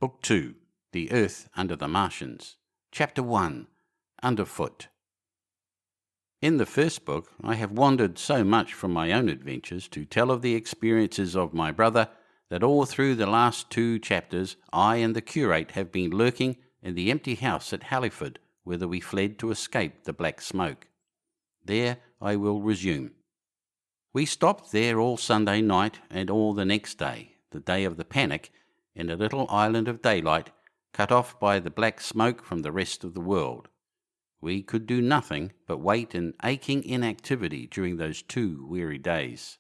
Book 2, The Earth Under the Martians. Chapter 1, Underfoot. In the first book, I have wandered so much from my own adventures to tell of the experiences of my brother that all through the last 2 chapters I and the curate have been lurking in the empty house at Halliford, whither we fled to escape the black smoke. There I will resume. We stopped there all Sunday night and all the next day, the day of the panic, in a little island of daylight, cut off by the black smoke from the rest of the world. We could do nothing but wait in aching inactivity during those 2 weary days.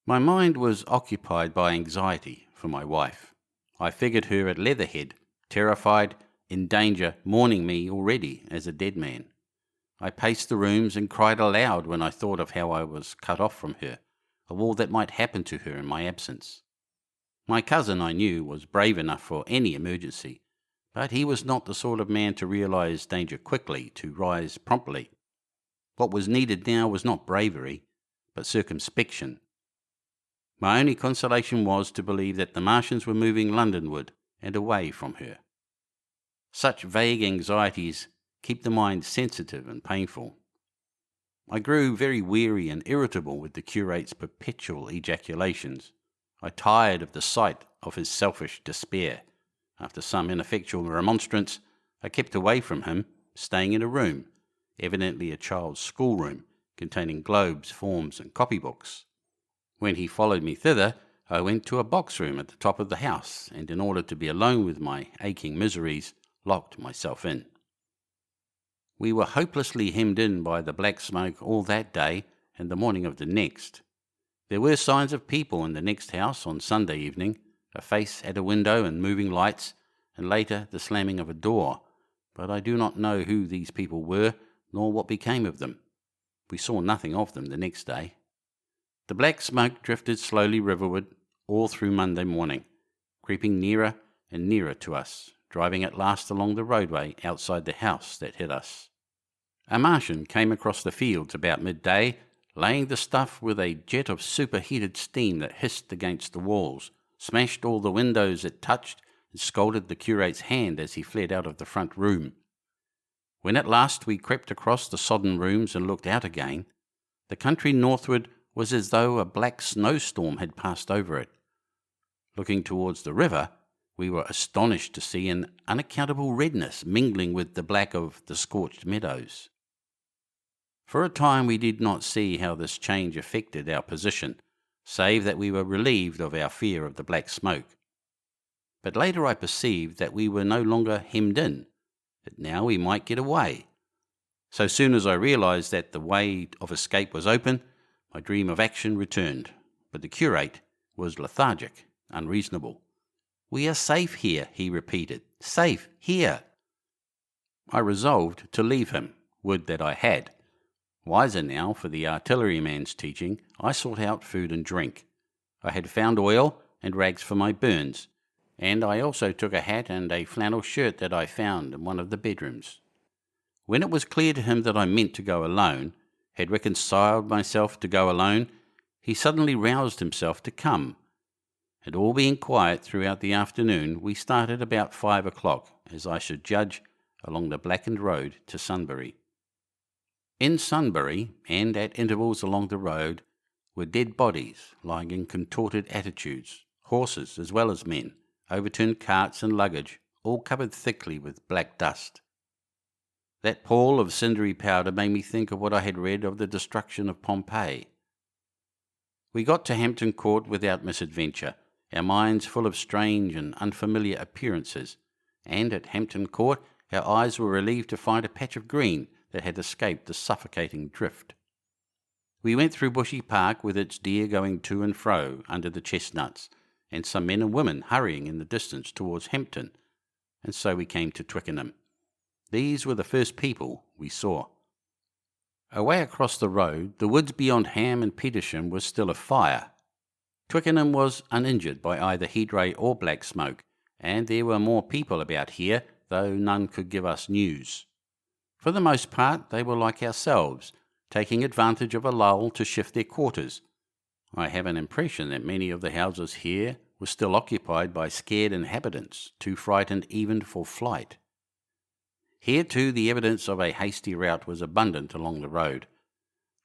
My mind was occupied by anxiety for my wife. I figured her at Leatherhead, terrified, in danger, mourning me already as a dead man. I paced the rooms and cried aloud when I thought of how I was cut off from her, of all that might happen to her in my absence. My cousin, I knew, was brave enough for any emergency, but he was not the sort of man to realize danger quickly, to rise promptly. What was needed now was not bravery, but circumspection. My only consolation was to believe that the Martians were moving Londonward and away from her. Such vague anxieties keep the mind sensitive and painful. I grew very weary and irritable with the curate's perpetual ejaculations. I tired of the sight of his selfish despair. After some ineffectual remonstrance, I kept away from him, staying in a room, evidently a child's schoolroom, containing globes, forms, and copybooks. When he followed me thither, I went to a box room at the top of the house, and in order to be alone with my aching miseries, locked myself in. We were hopelessly hemmed in by the black smoke all that day and the morning of the next. There were signs of people in the next house on Sunday evening, a face at a window and moving lights, and later the slamming of a door, but I do not know who these people were, nor what became of them. We saw nothing of them the next day. The black smoke drifted slowly riverward all through Monday morning, creeping nearer and nearer to us, driving at last along the roadway outside the house that hid us. A Martian came across the fields about midday, laying the stuff with a jet of superheated steam that hissed against the walls, smashed all the windows it touched, and scalded the curate's hand as he fled out of the front room. When at last we crept across the sodden rooms and looked out again, the country northward was as though a black snowstorm had passed over it. Looking towards the river, we were astonished to see an unaccountable redness mingling with the black of the scorched meadows. For a time we did not see how this change affected our position, save that we were relieved of our fear of the black smoke. But later I perceived that we were no longer hemmed in, that now we might get away. So soon as I realized that the way of escape was open, my dream of action returned, but the curate was lethargic, unreasonable. "We are safe here," he repeated. "Safe here." I resolved to leave him, would that I had. Wiser now for the artilleryman's teaching, I sought out food and drink. I had found oil and rags for my burns, and I also took a hat and a flannel shirt that I found in one of the bedrooms. When it was clear to him that I meant to go alone, had reconciled myself to go alone, he suddenly roused himself to come, and all being quiet throughout the afternoon, we started about 5 o'clock, as I should judge, along the blackened road to Sunbury. In Sunbury, and at intervals along the road, were dead bodies lying in contorted attitudes, horses as well as men, overturned carts and luggage, all covered thickly with black dust. That pall of cindery powder made me think of what I had read of the destruction of Pompeii. We got to Hampton Court without misadventure, our minds full of strange and unfamiliar appearances, and at Hampton Court our eyes were relieved to find a patch of green that had escaped the suffocating drift. We went through Bushy Park with its deer going to and fro under the chestnuts, and some men and women hurrying in the distance towards Hampton, and so we came to Twickenham. These were the first people we saw. Away across the road, the woods beyond Ham and Petersham was still afire. Twickenham was uninjured by either heat ray or black smoke, and there were more people about here, though none could give us news. For the most part, they were like ourselves, taking advantage of a lull to shift their quarters. I have an impression that many of the houses here was still occupied by scared inhabitants, too frightened even for flight. Here too the evidence of a hasty rout was abundant along the road.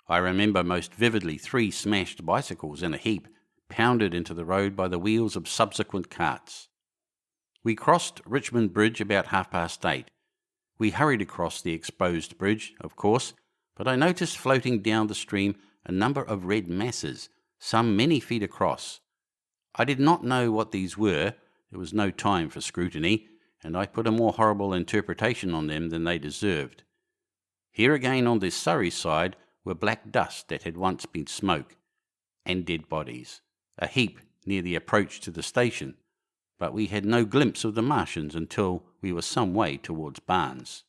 I remember most vividly 3 smashed bicycles in a heap, pounded into the road by the wheels of subsequent carts. We crossed Richmond Bridge about 8:30. We hurried across the exposed bridge, of course, but I noticed floating down the stream a number of red masses, some many feet across. I did not know what these were. There was no time for scrutiny, and I put a more horrible interpretation on them than they deserved. Here again on the Surrey side were black dust that had once been smoke, and dead bodies, a heap near the approach to the station, but we had no glimpse of the Martians until we were some way towards Barnes.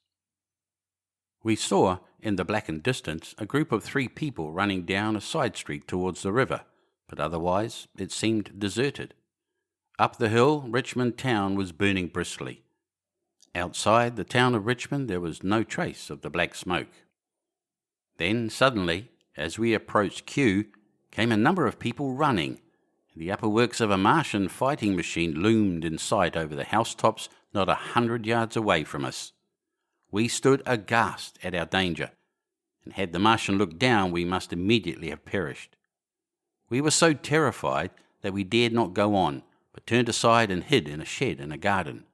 We saw, in the blackened distance, a group of 3 people running down a side street towards the river, but otherwise it seemed deserted. Up the hill, Richmond town was burning briskly. Outside the town of Richmond there was no trace of the black smoke. Then suddenly, as we approached Kew, came a number of people running. The upper works of a Martian fighting machine loomed in sight over the housetops not 100 yards away from us. We stood aghast at our danger, and had the Martian looked down we must immediately have perished. We were so terrified that we dared not go on, but turned aside and hid in a shed in a garden.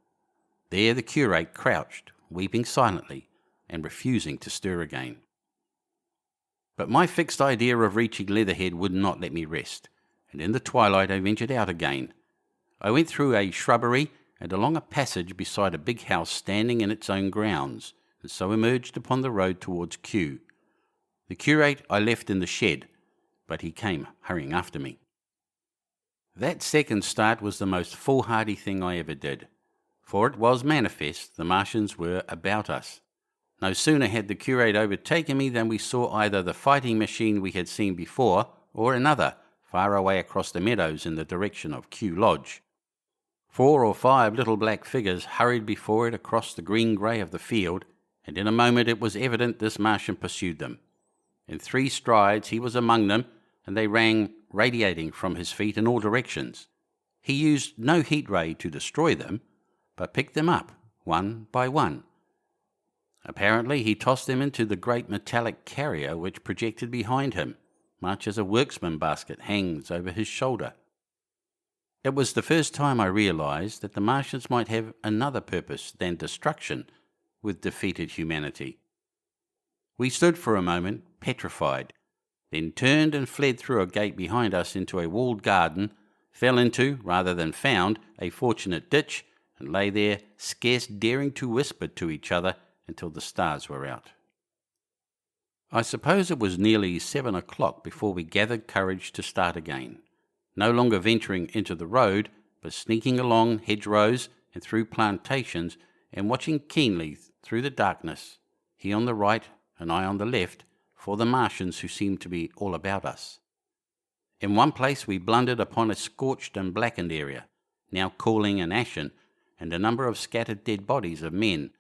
There the curate crouched, weeping silently, and refusing to stir again. But my fixed idea of reaching Leatherhead would not let me rest, and in the twilight I ventured out again. I went through a shrubbery and along a passage beside a big house standing in its own grounds, and so emerged upon the road towards Kew. The curate I left in the shed, but he came hurrying after me. That second start was the most foolhardy thing I ever did, for it was manifest the Martians were about us. No sooner had the curate overtaken me than we saw either the fighting machine we had seen before, or another, far away across the meadows in the direction of Kew Lodge. 4 or 5 little black figures hurried before it across the green-grey of the field, and in a moment it was evident this Martian pursued them. In 3 strides he was among them, and they ran radiating from his feet in all directions. He used no heat ray to destroy them, but picked them up, one by one. Apparently he tossed them into the great metallic carrier which projected behind him, much as a workman basket hangs over his shoulder. It was the first time I realized that the Martians might have another purpose than destruction with defeated humanity. We stood for a moment, petrified, then turned and fled through a gate behind us into a walled garden, fell into, rather than found, a fortunate ditch, and lay there, scarce daring to whisper to each other until the stars were out. I suppose it was nearly 7 o'clock before we gathered courage to start again, no longer venturing into the road, but sneaking along hedgerows and through plantations, and watching keenly through the darkness, he on the right and I on the left, for the Martians who seemed to be all about us. In one place we blundered upon a scorched and blackened area, now cooling and ashen, and a number of scattered dead bodies of men,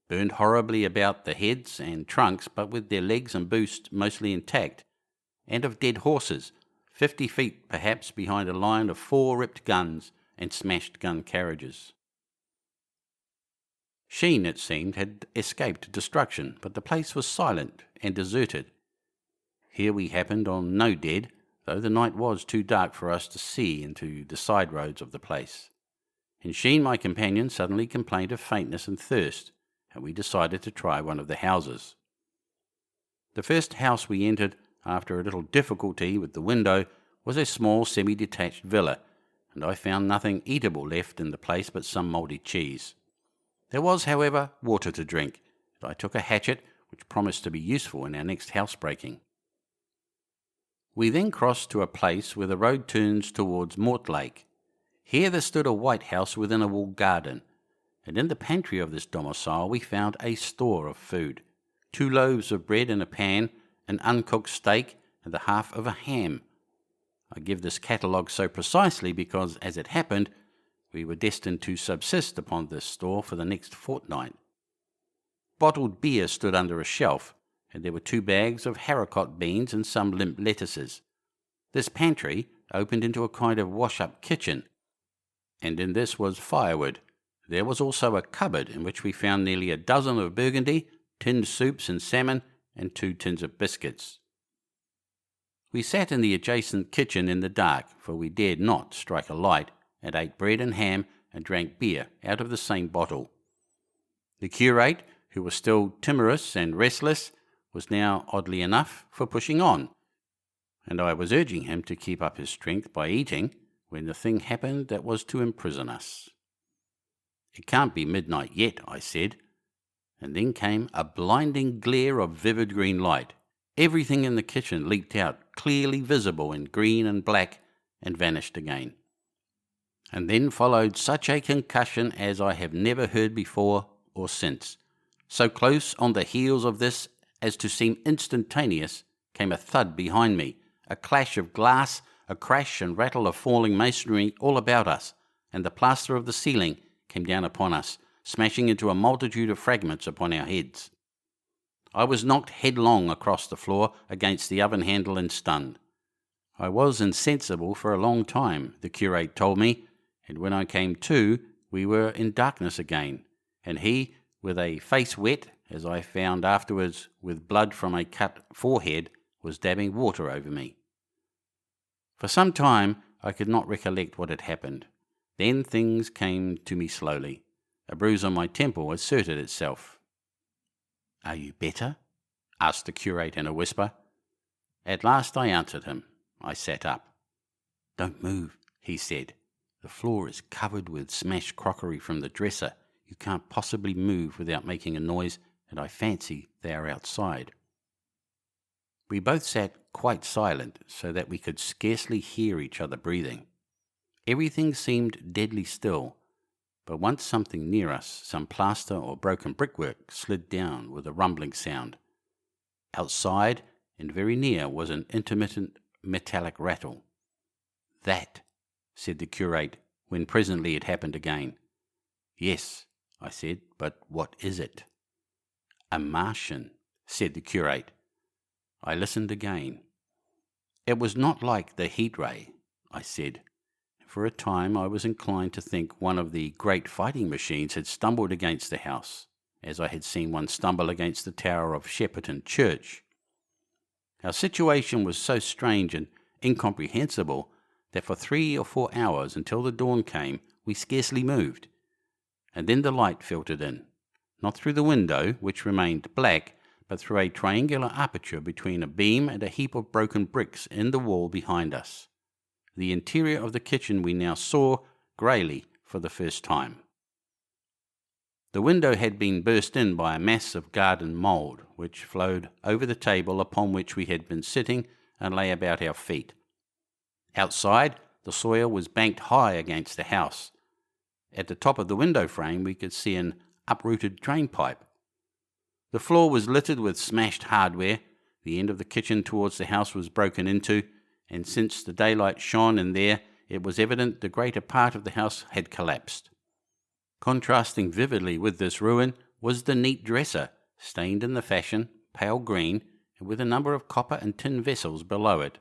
burned horribly about the heads and trunks, but with their legs and boots mostly intact, and of dead horses, 50 feet perhaps behind a line of 4 ripped guns and smashed gun carriages. Sheen, it seemed, had escaped destruction, but the place was silent and deserted. Here we happened on no dead, though the night was too dark for us to see into the side roads of the place. And Sheen, my companion, suddenly complained of faintness and thirst, and we decided to try one of the houses. The first house we entered, after a little difficulty with the window, was a small semi-detached villa, and I found nothing eatable left in the place but some mouldy cheese. There was, however, water to drink, and I took a hatchet, which promised to be useful in our next housebreaking. We then crossed to a place where the road turns towards Mortlake. Here there stood a white house within a walled garden, and in the pantry of this domicile we found a store of food: 2 loaves of bread in a pan, an uncooked steak, and the half of a ham. I give this catalogue so precisely because, as it happened, we were destined to subsist upon this store for the next fortnight. Bottled beer stood under a shelf, and there were 2 bags of haricot beans and some limp lettuces. This pantry opened into a kind of wash-up kitchen, and in this was firewood. There was also a cupboard in which we found nearly a dozen of burgundy, tinned soups and salmon, and 2 tins of biscuits. We sat in the adjacent kitchen in the dark, for we dared not strike a light, and ate bread and ham and drank beer out of the same bottle. The curate, who was still timorous and restless, was now, oddly enough, for pushing on, and I was urging him to keep up his strength by eating, when the thing happened that was to imprison us. "It can't be midnight yet," I said, and then came a blinding glare of vivid green light. Everything in the kitchen leaped out, clearly visible in green and black, and vanished again. And then followed such a concussion as I have never heard before or since. So close on the heels of this as to seem instantaneous came a thud behind me, a clash of glass, a crash and rattle of falling masonry all about us, and the plaster of the ceiling came down upon us, smashing into a multitude of fragments upon our heads. I was knocked headlong across the floor against the oven handle and stunned. I was insensible for a long time, the curate told me, and when I came to, we were in darkness again, and he, with a face wet, as I found afterwards, with blood from a cut forehead, was dabbing water over me. For some time I could not recollect what had happened. Then things came to me slowly. A bruise on my temple asserted itself. "Are you better?" asked the curate in a whisper. At last I answered him. I sat up. "Don't move," he said. "The floor is covered with smashed crockery from the dresser. You can't possibly move without making a noise, and I fancy they are outside." We both sat quite silent, so that we could scarcely hear each other breathing. Everything seemed deadly still, but once something near us, some plaster or broken brickwork, slid down with a rumbling sound. Outside and very near was an intermittent metallic rattle. "That," said the curate, when presently it happened again. "Yes," I said, "but what is it?" "A Martian," said the curate. I listened again. "It was not like the heat ray," I said. For a time I was inclined to think one of the great fighting machines had stumbled against the house, as I had seen one stumble against the tower of Shepperton Church. Our situation was so strange and incomprehensible that for 3 or 4 hours, until the dawn came, we scarcely moved. And then the light filtered in, not through the window, which remained black, but through a triangular aperture between a beam and a heap of broken bricks in the wall behind us. The interior of the kitchen we now saw greyly for the first time. The window had been burst in by a mass of garden mould, which flowed over the table upon which we had been sitting and lay about our feet. Outside, the soil was banked high against the house. At the top of the window frame we could see an uprooted drain pipe. The floor was littered with smashed hardware. The end of the kitchen towards the house was broken into, and since the daylight shone in there, it was evident the greater part of the house had collapsed. Contrasting vividly with this ruin was the neat dresser, stained in the fashion, pale green, and with a number of copper and tin vessels below it,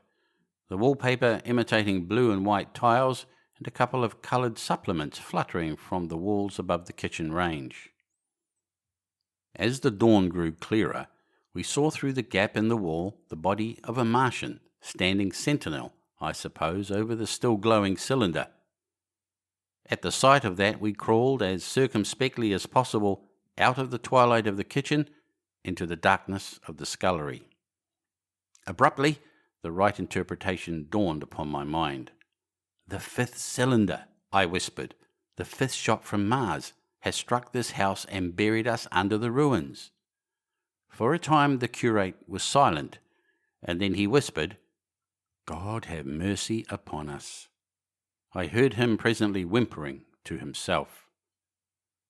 the wallpaper imitating blue and white tiles, and a couple of coloured supplements fluttering from the walls above the kitchen range. As the dawn grew clearer, we saw through the gap in the wall the body of a Martian, standing sentinel, I suppose, over the still glowing cylinder. At the sight of that we crawled as circumspectly as possible out of the twilight of the kitchen into the darkness of the scullery. Abruptly, the right interpretation dawned upon my mind. "The 5th cylinder," I whispered, "the 5th shot from Mars, has struck this house and buried us under the ruins." For a time the curate was silent, and then he whispered, "God have mercy upon us." I heard him presently whimpering to himself.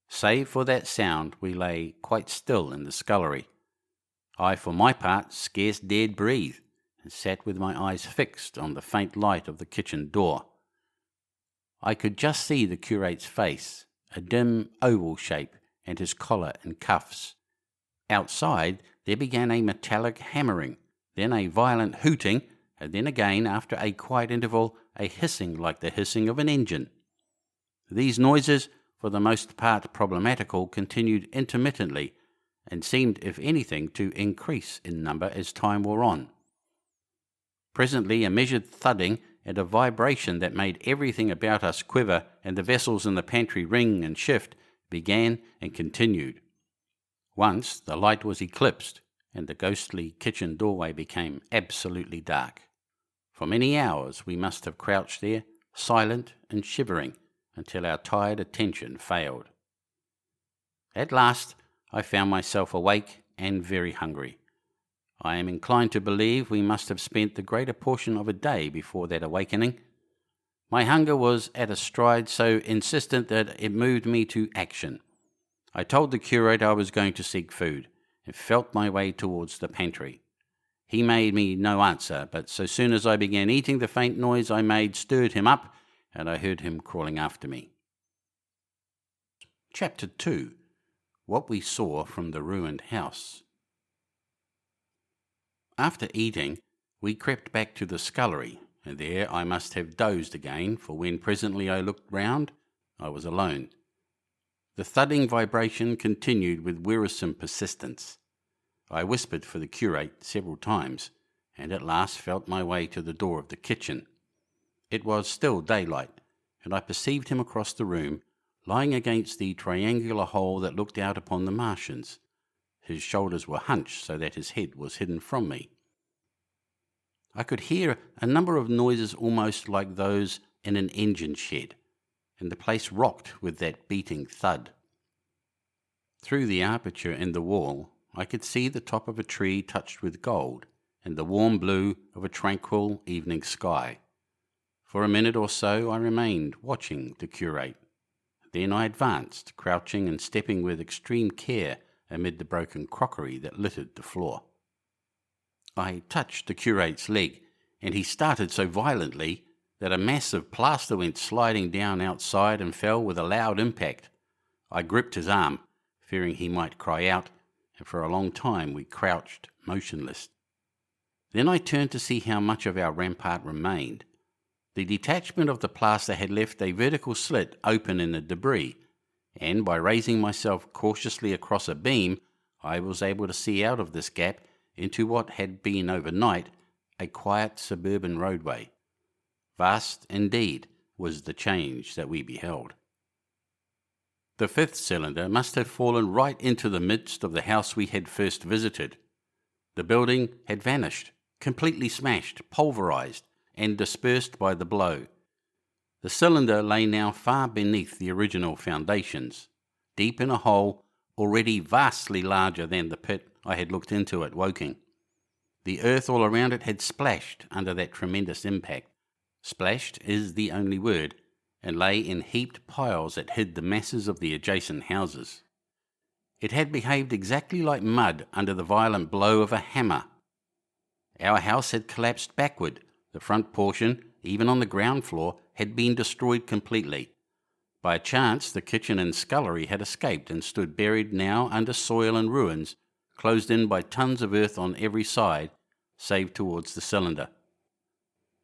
Save for that sound, we lay quite still in the scullery. I, for my part, scarce dared breathe, and sat with my eyes fixed on the faint light of the kitchen door. I could just see the curate's face, a dim oval shape, and his collar and cuffs. Outside there began a metallic hammering, then a violent hooting, and then again, after a quiet interval, a hissing like the hissing of an engine. These noises, for the most part problematical, continued intermittently, and seemed, if anything, to increase in number as time wore on. Presently a measured thudding and a vibration that made everything about us quiver and the vessels in the pantry ring and shift began and continued. Once the light was eclipsed, and the ghostly kitchen doorway became absolutely dark. For many hours we must have crouched there, silent and shivering, until our tired attention failed. At last I found myself awake and very hungry. I am inclined to believe we must have spent the greater portion of a day before that awakening. My hunger was at a stride so insistent that it moved me to action. I told the curate I was going to seek food, and felt my way towards the pantry. He made me no answer, but so soon as I began eating, the faint noise I made stirred him up, and I heard him crawling after me. Chapter 2. What we saw from the ruined house. After eating, we crept back to the scullery, and there I must have dozed again, for when presently I looked round, I was alone. The thudding vibration continued with wearisome persistence. I whispered for the curate several times, and at last felt my way to the door of the kitchen. It was still daylight, and I perceived him across the room, lying against the triangular hole that looked out upon the marshes. His shoulders were hunched so that his head was hidden from me. I could hear a number of noises almost like those in an engine shed, and the place rocked with that beating thud. Through the aperture in the wall, I could see the top of a tree touched with gold, and the warm blue of a tranquil evening sky. For a minute or so I remained watching the curate. Then I advanced, crouching and stepping with extreme care amid the broken crockery that littered the floor. I touched the curate's leg, and he started so violently that a mass of plaster went sliding down outside and fell with a loud impact. I gripped his arm, fearing he might cry out, and for a long time we crouched motionless. Then I turned to see how much of our rampart remained. The detachment of the plaster had left a vertical slit open in the debris, and by raising myself cautiously across a beam, I was able to see out of this gap into what had been overnight a quiet suburban roadway. Vast, indeed, was the change that we beheld. The fifth cylinder must have fallen right into the midst of the house we had first visited. The building had vanished, completely smashed, pulverized, and dispersed by the blow. The cylinder lay now far beneath the original foundations, deep in a hole already vastly larger than the pit I had looked into at Woking. The earth all around it had splashed under that tremendous impact. Splashed is the only word, and lay in heaped piles that hid the masses of the adjacent houses. It had behaved exactly like mud under the violent blow of a hammer. Our house had collapsed backward. The front portion, even on the ground floor, had been destroyed completely. By chance, the kitchen and scullery had escaped and stood buried now under soil and ruins, closed in by tons of earth on every side, save towards the cylinder.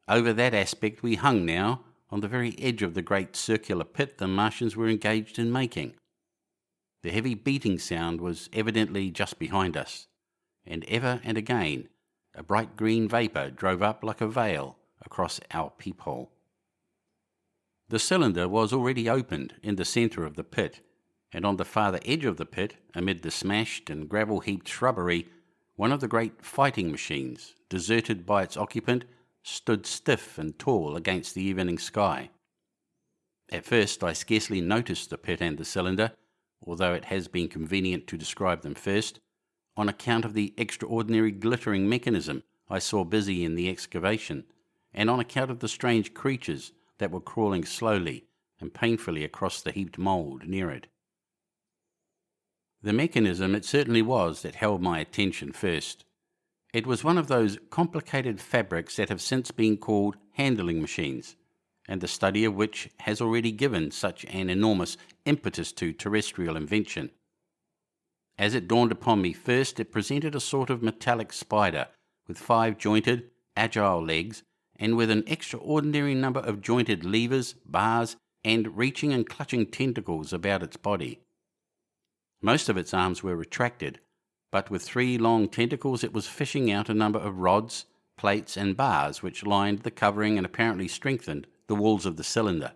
Over that aspect we hung now, on the very edge of the great circular pit the Martians were engaged in making. The heavy beating sound was evidently just behind us, and ever and again a bright green vapour drove up like a veil across our peephole. The cylinder was already opened in the centre of the pit, and on the farther edge of the pit, amid the smashed and gravel-heaped shrubbery, one of the great fighting machines, deserted by its occupant, stood stiff and tall against the evening sky. At first I scarcely noticed the pit and the cylinder, although it has been convenient to describe them first, on account of the extraordinary glittering mechanism I saw busy in the excavation, and on account of the strange creatures that were crawling slowly and painfully across the heaped mould near it. The mechanism it certainly was that held my attention first. It was one of those complicated fabrics that have since been called handling machines, and the study of which has already given such an enormous impetus to terrestrial invention. As it dawned upon me first, it presented a sort of metallic spider with 5 jointed, agile legs, and with an extraordinary number of jointed levers, bars, and reaching and clutching tentacles about its body. Most of its arms were retracted, but with 3 long tentacles it was fishing out a number of rods, plates and bars which lined the covering and apparently strengthened the walls of the cylinder.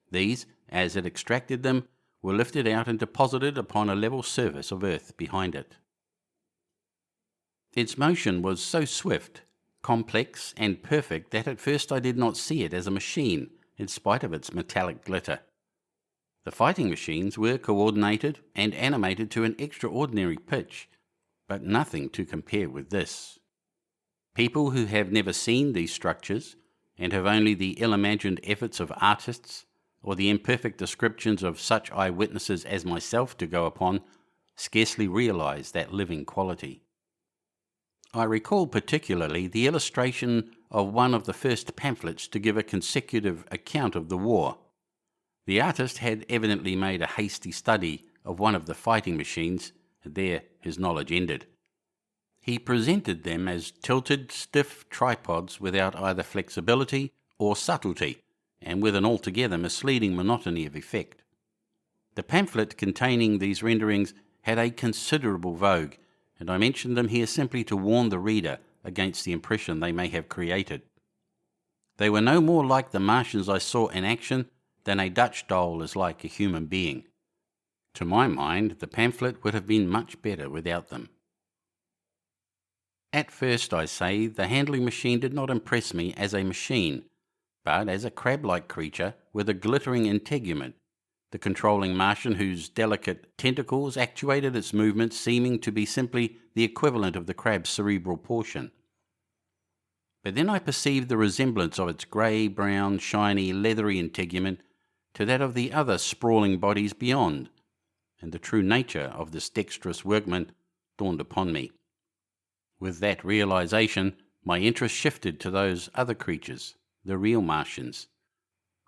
These, as it extracted them, were lifted out and deposited upon a level surface of earth behind it. Its motion was so swift, complex and perfect that at first I did not see it as a machine, in spite of its metallic glitter. The fighting machines were coordinated and animated to an extraordinary pitch, but nothing to compare with this. People who have never seen these structures, and have only the ill-imagined efforts of artists, or the imperfect descriptions of such eyewitnesses as myself to go upon, scarcely realize that living quality. I recall particularly the illustration of one of the first pamphlets to give a consecutive account of the war. The artist had evidently made a hasty study of one of the fighting machines, and there his knowledge ended. He presented them as tilted, stiff tripods without either flexibility or subtlety, and with an altogether misleading monotony of effect. The pamphlet containing these renderings had a considerable vogue, and I mention them here simply to warn the reader against the impression they may have created. They were no more like the Martians I saw in action than a Dutch doll is like a human being. To my mind, the pamphlet would have been much better without them. At first, I say, the handling machine did not impress me as a machine, but as a crab-like creature with a glittering integument, the controlling Martian whose delicate tentacles actuated its movements seeming to be simply the equivalent of the crab's cerebral portion. But then I perceived the resemblance of its grey-brown, shiny, leathery integument to that of the other sprawling bodies beyond, and the true nature of this dexterous workman dawned upon me. With that realization, my interest shifted to those other creatures, the real Martians.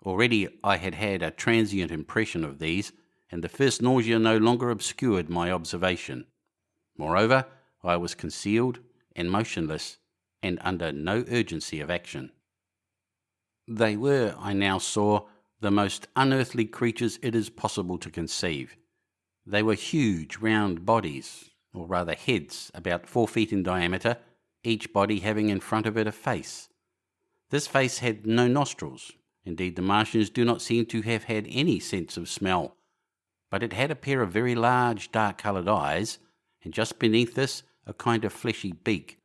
Already I had had a transient impression of these, and the first nausea no longer obscured my observation. Moreover, I was concealed and motionless, and under no urgency of action. They were, I now saw, the most unearthly creatures it is possible to conceive. They were huge, round bodies, or rather heads, about 4 feet in diameter, each body having in front of it a face. This face had no nostrils. Indeed, the Martians do not seem to have had any sense of smell, but it had a pair of very large, dark-coloured eyes, and just beneath this, a kind of fleshy beak.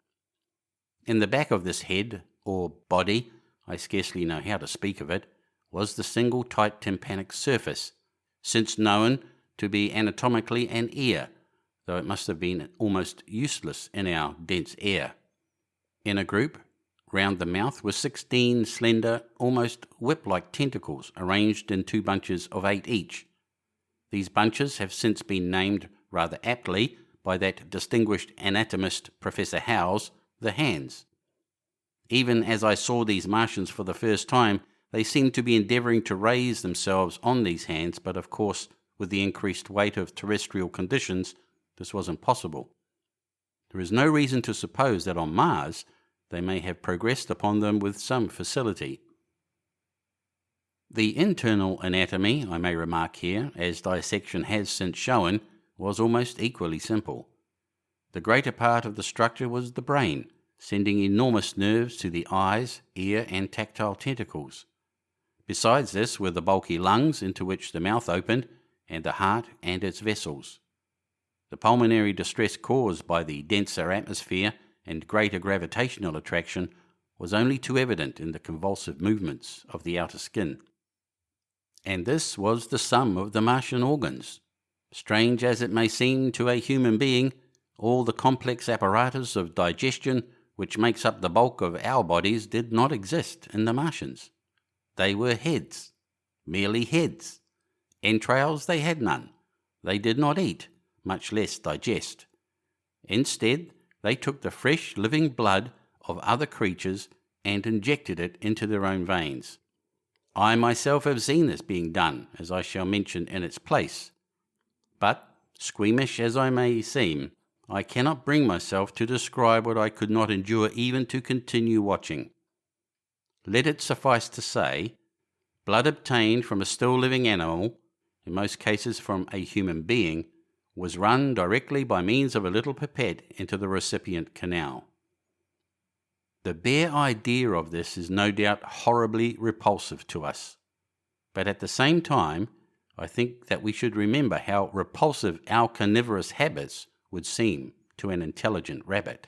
In the back of this head, or body, I scarcely know how to speak of it, was the single tight tympanic surface, since known to be anatomically an ear, though it must have been almost useless in our dense air. In a group, round the mouth, were 16 slender, almost whip-like tentacles arranged in 2 bunches of 8 each. These bunches have since been named, rather aptly, by that distinguished anatomist Professor Howes, the hands. Even as I saw these Martians for the first time, they seemed to be endeavouring to raise themselves on these hands, but of course, with the increased weight of terrestrial conditions, this was impossible. There is no reason to suppose that on Mars they may have progressed upon them with some facility. The internal anatomy, I may remark here, as dissection has since shown, was almost equally simple. The greater part of the structure was the brain, sending enormous nerves to the eyes, ear, and tactile tentacles. Besides this were the bulky lungs into which the mouth opened, and the heart and its vessels. The pulmonary distress caused by the denser atmosphere and greater gravitational attraction was only too evident in the convulsive movements of the outer skin. And this was the sum of the Martian organs. Strange as it may seem to a human being, all the complex apparatus of digestion which makes up the bulk of our bodies did not exist in the Martians. They were heads, merely heads. Entrails they had none. They did not eat, much less digest. Instead, they took the fresh living blood of other creatures and injected it into their own veins. I myself have seen this being done, as I shall mention in its place. But, squeamish as I may seem, I cannot bring myself to describe what I could not endure even to continue watching. Let it suffice to say, blood obtained from a still living animal, in most cases from a human being, was run directly by means of a little pipette into the recipient canal. The bare idea of this is no doubt horribly repulsive to us, but at the same time, I think that we should remember how repulsive our carnivorous habits would seem to an intelligent rabbit.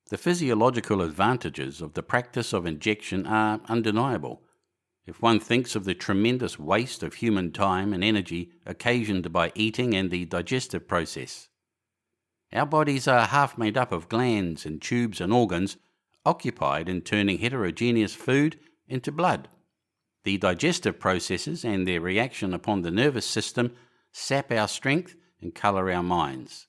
The physiological advantages of the practice of injection are undeniable. If one thinks of the tremendous waste of human time and energy occasioned by eating and the digestive process. Our bodies are half made up of glands and tubes and organs occupied in turning heterogeneous food into blood. The digestive processes and their reaction upon the nervous system sap our strength and colour our minds.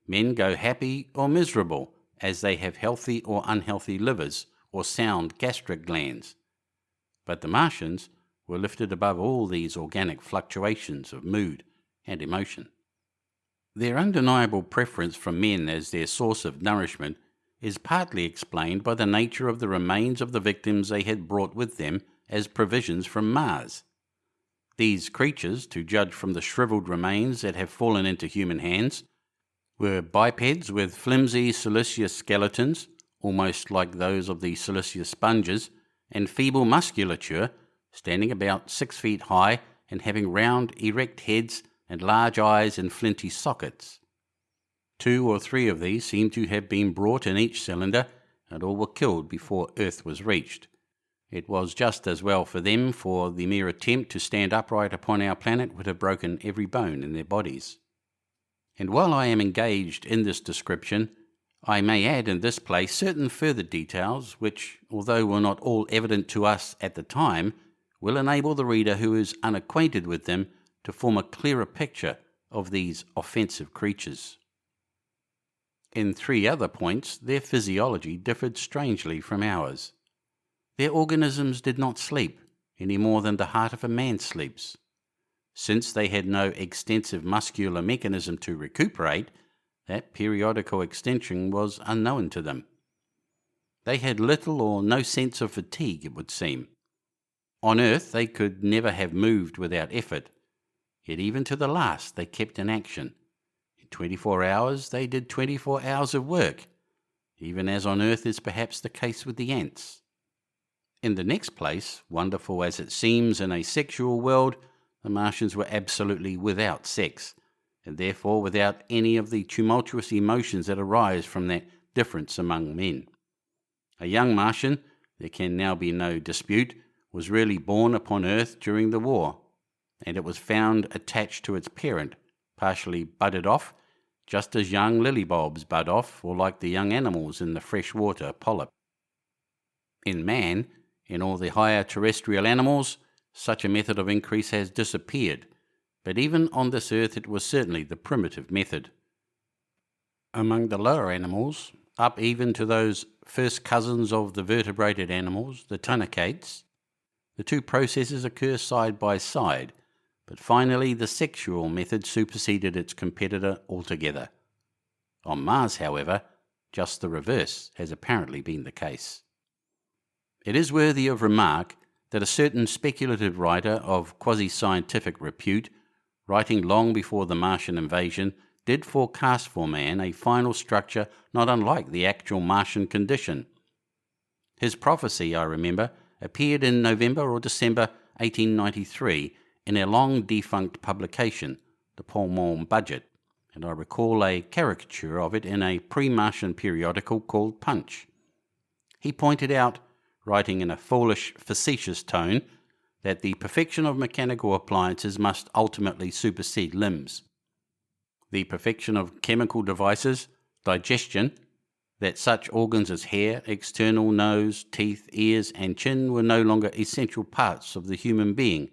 Men go happy or miserable as they have healthy or unhealthy livers or sound gastric glands. But the Martians were lifted above all these organic fluctuations of mood and emotion. Their undeniable preference for men as their source of nourishment is partly explained by the nature of the remains of the victims they had brought with them as provisions from Mars. These creatures, to judge from the shriveled remains that have fallen into human hands, were bipeds with flimsy siliceous skeletons, almost like those of the siliceous sponges, and feeble musculature, standing about 6 feet high and having round, erect heads and large eyes and flinty sockets. 2 or 3 of these seem to have been brought in each cylinder, and all were killed before Earth was reached. It was just as well for them, for the mere attempt to stand upright upon our planet would have broken every bone in their bodies. And while I am engaged in this description, I may add in this place certain further details which, although were not all evident to us at the time, will enable the reader who is unacquainted with them to form a clearer picture of these offensive creatures. In 3 other points, their physiology differed strangely from ours. Their organisms did not sleep, any more than the heart of a man sleeps. Since they had no extensive muscular mechanism to recuperate, that periodical extension was unknown to them. They had little or no sense of fatigue, it would seem. On Earth they could never have moved without effort, yet even to the last they kept in action. In 24 hours they did 24 hours of work, even as on Earth is perhaps the case with the ants. In the next place, wonderful as it seems in a sexual world, the Martians were absolutely without sex, and therefore without any of the tumultuous emotions that arise from that difference among men. A young Martian, there can now be no dispute, was really born upon Earth during the war, and it was found attached to its parent, partially budded off, just as young lily bulbs bud off, or like the young animals in the freshwater polyp. In man, in all the higher terrestrial animals, such a method of increase has disappeared, but even on this earth it was certainly the primitive method. Among the lower animals, up even to those first cousins of the vertebrated animals, the tunicate, the 2 processes occur side by side, but finally the sexual method superseded its competitor altogether. On Mars, however, just the reverse has apparently been the case. It is worthy of remark that a certain speculative writer of quasi-scientific repute, writing long before the Martian invasion, did forecast for man a final structure not unlike the actual Martian condition. His prophecy, I remember, appeared in November or December 1893 in a long-defunct publication, the Pall Mall Budget, and I recall a caricature of it in a pre-Martian periodical called Punch. He pointed out, writing in a foolish, facetious tone, that the perfection of mechanical appliances must ultimately supersede limbs. The perfection of chemical devices, digestion, that such organs as hair, external nose, teeth, ears, and chin were no longer essential parts of the human being,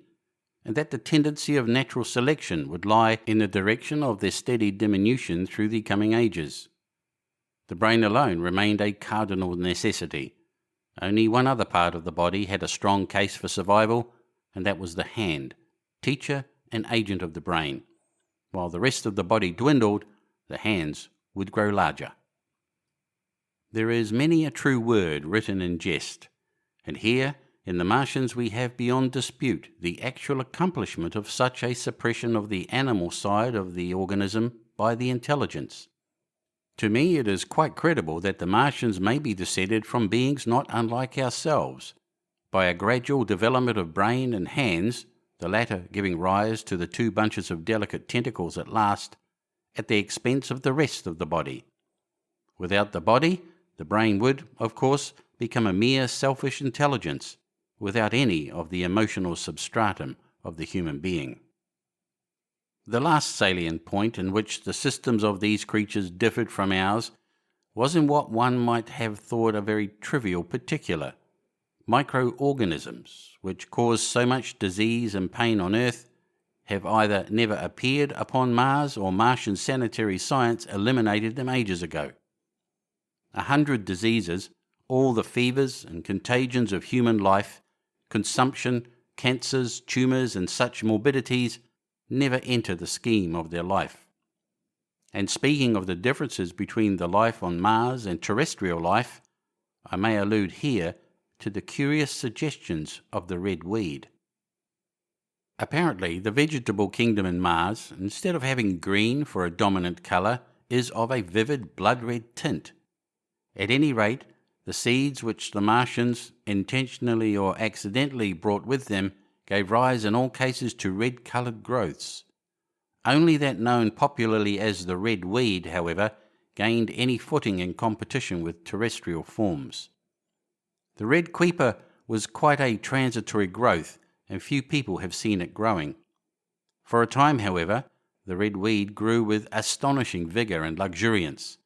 and that the tendency of natural selection would lie in the direction of their steady diminution through the coming ages. The brain alone remained a cardinal necessity. Only one other part of the body had a strong case for survival, and that was the hand, teacher and agent of the brain. While the rest of the body dwindled, the hands would grow larger. There is many a true word written in jest, and here, in the Martians we have beyond dispute the actual accomplishment of such a suppression of the animal side of the organism by the intelligence. To me it is quite credible that the Martians may be descended from beings not unlike ourselves, by a gradual development of brain and hands, the latter giving rise to the two bunches of delicate tentacles at last, at the expense of the rest of the body. Without the body, the brain would, of course, become a mere selfish intelligence, without any of the emotional substratum of the human being. The last salient point in which the systems of these creatures differed from ours was in what one might have thought a very trivial particular. Microorganisms, which cause so much disease and pain on Earth, have either never appeared upon Mars or Martian sanitary science eliminated them ages ago. 100 diseases, all the fevers and contagions of human life, consumption, cancers, tumours and such morbidities never enter the scheme of their life. And speaking of the differences between the life on Mars and terrestrial life, I may allude here to the curious suggestions of the red weed. Apparently, the vegetable kingdom in Mars, instead of having green for a dominant colour, is of a vivid blood-red tint. At any rate, the seeds which the Martians, intentionally or accidentally, brought with them gave rise in all cases to red-coloured growths. Only that known popularly as the red weed, however, gained any footing in competition with terrestrial forms. The red creeper was quite a transitory growth, and few people have seen it growing. For a time, however, the red weed grew with astonishing vigour and luxuriance.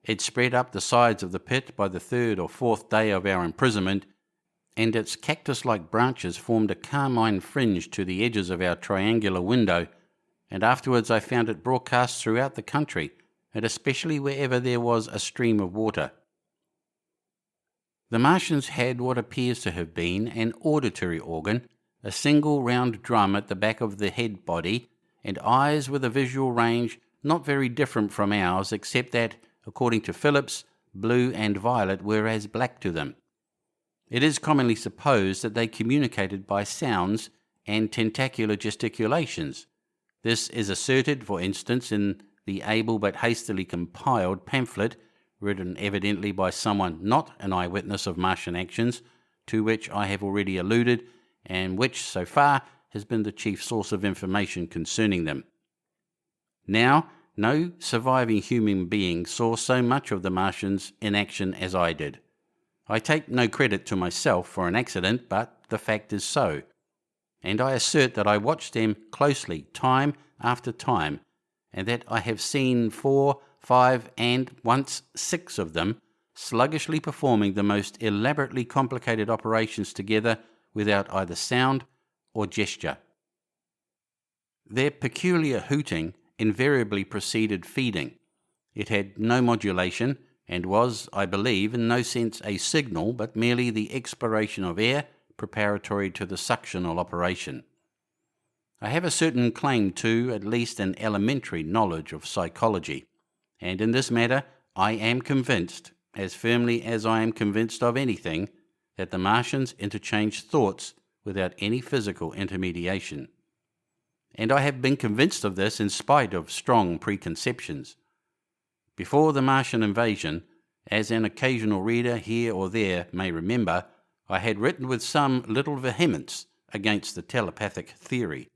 It spread up the sides of the pit by the third or fourth day of our imprisonment, and its cactus-like branches formed a carmine fringe to the edges of our triangular window, and afterwards I found it broadcast throughout the country, and especially wherever there was a stream of water. The Martians had what appears to have been an auditory organ, a single round drum at the back of the head body, and eyes with a visual range not very different from ours, except that, according to Phillips, blue and violet were as black to them. It is commonly supposed that they communicated by sounds and tentacular gesticulations. This is asserted, for instance, in the able but hastily compiled pamphlet, written evidently by someone not an eyewitness of Martian actions, to which I have already alluded, and which, so far, has been the chief source of information concerning them. Now, no surviving human being saw so much of the Martians in action as I did. I take no credit to myself for an accident, but the fact is so, and I assert that I watched them closely time after time, and that I have seen 4, 5, and once 6 of them sluggishly performing the most elaborately complicated operations together without either sound or gesture. Their peculiar hooting invariably preceded feeding. It had no modulation, and was, I believe, in no sense a signal, but merely the expiration of air preparatory to the suctional operation. I have a certain claim to, at least, an elementary knowledge of psychology, and in this matter I am convinced, as firmly as I am convinced of anything, that the Martians interchanged thoughts without any physical intermediation. And I have been convinced of this in spite of strong preconceptions. Before the Martian invasion, as an occasional reader here or there may remember, I had written with some little vehemence against the telepathic theory.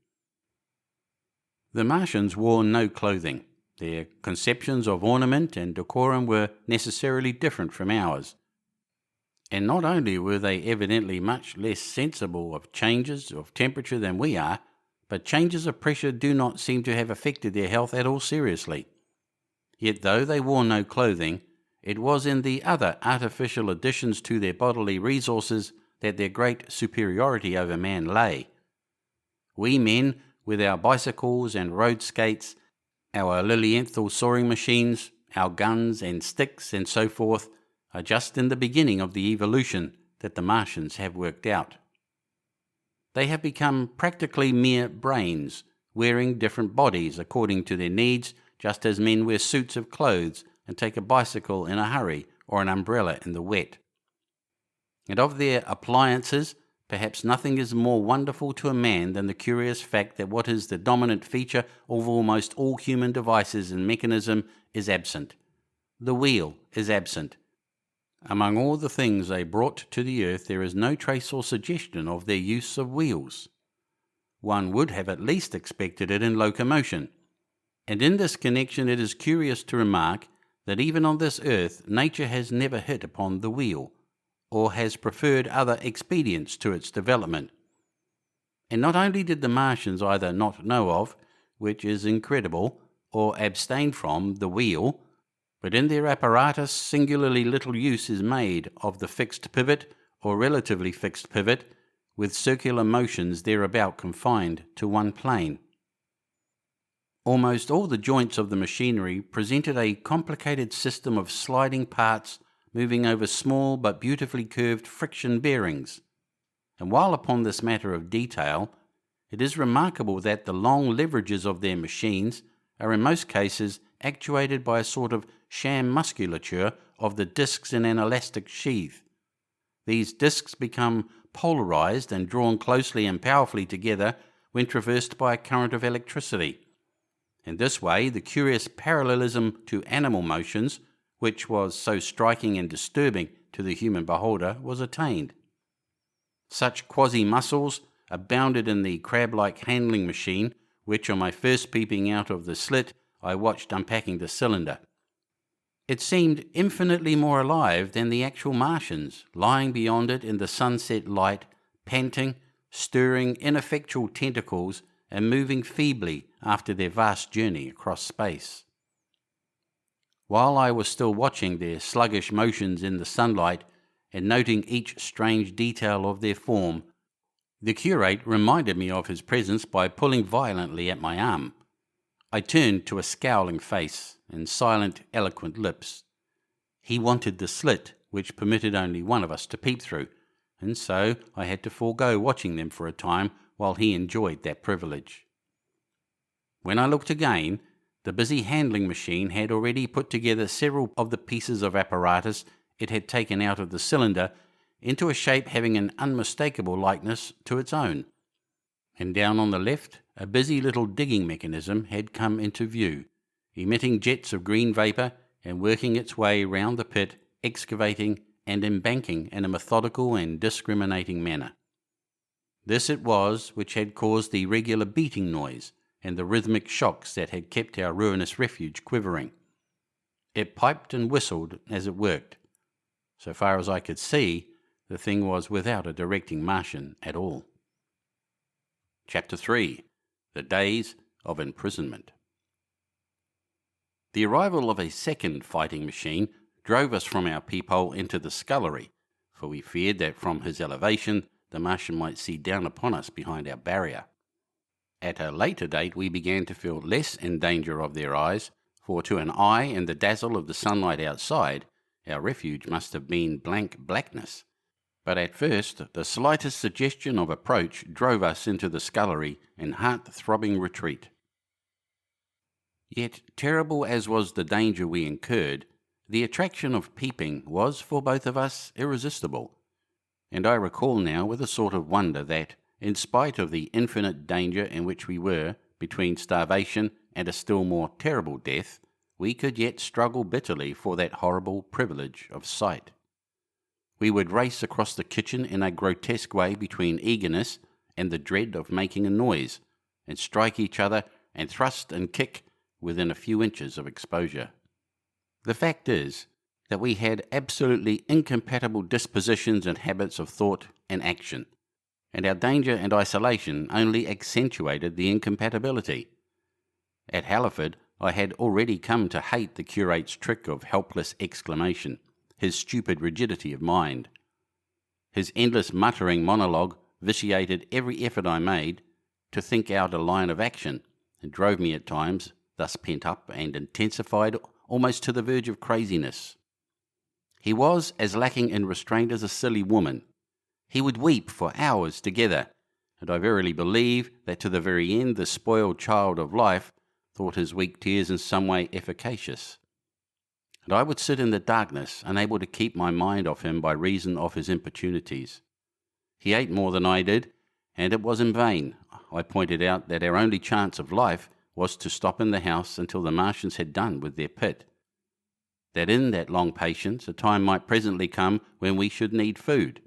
The Martians wore no clothing. Their conceptions of ornament and decorum were necessarily different from ours. And not only were they evidently much less sensible of changes of temperature than we are, but changes of pressure do not seem to have affected their health at all seriously. Yet though they wore no clothing, it was in the other artificial additions to their bodily resources that their great superiority over man lay. We men, with our bicycles and road skates, our Lilienthal soaring machines, our guns and sticks and so forth, are just in the beginning of the evolution that the Martians have worked out. They have become practically mere brains, wearing different bodies according to their needs, just as men wear suits of clothes and take a bicycle in a hurry or an umbrella in the wet. And of their appliances, Perhaps nothing is more wonderful to a man than the curious fact that what is the dominant feature of almost all human devices and mechanism is absent. The wheel is absent. Among all the things they brought to the earth, there is no trace or suggestion of their use of wheels. One would have at least expected it in locomotion. And in this connection it is curious to remark that even on this earth nature has never hit upon the wheel, or has preferred other expedients to its development. And not only did the Martians either not know of, which is incredible, or abstain from the wheel, but in their apparatus singularly little use is made of the fixed pivot or relatively fixed pivot, with circular motions thereabout confined to one plane. Almost all the joints of the machinery presented a complicated system of sliding parts moving over small but beautifully curved friction bearings. And while upon this matter of detail, it is remarkable that the long leverages of their machines are in most cases actuated by a sort of sham musculature of the discs in an elastic sheath. These discs become polarized and drawn closely and powerfully together when traversed by a current of electricity. In this way, the curious parallelism to animal motions, which was so striking and disturbing to the human beholder, was attained. Such quasi-muscles abounded in the crab-like handling machine, which, on my first peeping out of the slit, I watched unpacking the cylinder. It seemed infinitely more alive than the actual Martians, lying beyond it in the sunset light, panting, stirring ineffectual tentacles, and moving feebly after their vast journey across space. While I was still watching their sluggish motions in the sunlight and noting each strange detail of their form, the curate reminded me of his presence by pulling violently at my arm. I turned to a scowling face and silent, eloquent lips. He wanted the slit, which permitted only one of us to peep through, and so I had to forego watching them for a time while he enjoyed that privilege. When I looked again, the busy handling machine had already put together several of the pieces of apparatus it had taken out of the cylinder into a shape having an unmistakable likeness to its own. And down on the left, a busy little digging mechanism had come into view, emitting jets of green vapour and working its way round the pit, excavating and embanking in a methodical and discriminating manner. This it was which had caused the regular beating noise and the rhythmic shocks that had kept our ruinous refuge quivering. It piped and whistled as it worked. So far as I could see, the thing was without a directing Martian at all. Chapter 3. The Days of Imprisonment. The arrival of a second fighting machine drove us from our peephole into the scullery, for we feared that from his elevation the Martian might see down upon us behind our barrier. At a later date we began to feel less in danger of their eyes, for to an eye in the dazzle of the sunlight outside, our refuge must have been blank blackness. But at first the slightest suggestion of approach drove us into the scullery in heart-throbbing retreat. Yet, terrible as was the danger we incurred, the attraction of peeping was for both of us irresistible, and I recall now with a sort of wonder that, in spite of the infinite danger in which we were, between starvation and a still more terrible death, we could yet struggle bitterly for that horrible privilege of sight. We would race across the kitchen in a grotesque way between eagerness and the dread of making a noise, and strike each other and thrust and kick within a few inches of exposure. The fact is that we had absolutely incompatible dispositions and habits of thought and action, and our danger and isolation only accentuated the incompatibility. At Halliford, I had already come to hate the curate's trick of helpless exclamation, his stupid rigidity of mind. His endless muttering monologue vitiated every effort I made to think out a line of action, and drove me at times, thus pent up and intensified, almost to the verge of craziness. He was as lacking in restraint as a silly woman. He would weep for hours together, and I verily believe that to the very end the spoiled child of life thought his weak tears in some way efficacious. And I would sit in the darkness, unable to keep my mind off him by reason of his importunities. He ate more than I did, and it was in vain. I pointed out that our only chance of life was to stop in the house until the Martians had done with their pit. That in that long patience a time might presently come when we should need food.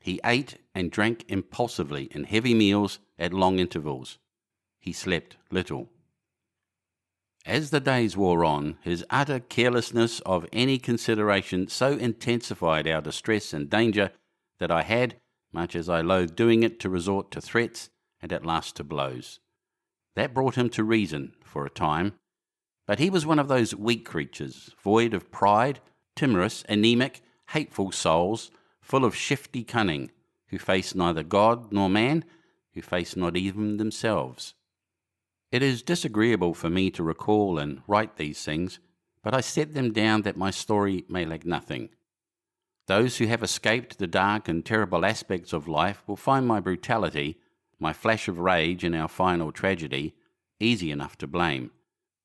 He ate and drank impulsively in heavy meals at long intervals. He slept little. As the days wore on, his utter carelessness of any consideration so intensified our distress and danger that I had, much as I loathed doing it, to resort to threats and at last to blows. That brought him to reason for a time, but he was one of those weak creatures, void of pride, timorous, anemic, hateful souls, full of shifty cunning, who face neither God nor man, who face not even themselves. It is disagreeable for me to recall and write these things, but I set them down that my story may lack nothing. Those who have escaped the dark and terrible aspects of life will find my brutality, my flash of rage in our final tragedy, easy enough to blame,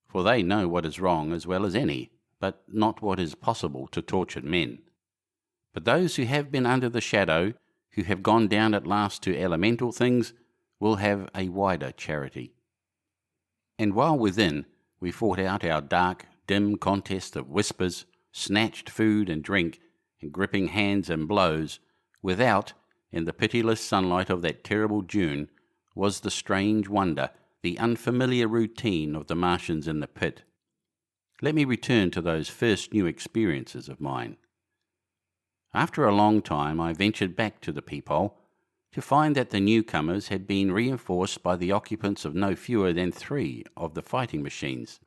for they know what is wrong as well as any, but not what is possible to tortured men. But those who have been under the shadow, who have gone down at last to elemental things, will have a wider charity. And while within we fought out our dark, dim contest of whispers, snatched food and drink, and gripping hands and blows, without, in the pitiless sunlight of that terrible June, was the strange wonder, the unfamiliar routine of the Martians in the pit. Let me return to those first new experiences of mine. After a long time I ventured back to the peephole, to find that the newcomers had been reinforced by the occupants of no fewer than 3 of the fighting machines.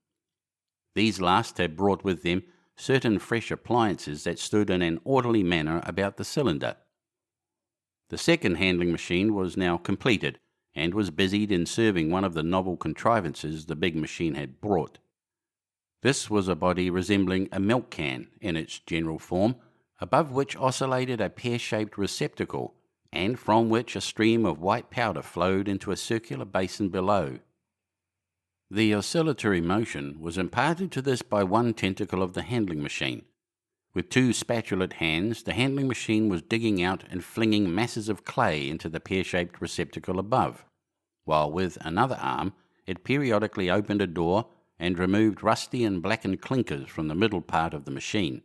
These last had brought with them certain fresh appliances that stood in an orderly manner about the cylinder. The second handling machine was now completed, and was busied in serving one of the novel contrivances the big machine had brought. This was a body resembling a milk can in its general form, above which oscillated a pear-shaped receptacle, and from which a stream of white powder flowed into a circular basin below. The oscillatory motion was imparted to this by one tentacle of the handling machine. With 2 spatulate hands, the handling machine was digging out and flinging masses of clay into the pear-shaped receptacle above, while with another arm it periodically opened a door and removed rusty and blackened clinkers from the middle part of the machine.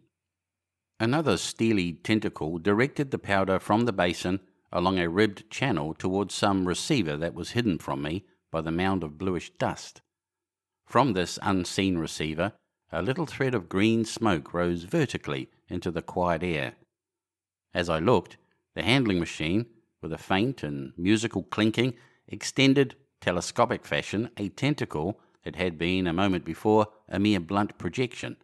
Another steely tentacle directed the powder from the basin along a ribbed channel towards some receiver that was hidden from me by the mound of bluish dust. From this unseen receiver, a little thread of green smoke rose vertically into the quiet air. As I looked, the handling machine, with a faint and musical clinking, extended, telescopic fashion, a tentacle that had been, a moment before, a mere blunt projection,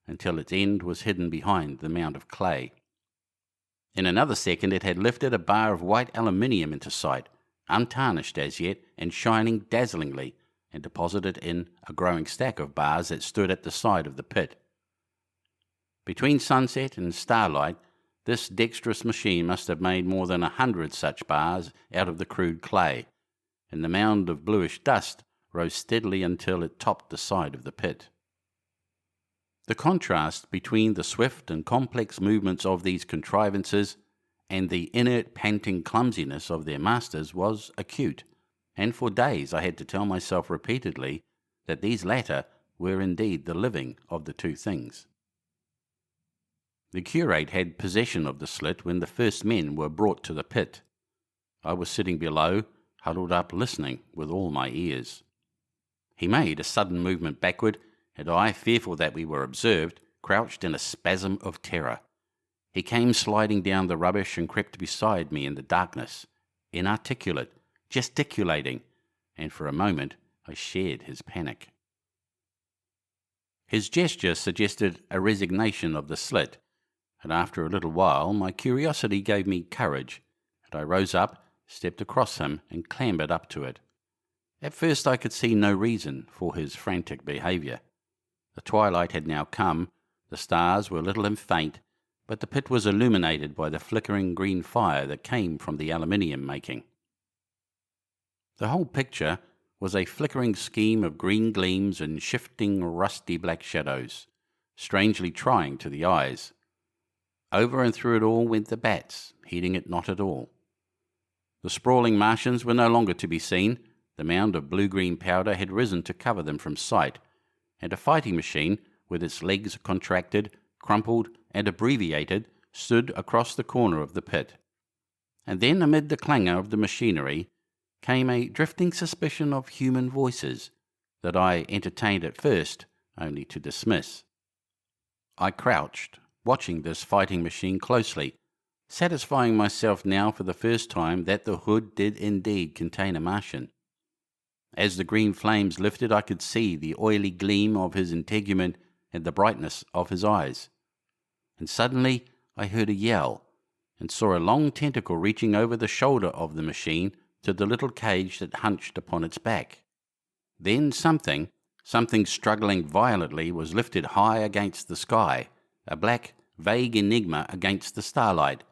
until its end was hidden behind the mound of clay. In another second it had lifted a bar of white aluminium into sight, untarnished as yet, and shining dazzlingly, and deposited in a growing stack of bars that stood at the side of the pit. Between sunset and starlight, this dexterous machine must have made more than 100 such bars out of the crude clay, and the mound of bluish dust rose steadily until it topped the side of the pit. The contrast between the swift and complex movements of these contrivances and the inert, panting clumsiness of their masters was acute, and for days I had to tell myself repeatedly that these latter were indeed the living of the 2 things. The curate had possession of the slit when the first men were brought to the pit. I was sitting below, huddled up listening with all my ears. He made a sudden movement backward, and I, fearful that we were observed, crouched in a spasm of terror. He came sliding down the rubbish and crept beside me in the darkness, inarticulate, gesticulating, and for a moment I shared his panic. His gesture suggested a resignation of the slit, and after a little while my curiosity gave me courage, and I rose up, stepped across him, and clambered up to it. At first I could see no reason for his frantic behaviour. The twilight had now come, the stars were little and faint, but the pit was illuminated by the flickering green fire that came from the aluminium making. The whole picture was a flickering scheme of green gleams and shifting rusty black shadows, strangely trying to the eyes. Over and through it all went the bats, heeding it not at all. The sprawling Martians were no longer to be seen. The mound of blue-green powder had risen to cover them from sight, and a fighting machine, with its legs contracted, crumpled, and abbreviated, stood across the corner of the pit. And then, amid the clangor of the machinery, came a drifting suspicion of human voices that I entertained at first only to dismiss. I crouched, watching this fighting machine closely, satisfying myself now for the first time that the hood did indeed contain a Martian. As the green flames lifted, I could see the oily gleam of his integument and the brightness of his eyes. And suddenly I heard a yell, and saw a long tentacle reaching over the shoulder of the machine to the little cage that hunched upon its back. Then something struggling violently was lifted high against the sky, a black, vague enigma against the starlight,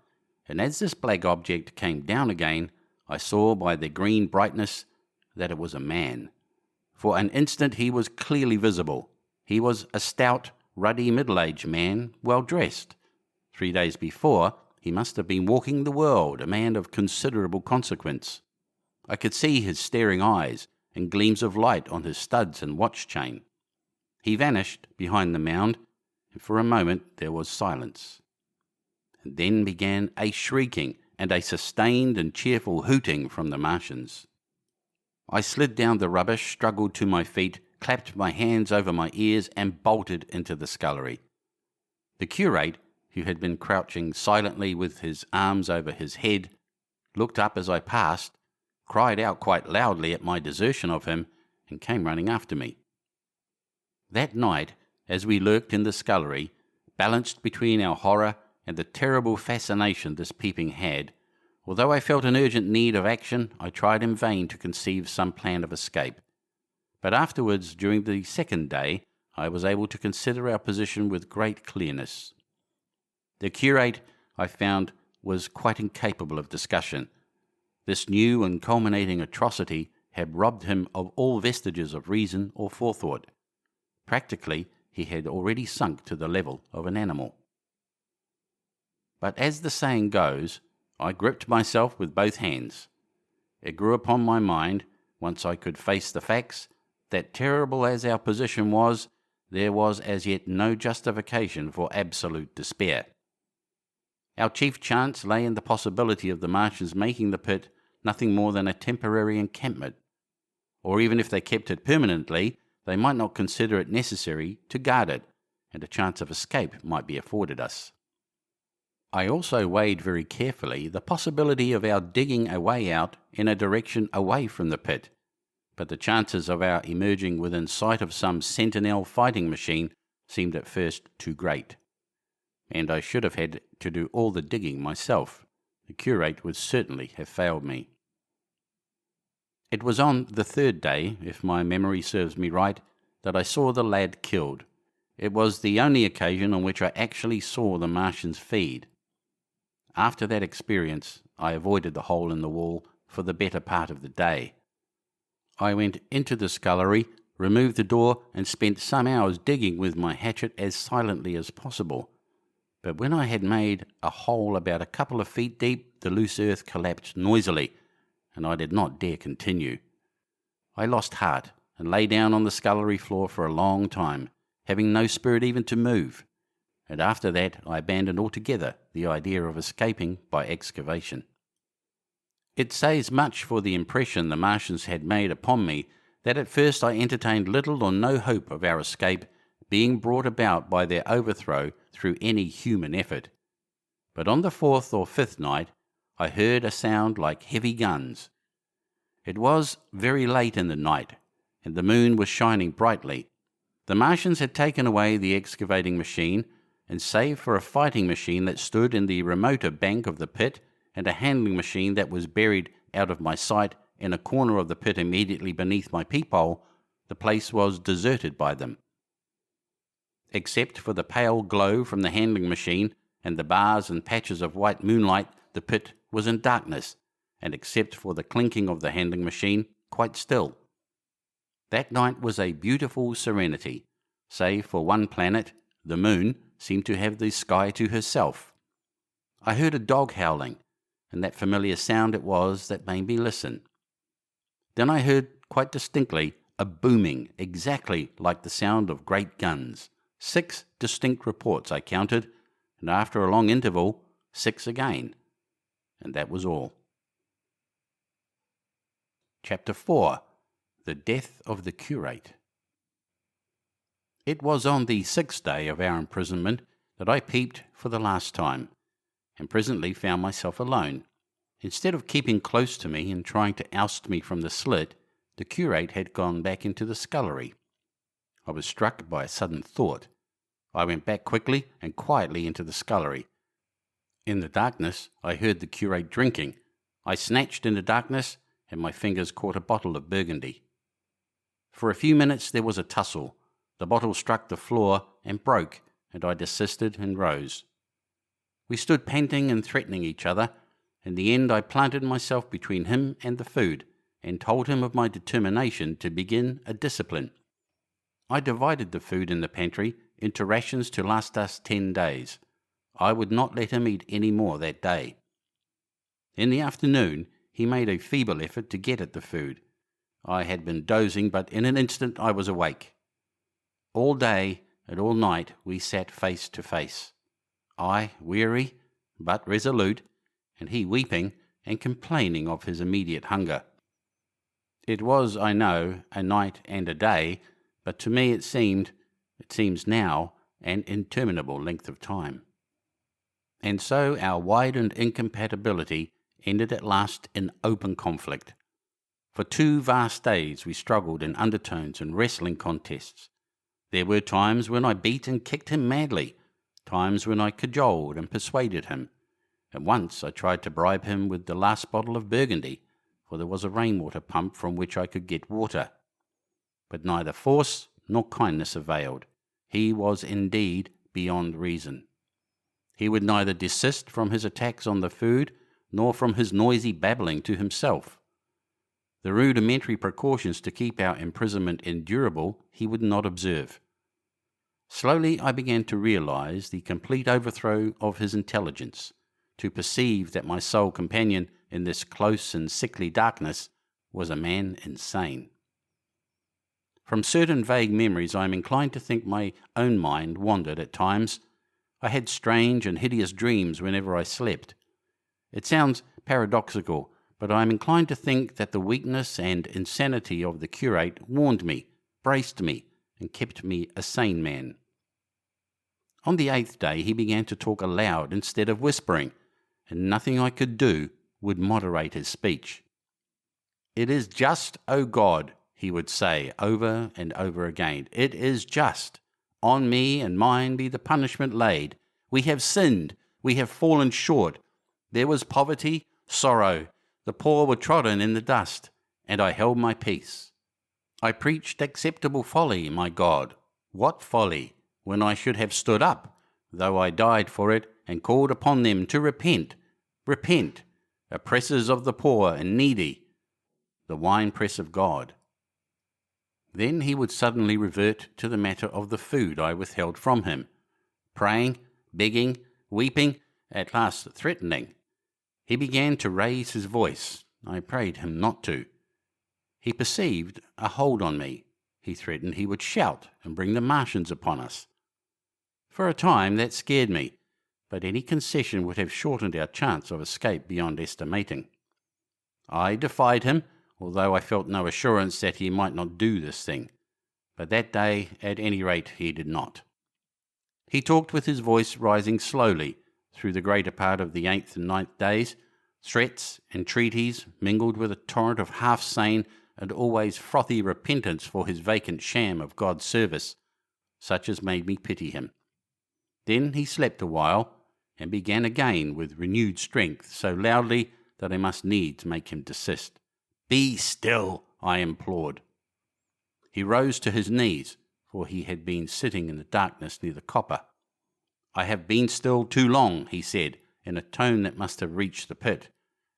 and as this black object came down again, I saw by the green brightness that it was a man. For an instant he was clearly visible. He was a stout, ruddy, middle-aged man, well dressed. 3 days before, he must have been walking the world, a man of considerable consequence. I could see his staring eyes and gleams of light on his studs and watch chain. He vanished behind the mound, and for a moment there was silence. And then began a shrieking and a sustained and cheerful hooting from the Martians. I slid down the rubbish, struggled to my feet, clapped my hands over my ears, and bolted into the scullery. The curate, who had been crouching silently with his arms over his head, looked up as I passed, cried out quite loudly at my desertion of him, and came running after me. That night, as we lurked in the scullery, balanced between our horror and the terrible fascination this peeping had, although I felt an urgent need of action, I tried in vain to conceive some plan of escape. But afterwards, during the second day, I was able to consider our position with great clearness. The curate, I found, was quite incapable of discussion. This new and culminating atrocity had robbed him of all vestiges of reason or forethought. Practically, he had already sunk to the level of an animal. But as the saying goes, I gripped myself with both hands. It grew upon my mind, once I could face the facts, that terrible as our position was, there was as yet no justification for absolute despair. Our chief chance lay in the possibility of the Martians making the pit nothing more than a temporary encampment, or even if they kept it permanently, they might not consider it necessary to guard it, and a chance of escape might be afforded us. I also weighed very carefully the possibility of our digging a way out in a direction away from the pit, but the chances of our emerging within sight of some sentinel fighting machine seemed at first too great, and I should have had to do all the digging myself. The curate would certainly have failed me. It was on the third day, if my memory serves me right, that I saw the lad killed. It was the only occasion on which I actually saw the Martians feed. After that experience, I avoided the hole in the wall for the better part of the day. I went into the scullery, removed the door, and spent some hours digging with my hatchet as silently as possible. But when I had made a hole about a couple of feet deep, the loose earth collapsed noisily, and I did not dare continue. I lost heart and lay down on the scullery floor for a long time, having no spirit even to move, and after that I abandoned altogether the idea of escaping by excavation. It says much for the impression the Martians had made upon me that at first I entertained little or no hope of our escape being brought about by their overthrow through any human effort. But on the fourth or fifth night I heard a sound like heavy guns. It was very late in the night, and the moon was shining brightly. The Martians had taken away the excavating machine, and save for a fighting machine that stood in the remoter bank of the pit, and a handling machine that was buried out of my sight in a corner of the pit immediately beneath my peephole, the place was deserted by them. Except for the pale glow from the handling machine and the bars and patches of white moonlight, the pit was in darkness, and except for the clinking of the handling machine, quite still. That night was a beautiful serenity, save for one planet, the moon, seemed to have the sky to herself. I heard a dog howling, and that familiar sound it was that made me listen. Then I heard quite distinctly a booming, exactly like the sound of great guns. 6 distinct reports I counted, and after a long interval, 6 again. And that was all. Chapter 4. The Death of the Curate. It was on the 6th day of our imprisonment that I peeped for the last time, and presently found myself alone. Instead of keeping close to me and trying to oust me from the slit, the curate had gone back into the scullery. I was struck by a sudden thought. I went back quickly and quietly into the scullery. In the darkness, I heard the curate drinking. I snatched in the darkness, and my fingers caught a bottle of Burgundy. For a few minutes there was a tussle. The bottle struck the floor and broke, and I desisted and rose. We stood panting and threatening each other. In the end I planted myself between him and the food, and told him of my determination to begin a discipline. I divided the food in the pantry into rations to last us 10 days. I would not let him eat any more that day. In the afternoon he made a feeble effort to get at the food. I had been dozing, but in an instant I was awake. All day and all night we sat face to face. I weary but resolute, and he weeping and complaining of his immediate hunger. It was, I know, a night and a day, but to me it seems now, an interminable length of time. And so our widened incompatibility ended at last in open conflict. For 2 vast days we struggled in undertones and wrestling contests. There were times when I beat and kicked him madly, times when I cajoled and persuaded him. And once I tried to bribe him with the last bottle of Burgundy, for there was a rainwater pump from which I could get water. But neither force nor kindness availed. He was indeed beyond reason. He would neither desist from his attacks on the food, nor from his noisy babbling to himself. The rudimentary precautions to keep our imprisonment endurable he would not observe. Slowly I began to realize the complete overthrow of his intelligence, to perceive that my sole companion in this close and sickly darkness was a man insane. From certain vague memories I am inclined to think my own mind wandered at times. I had strange and hideous dreams whenever I slept. It sounds paradoxical, but I am inclined to think that the weakness and insanity of the curate warned me, braced me, and kept me a sane man. On the 8th day he began to talk aloud instead of whispering, and nothing I could do would moderate his speech. "It is just, O God," he would say over and over again. "It is just. On me and mine be the punishment laid. We have sinned. We have fallen short. There was poverty, sorrow. The poor were trodden in the dust, and I held my peace. I preached acceptable folly, my God. What folly, when I should have stood up, though I died for it, and called upon them to repent. Repent, oppressors of the poor and needy, the winepress of God." Then he would suddenly revert to the matter of the food I withheld from him, praying, begging, weeping, at last threatening. He began to raise his voice. I prayed him not to. He perceived a hold on me. He threatened he would shout and bring the Martians upon us. For a time that scared me, but any concession would have shortened our chance of escape beyond estimating. I defied him, although I felt no assurance that he might not do this thing. But that day, at any rate, he did not. He talked with his voice rising slowly through the greater part of the 8th and 9th days, threats, entreaties, mingled with a torrent of half-sane and always frothy repentance for his vacant sham of God's service, such as made me pity him. Then he slept a while, and began again with renewed strength, so loudly that I must needs make him desist. "Be still," I implored. He rose to his knees, for he had been sitting in the darkness near the copper. "I have been still too long," he said, in a tone that must have reached the pit,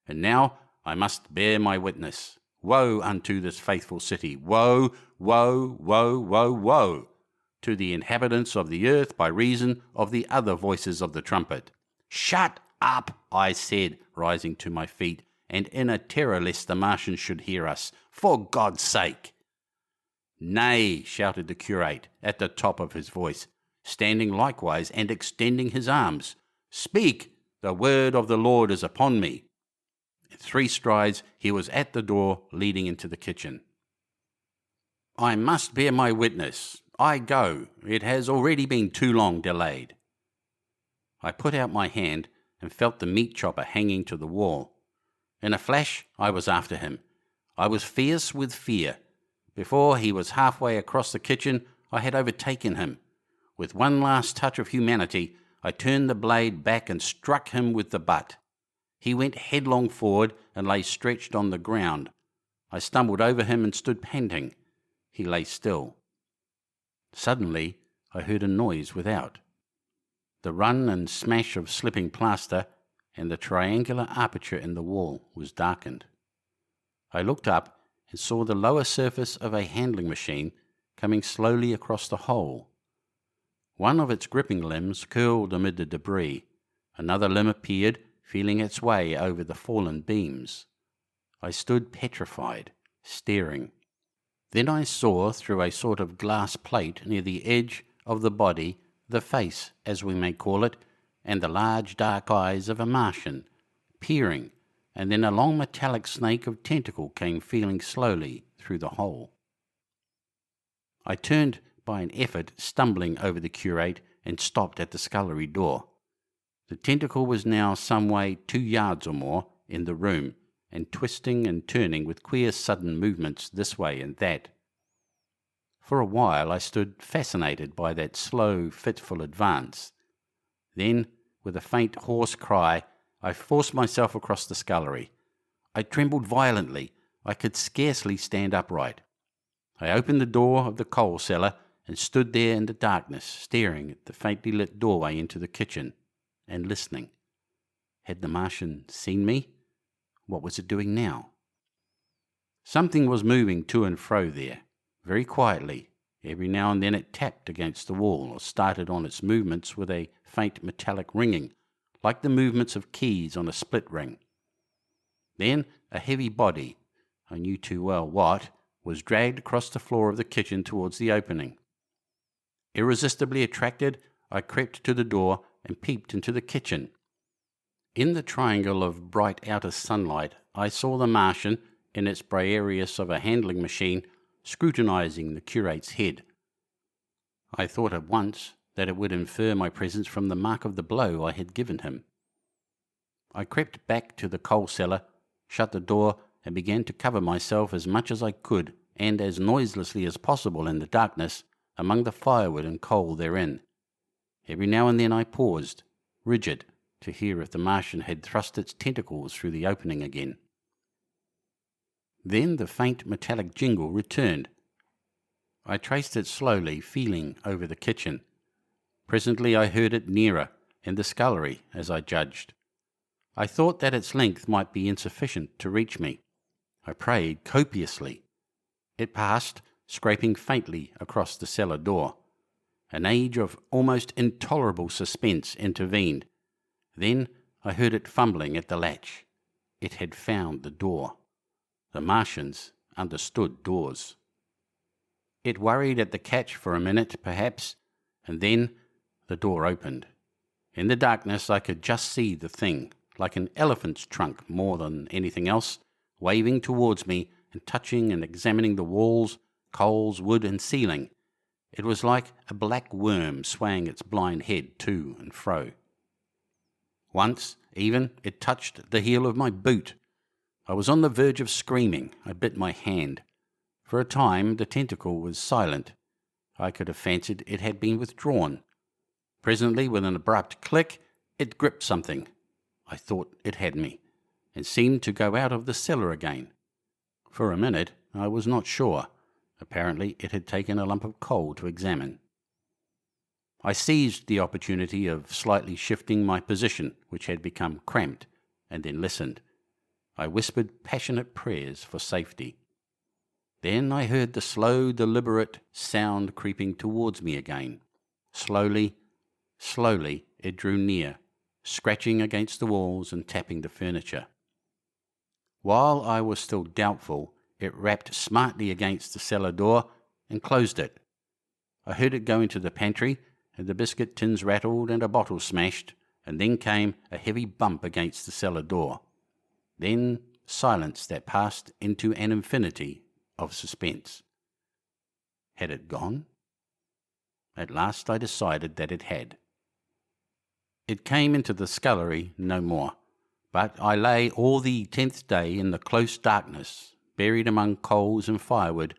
"and now I must bear my witness. Woe unto this faithful city! Woe, woe, woe, woe, woe to the inhabitants of the earth by reason of the other voices of the trumpet. Shut Up, I said, rising to my feet, and in a terror lest the Martians should hear us. For God's sake! Nay, shouted the curate at the top of his voice, standing likewise and extending his arms. Speak! The word of the Lord is upon me. In 3 strides he was at the door leading into the kitchen. I must bear my witness. I go. It has already been too long delayed. I put out my hand and felt the meat chopper hanging to the wall. In a flash, I was after him. I was fierce with fear. Before he was halfway across the kitchen, I had overtaken him. With one last touch of humanity, I turned the blade back and struck him with the butt. He went headlong forward and lay stretched on the ground. I stumbled over him and stood panting. He lay still. Suddenly, I heard a noise without. The run and smash of slipping plaster, and the triangular aperture in the wall was darkened. I looked up and saw the lower surface of a handling machine coming slowly across the hole. One of its gripping limbs curled amid the debris. Another limb appeared, feeling its way over the fallen beams. I stood petrified, staring. Then I saw through a sort of glass plate near the edge of the body the face, as we may call it, and the large dark eyes of a Martian, peering, and then a long metallic snake of tentacle came feeling slowly through the hole. I turned by an effort, stumbling over the curate, and stopped at the scullery door. The tentacle was now some way 2 yards or more in the room, and twisting and turning with queer sudden movements this way and that. For a while I stood fascinated by that slow, fitful advance. Then, with a faint hoarse cry, I forced myself across the scullery. I trembled violently. I could scarcely stand upright. I opened the door of the coal cellar and stood there in the darkness, staring at the faintly lit doorway into the kitchen, and listening. Had the Martian seen me? What was it doing now? Something was moving to and fro there, very quietly. Every now and then it tapped against the wall or started on its movements with a faint metallic ringing, like the movements of keys on a split ring. Then a heavy body, I knew too well what, was dragged across the floor of the kitchen towards the opening. Irresistibly attracted, I crept to the door and peeped into the kitchen. In the triangle of bright outer sunlight, I saw the Martian, in its Briareus of a handling machine, scrutinizing the curate's head. I thought at once that it would infer my presence from the mark of the blow I had given him. I crept back to the coal cellar, shut the door, and began to cover myself as much as I could, and as noiselessly as possible in the darkness, among the firewood and coal therein. Every now and then I paused, rigid, to hear if the Martian had thrust its tentacles through the opening again. Then the faint metallic jingle returned. I traced it slowly, feeling over the kitchen. Presently I heard it nearer, in the scullery, as I judged. I thought that its length might be insufficient to reach me. I prayed copiously. It passed, scraping faintly across the cellar door. An age of almost intolerable suspense intervened. Then I heard it fumbling at the latch. It had found the door. The Martians understood doors. It worried at the catch for a minute, perhaps, and then the door opened. In the darkness I could just see the thing, like an elephant's trunk more than anything else, waving towards me and touching and examining the walls, coals, wood, and ceiling. It was like a black worm swaying its blind head to and fro. Once, even, it touched the heel of my boot. I was on the verge of screaming. I bit my hand. For a time the tentacle was silent. I could have fancied it had been withdrawn. Presently, with an abrupt click, it gripped something. I thought it had me, and seemed to go out of the cellar again. For a minute I was not sure. Apparently it had taken a lump of coal to examine. I seized the opportunity of slightly shifting my position, which had become cramped, and then listened. I whispered passionate prayers for safety. Then I heard the slow, deliberate sound creeping towards me again. Slowly, slowly it drew near, scratching against the walls and tapping the furniture. While I was still doubtful, it rapped smartly against the cellar door and closed it. I heard it go into the pantry, and the biscuit tins rattled and a bottle smashed, and then came a heavy bump against the cellar door. Then silence that passed into an infinity of suspense. Had it gone? At last I decided that it had. It came into the scullery no more, but I lay all the 10th day in the close darkness, buried among coals and firewood,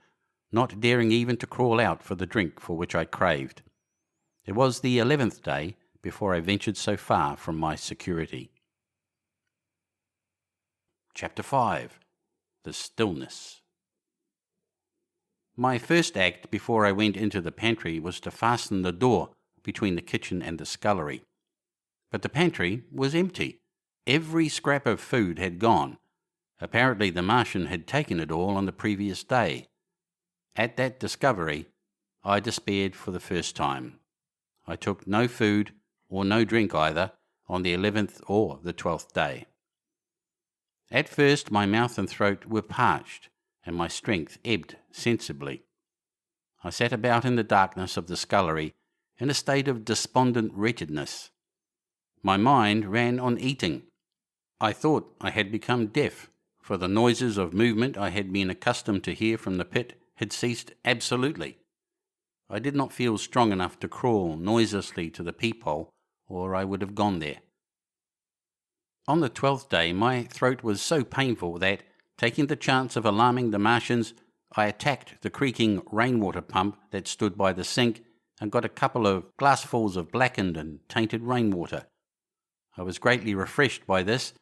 not daring even to crawl out for the drink for which I craved. It was the 11th day before I ventured so far from my security. Chapter 5. The Stillness. My first act before I went into the pantry was to fasten the door between the kitchen and the scullery. But the pantry was empty. Every scrap of food had gone. Apparently the Martian had taken it all on the previous day. At that discovery, I despaired for the first time. I took no food, or no drink either, on the 11th or the 12th day. At first my mouth and throat were parched, and my strength ebbed sensibly. I sat about in the darkness of the scullery in a state of despondent wretchedness. My mind ran on eating. I thought I had become deaf, for the noises of movement I had been accustomed to hear from the pit had ceased absolutely. I did not feel strong enough to crawl noiselessly to the peephole, or I would have gone there. On the 12th day my throat was so painful that, taking the chance of alarming the Martians, I attacked the creaking rainwater pump that stood by the sink and got a couple of glassfuls of blackened and tainted rainwater. I was greatly refreshed by this,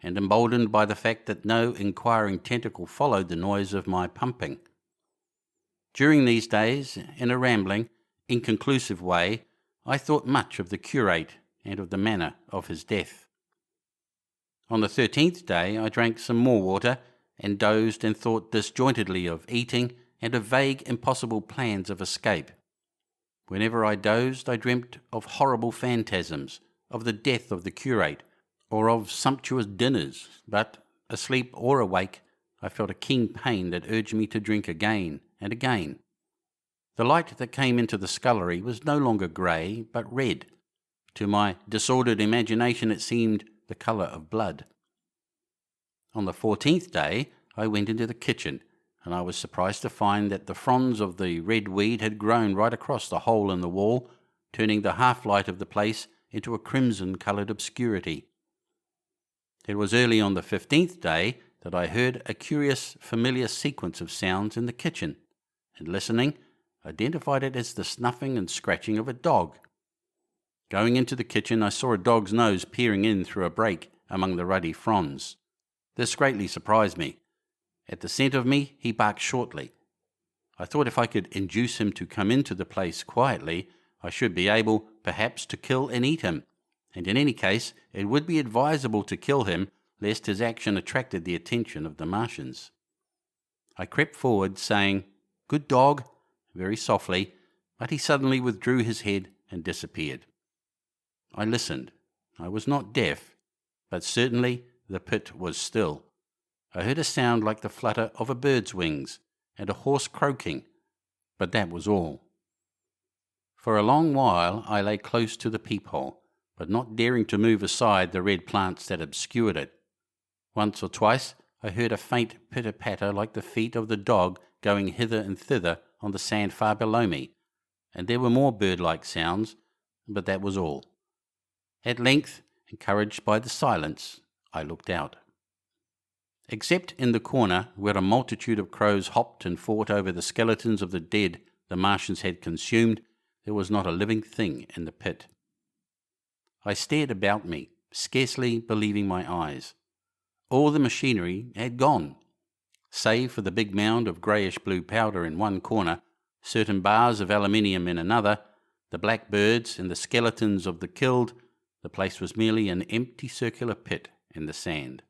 and emboldened by the fact that no inquiring tentacle followed the noise of my pumping. During these days, in a rambling, inconclusive way, I thought much of the curate and of the manner of his death. On the 13th day I drank some more water, and dozed and thought disjointedly of eating and of vague impossible plans of escape. Whenever I dozed I dreamt of horrible phantasms, of the death of the curate, or of sumptuous dinners, but, asleep or awake, I felt a keen pain that urged me to drink again and again. The light that came into the scullery was no longer grey, but red. To my disordered imagination it seemed the colour of blood. On the 14th day I went into the kitchen, and I was surprised to find that the fronds of the red weed had grown right across the hole in the wall, turning the half-light of the place into a crimson-coloured obscurity. It was early on the 15th day that I heard a curious, familiar sequence of sounds in the kitchen, and listening, identified it as the snuffing and scratching of a dog. Going into the kitchen, I saw a dog's nose peering in through a break among the ruddy fronds. This greatly surprised me. At the scent of me, he barked shortly. I thought if I could induce him to come into the place quietly, I should be able, perhaps, to kill and eat him, and in any case it would be advisable to kill him, lest his action attracted the attention of the Martians. I crept forward, saying, "Good dog," very softly, but he suddenly withdrew his head and disappeared. I listened. I was not deaf, but certainly the pit was still. I heard a sound like the flutter of a bird's wings, and a hoarse croaking, but that was all. For a long while I lay close to the peephole, but not daring to move aside the red plants that obscured it. Once or twice I heard a faint pitter-patter like the feet of the dog going hither and thither on the sand far below me, and there were more bird-like sounds, but that was all. At length, encouraged by the silence, I looked out. Except in the corner where a multitude of crows hopped and fought over the skeletons of the dead the Martians had consumed, there was not a living thing in the pit. I stared about me, scarcely believing my eyes. All the machinery had gone. Save for the big mound of greyish-blue powder in one corner, certain bars of aluminium in another, the black birds and the skeletons of the killed, the place was merely an empty circular pit in the sand.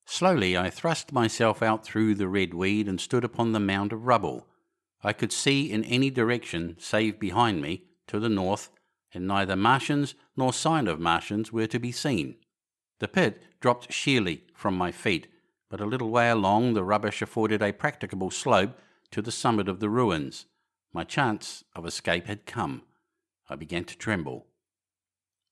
Slowly I thrust myself out through the red weed and stood upon the mound of rubble. I could see in any direction, save behind me, to the north, and neither Martians nor sign of Martians were to be seen. The pit dropped sheerly from my feet, but a little way along the rubbish afforded a practicable slope to the summit of the ruins. My chance of escape had come. I began to tremble.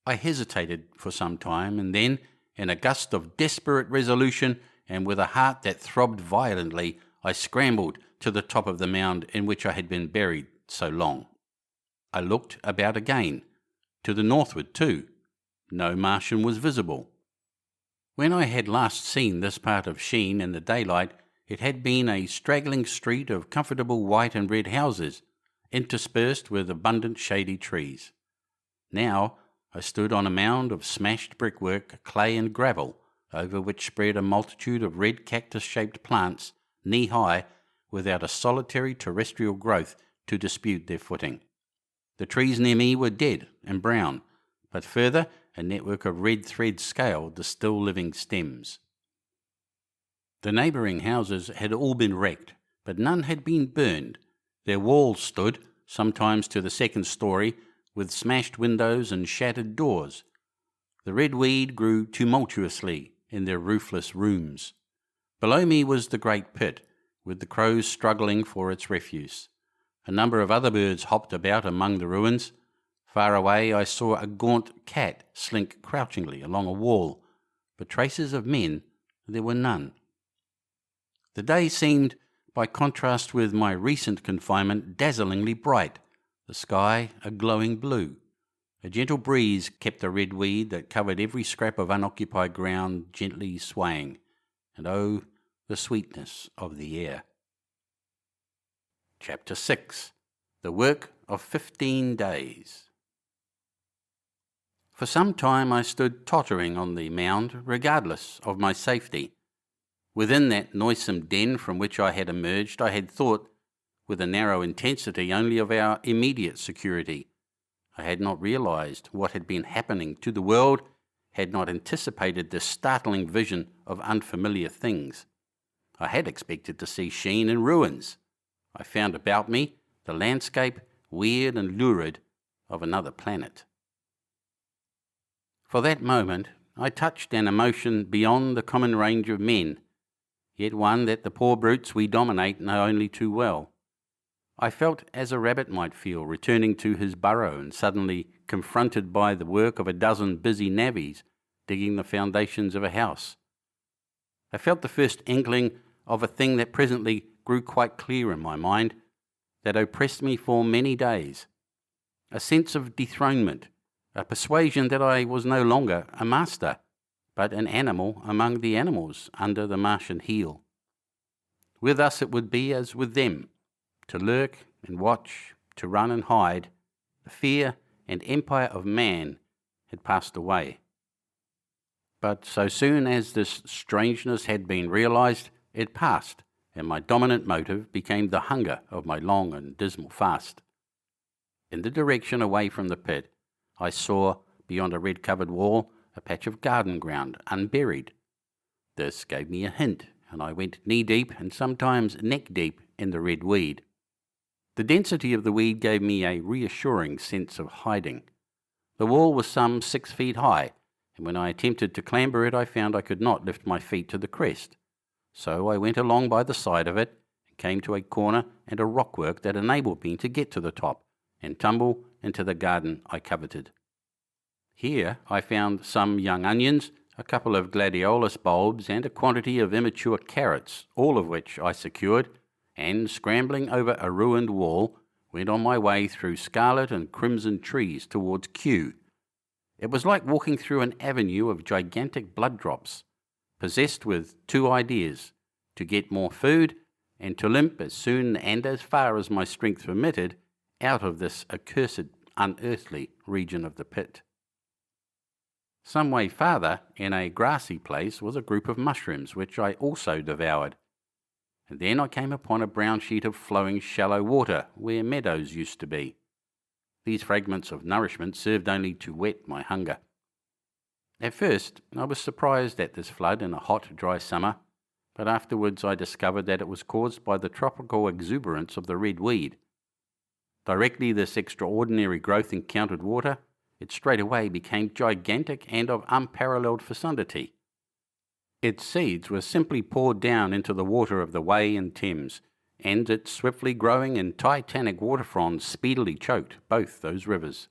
I hesitated for some time, and then, in a gust of desperate resolution, and with a heart that throbbed violently, I scrambled to the top of the mound in which I had been buried so long. I looked about again, to the northward too. No Martian was visible. When I had last seen this part of Sheen in the daylight, it had been a straggling street of comfortable white and red houses, interspersed with abundant shady trees. Now I stood on a mound of smashed brickwork, clay and gravel, over which spread a multitude of red cactus-shaped plants, knee-high, without a solitary terrestrial growth to dispute their footing. The trees near me were dead and brown, but further a network of red thread scaled the still living stems. The neighbouring houses had all been wrecked, but none had been burned. Their walls stood, sometimes to the second story, with smashed windows and shattered doors. The red weed grew tumultuously in their roofless rooms. Below me was the great pit, with the crows struggling for its refuse. A number of other birds hopped about among the ruins. Far away I saw a gaunt cat slink crouchingly along a wall, but traces of men there were none. The day seemed, by contrast with my recent confinement, dazzlingly bright, the sky a glowing blue. A gentle breeze kept the red weed that covered every scrap of unoccupied ground gently swaying, and oh, the sweetness of the air. Chapter 6. The Work of 15 Days. For some time I stood tottering on the mound, regardless of my safety. Within that noisome den from which I had emerged, I had thought, with a narrow intensity, only of our immediate security. I had not realised what had been happening to the world, had not anticipated this startling vision of unfamiliar things. I had expected to see Sheen in ruins. I found about me the landscape, weird and lurid, of another planet. For that moment I touched an emotion beyond the common range of men, yet one that the poor brutes we dominate know only too well. I felt as a rabbit might feel returning to his burrow and suddenly confronted by the work of a dozen busy navvies digging the foundations of a house. I felt the first inkling of a thing that presently grew quite clear in my mind, that oppressed me for many days. A sense of dethronement, a persuasion that I was no longer a master, but an animal among the animals under the Martian heel. With us it would be as with them, to lurk and watch, to run and hide. The fear and empire of man had passed away. But so soon as this strangeness had been realised, it passed, and my dominant motive became the hunger of my long and dismal fast. In the direction away from the pit, I saw, beyond a red-covered wall, a patch of garden ground, unburied. This gave me a hint, and I went knee-deep and sometimes neck-deep in the red weed. The density of the weed gave me a reassuring sense of hiding. The wall was some 6 feet high, and when I attempted to clamber it, I found I could not lift my feet to the crest. So I went along by the side of it, and came to a corner and a rockwork that enabled me to get to the top, and tumble into the garden I coveted. Here I found some young onions, a couple of gladiolus bulbs, and a quantity of immature carrots, all of which I secured, and, scrambling over a ruined wall, went on my way through scarlet and crimson trees towards Kew. It was like walking through an avenue of gigantic blood drops, possessed with two ideas: to get more food, and to limp as soon and as far as my strength permitted out of this accursed, unearthly region of the pit. Some way farther, in a grassy place, was a group of mushrooms, which I also devoured. And then I came upon a brown sheet of flowing shallow water, where meadows used to be. These fragments of nourishment served only to whet my hunger. At first, I was surprised at this flood in a hot, dry summer, but afterwards I discovered that it was caused by the tropical exuberance of the red weed. Directly this extraordinary growth encountered water, it straightway became gigantic and of unparalleled fecundity. Its seeds were simply poured down into the water of the Wey and Thames, and its swiftly growing and titanic water fronds speedily choked both those rivers.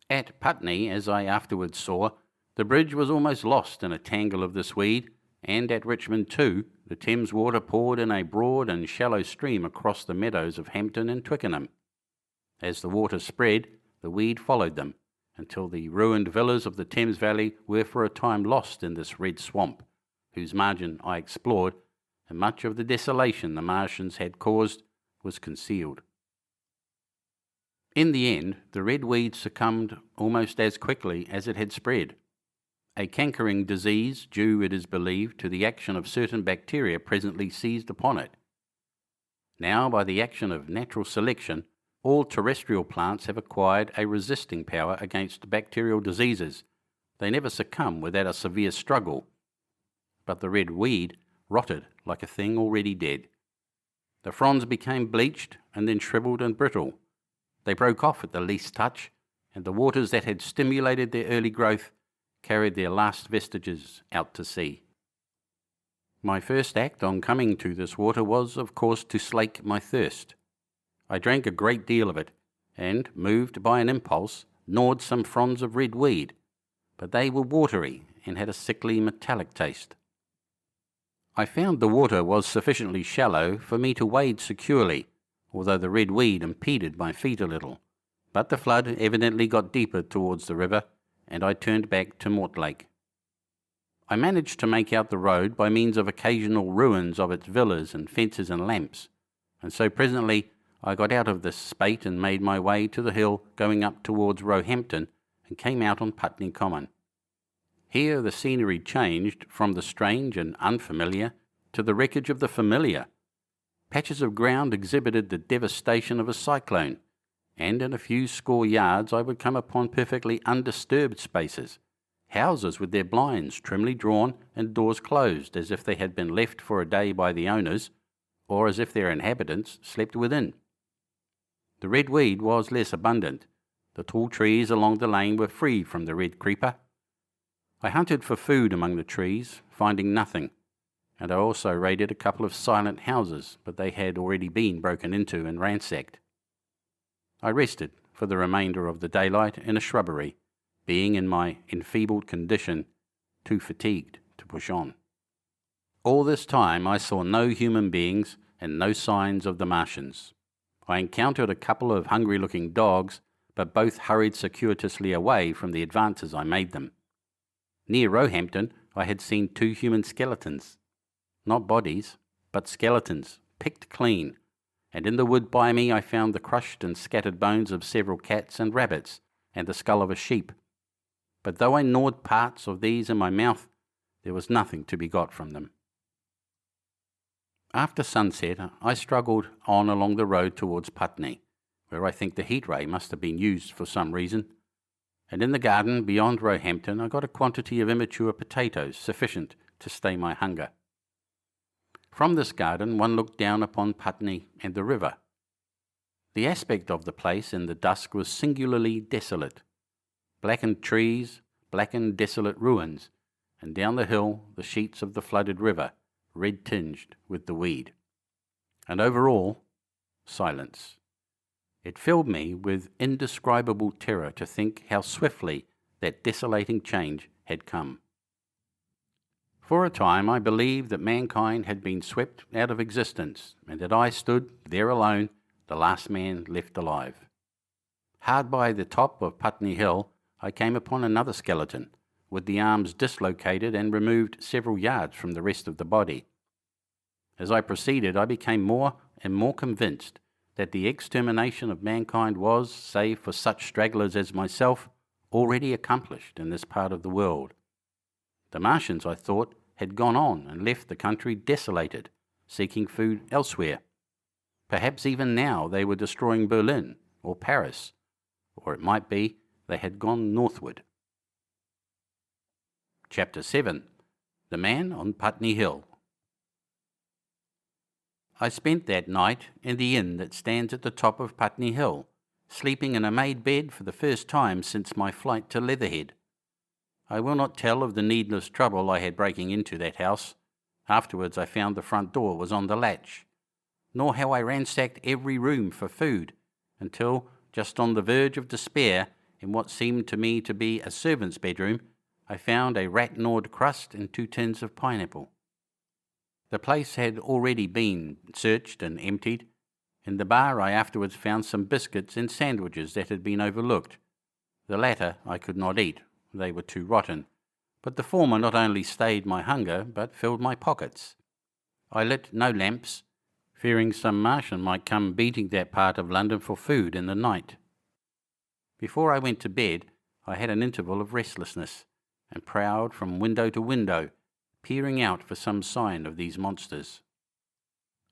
At Putney, as I afterwards saw, the bridge was almost lost in a tangle of this weed, and at Richmond too, the Thames water poured in a broad and shallow stream across the meadows of Hampton and Twickenham. As the water spread, the weed followed them, until the ruined villas of the Thames Valley were for a time lost in this red swamp, whose margin I explored, and much of the desolation the Martians had caused was concealed. In the end, the red weed succumbed almost as quickly as it had spread. A cankering disease, due, it is believed, to the action of certain bacteria presently seized upon it. Now, by the action of natural selection, all terrestrial plants have acquired a resisting power against bacterial diseases. They never succumb without a severe struggle. But the red weed rotted like a thing already dead. The fronds became bleached and then shriveled and brittle. They broke off at the least touch, and the waters that had stimulated their early growth carried their last vestiges out to sea. My first act on coming to this water was, of course, to slake my thirst. I drank a great deal of it, and, moved by an impulse, gnawed some fronds of red weed, but they were watery and had a sickly metallic taste. I found the water was sufficiently shallow for me to wade securely, although the red weed impeded my feet a little, but the flood evidently got deeper towards the river, and I turned back to Mortlake. I managed to make out the road by means of occasional ruins of its villas and fences and lamps, and so presently I got out of this spate and made my way to the hill going up towards Roehampton, and came out on Putney Common. Here the scenery changed from the strange and unfamiliar to the wreckage of the familiar. Patches of ground exhibited the devastation of a cyclone, and in a few score yards I would come upon perfectly undisturbed spaces, houses with their blinds trimly drawn and doors closed as if they had been left for a day by the owners, or as if their inhabitants slept within. The red weed was less abundant. The tall trees along the lane were free from the red creeper. I hunted for food among the trees, finding nothing, and I also raided a couple of silent houses, but they had already been broken into and ransacked. I rested for the remainder of the daylight in a shrubbery, being in my enfeebled condition too fatigued to push on. All this time I saw no human beings and no signs of the Martians. I encountered a couple of hungry-looking dogs, but both hurried circuitously away from the advances I made them. Near Roehampton I had seen 2 human skeletons, not bodies, but skeletons, picked clean, and in the wood by me I found the crushed and scattered bones of several cats and rabbits, and the skull of a sheep. But though I gnawed parts of these in my mouth, there was nothing to be got from them. After sunset I struggled on along the road towards Putney, where I think the heat ray must have been used for some reason, and in the garden beyond Roehampton I got a quantity of immature potatoes sufficient to stay my hunger. From this garden one looked down upon Putney and the river. The aspect of the place in the dusk was singularly desolate. Blackened trees, blackened desolate ruins, and down the hill the sheets of the flooded river, red-tinged with the weed. And over all, silence. It filled me with indescribable terror to think how swiftly that desolating change had come. For a time I believed that mankind had been swept out of existence, and that I stood there alone, the last man left alive. Hard by the top of Putney Hill I came upon another skeleton, with the arms dislocated and removed several yards from the rest of the body. As I proceeded I became more and more convinced that the extermination of mankind was, save for such stragglers as myself, already accomplished in this part of the world. The Martians, I thought, had gone on and left the country desolated, seeking food elsewhere. Perhaps even now they were destroying Berlin or Paris, or it might be they had gone northward. Chapter 7. The Man on Putney Hill. I spent that night in the inn that stands at the top of Putney Hill, sleeping in a made bed for the first time since my flight to Leatherhead. I will not tell of the needless trouble I had breaking into that house. Afterwards I found the front door was on the latch. Nor how I ransacked every room for food, until, just on the verge of despair, in what seemed to me to be a servant's bedroom, I found a rat-gnawed crust and 2 tins of pineapple. The place had already been searched and emptied. In the bar I afterwards found some biscuits and sandwiches that had been overlooked. The latter I could not eat, they were too rotten, but the former not only stayed my hunger, but filled my pockets. I lit no lamps, fearing some Martian might come beating that part of London for food in the night. Before I went to bed, I had an interval of restlessness, and prowled from window to window, peering out for some sign of these monsters.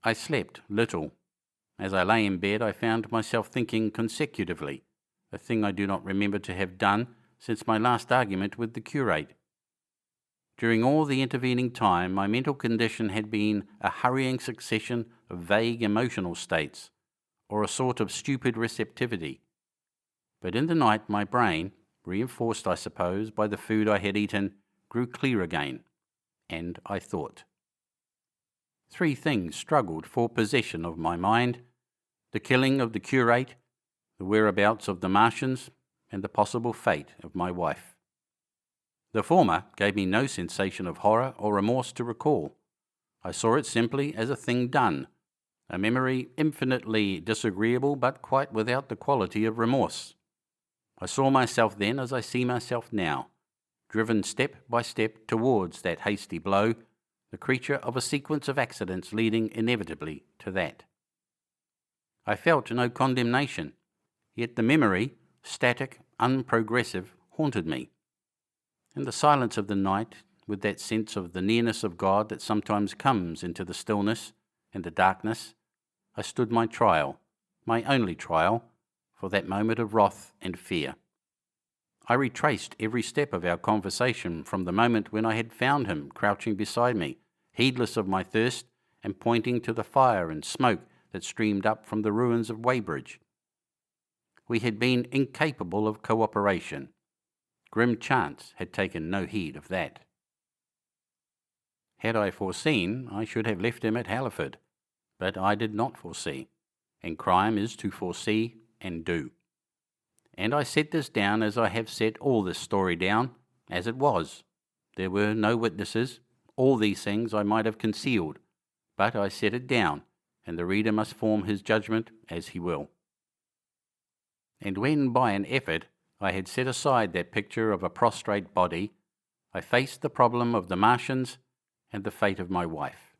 I slept little. As I lay in bed, I found myself thinking consecutively, a thing I do not remember to have done since my last argument with the curate. During all the intervening time, my mental condition had been a hurrying succession of vague emotional states, or a sort of stupid receptivity. But in the night my brain, reinforced I suppose by the food I had eaten, grew clear again, and I thought. 3 things struggled for possession of my mind: the killing of the curate, the whereabouts of the Martians, and the possible fate of my wife. The former gave me no sensation of horror or remorse to recall. I saw it simply as a thing done, a memory infinitely disagreeable but quite without the quality of remorse. I saw myself then as I see myself now, driven step by step towards that hasty blow, the creature of a sequence of accidents leading inevitably to that. I felt no condemnation, yet the memory, static, unprogressive, haunted me. In the silence of the night, with that sense of the nearness of God that sometimes comes into the stillness and the darkness, I stood my trial, my only trial, for that moment of wrath and fear. I retraced every step of our conversation from the moment when I had found him crouching beside me, heedless of my thirst and pointing to the fire and smoke that streamed up from the ruins of Weybridge. We had been incapable of cooperation. Grim chance had taken no heed of that. Had I foreseen, I should have left him at Halliford, but I did not foresee, and crime is to foresee and do. And I set this down as I have set all this story down, as it was. There were no witnesses. All these things I might have concealed, but I set it down, and the reader must form his judgment as he will. And when by an effort I had set aside that picture of a prostrate body, I faced the problem of the Martians and the fate of my wife.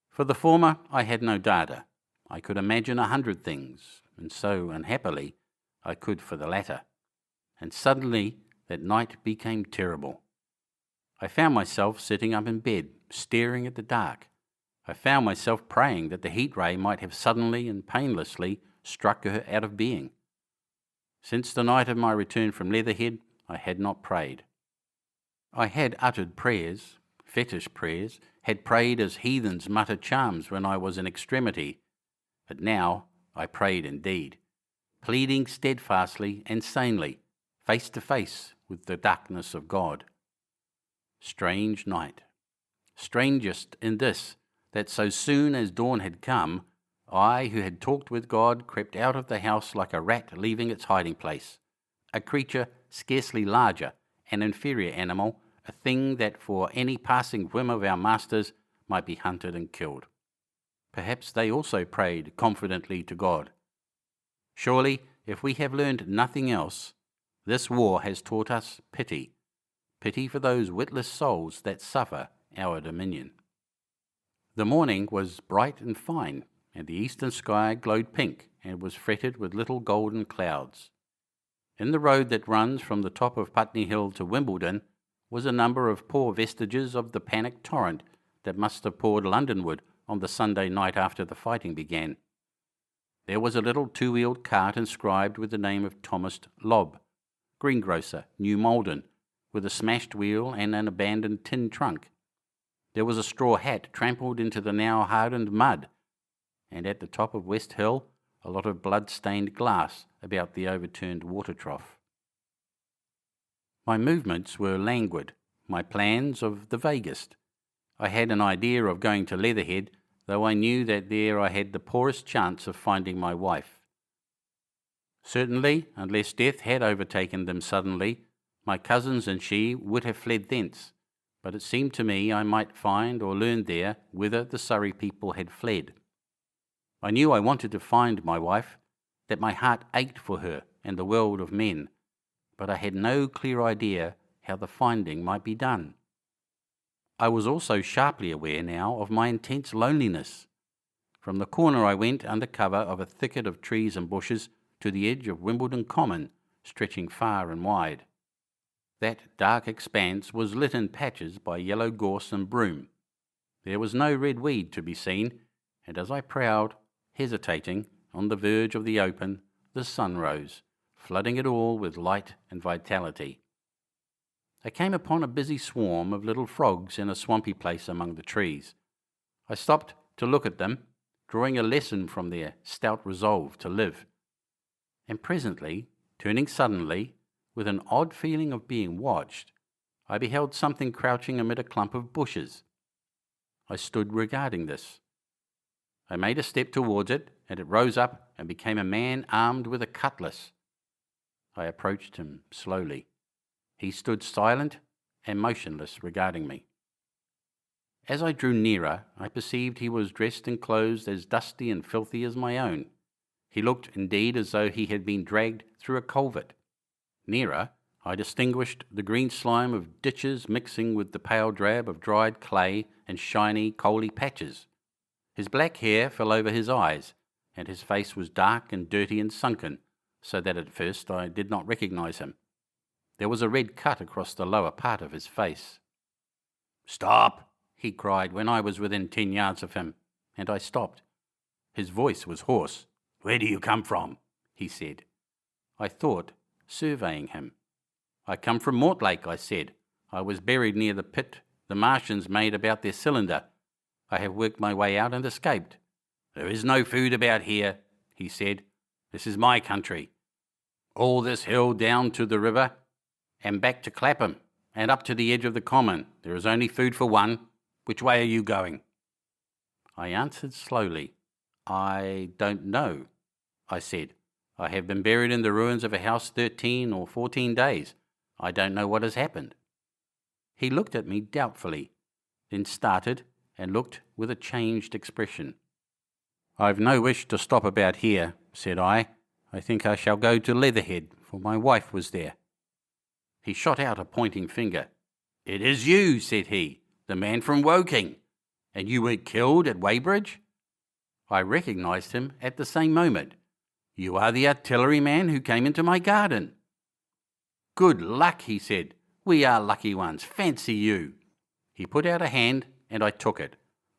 For the former I had no data. I could imagine 100 things, and so, unhappily, I could for the latter. And suddenly that night became terrible. I found myself sitting up in bed, staring at the dark. I found myself praying that the heat ray might have suddenly and painlessly struck her out of being. Since the night of my return from Leatherhead, I had not prayed. I had uttered prayers, fetish prayers, had prayed as heathens mutter charms when I was in extremity, but now I prayed indeed, pleading steadfastly and sanely, face to face with the darkness of God. Strange night. Strangest in this, that so soon as dawn had come, I, who had talked with God, crept out of the house like a rat leaving its hiding place, a creature scarcely larger, an inferior animal, a thing that for any passing whim of our masters might be hunted and killed. Perhaps they also prayed confidently to God. Surely, if we have learned nothing else, this war has taught us pity, pity for those witless souls that suffer our dominion. The morning was bright and fine, and the eastern sky glowed pink and was fretted with little golden clouds. In the road that runs from the top of Putney Hill to Wimbledon was a number of poor vestiges of the panicked torrent that must have poured Londonward on the Sunday night after the fighting began. There was a little 2-wheeled cart inscribed with the name of Thomas Lobb, greengrocer, New Malden, with a smashed wheel and an abandoned tin trunk. There was a straw hat trampled into the now hardened mud, and at the top of West Hill a lot of blood-stained glass about the overturned water trough. My movements were languid, my plans of the vaguest. I had an idea of going to Leatherhead, though I knew that there I had the poorest chance of finding my wife. Certainly, unless death had overtaken them suddenly, my cousins and she would have fled thence, but it seemed to me I might find or learn there whither the Surrey people had fled. I knew I wanted to find my wife, that my heart ached for her and the world of men, but I had no clear idea how the finding might be done. I was also sharply aware now of my intense loneliness. From the corner I went under cover of a thicket of trees and bushes to the edge of Wimbledon Common, stretching far and wide. That dark expanse was lit in patches by yellow gorse and broom. There was no red weed to be seen, and as I prowled, hesitating, on the verge of the open, the sun rose, flooding it all with light and vitality. I came upon a busy swarm of little frogs in a swampy place among the trees. I stopped to look at them, drawing a lesson from their stout resolve to live. And presently, turning suddenly, with an odd feeling of being watched, I beheld something crouching amid a clump of bushes. I stood regarding this. I made a step towards it, and it rose up and became a man armed with a cutlass. I approached him slowly. He stood silent and motionless regarding me. As I drew nearer, I perceived he was dressed in clothes as dusty and filthy as my own. He looked indeed as though he had been dragged through a culvert. Nearer, I distinguished the green slime of ditches mixing with the pale drab of dried clay and shiny, coaly patches. His black hair fell over his eyes, and his face was dark and dirty and sunken, so that at first I did not recognize him. There was a red cut across the lower part of his face. "Stop!" he cried when I was within 10 yards of him, and I stopped. His voice was hoarse. "Where do you come from?" he said. I thought, surveying him. "I come from Mortlake," I said. "I was buried near the pit the Martians made about their cylinder. I have worked my way out and escaped." "There is no food about here," he said. "This is my country. All this hill down to the river and back to Clapham and up to the edge of the common. There is only food for one. Which way are you going?" I answered slowly. "I don't know," I said. "I have been buried in the ruins of a house 13 or 14 days. I don't know what has happened." He looked at me doubtfully, then started and looked with a changed expression. "I've no wish to stop about here," said I. "I think I shall go to Leatherhead, for my wife was there." He shot out a pointing finger. "It is you," said he, "the man from Woking. And you were killed at Weybridge?" I recognised him at the same moment. "You are the artillery man who came into my garden." "Good luck," he said. "We are lucky ones. Fancy you." He put out a hand and I took it.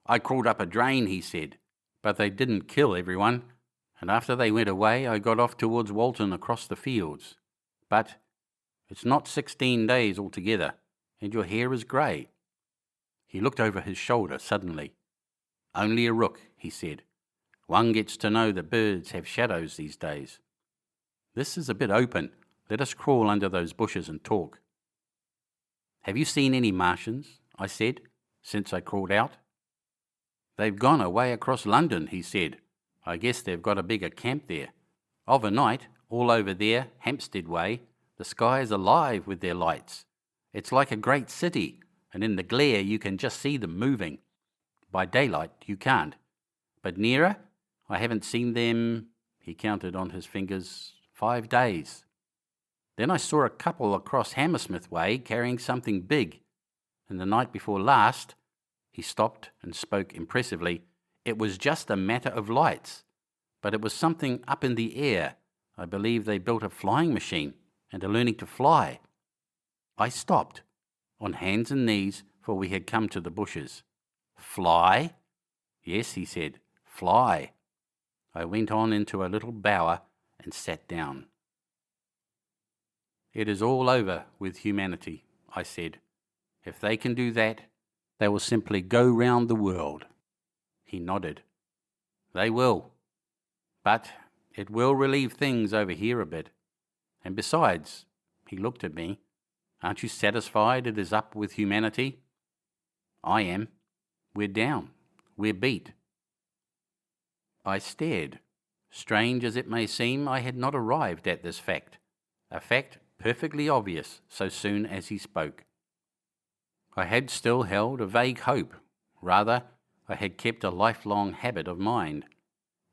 "I crawled up a drain," he said. "But they didn't kill everyone. And after they went away, I got off towards Walton across the fields. But it's not 16 days altogether, and your hair is grey." He looked over his shoulder suddenly. "Only a rook," he said. "One gets to know that birds have shadows these days. This is a bit open. Let us crawl under those bushes and talk." "Have you seen any Martians?" I said, "since I crawled out?" "They've gone away across London," he said. "I guess they've got a bigger camp there. Of a night, all over there, Hampstead way, the sky is alive with their lights. It's like a great city, and in the glare you can just see them moving. By daylight you can't. But nearer, I haven't seen them," he counted on his fingers, 5 days. "Then I saw a couple across Hammersmith way carrying something big. And the night before last," he stopped and spoke impressively, "it was just a matter of lights. But it was something up in the air. I believe they built a flying machine and are learning to fly." I stopped, on hands and knees, for we had come to the bushes. "Fly?" "Yes," he said, "fly." I went on into a little bower and sat down. "It is all over with humanity," I said. "If they can do that, they will simply go round the world." He nodded. "They will. But It will relieve things over here a bit. And besides," he looked at me, "aren't you satisfied it is up with humanity?" "I am. We're down. We're beat." I stared. Strange as it may seem, I had not arrived at this fact, a fact perfectly obvious so soon as he spoke. I had still held a vague hope. Rather, I had kept a lifelong habit of mind.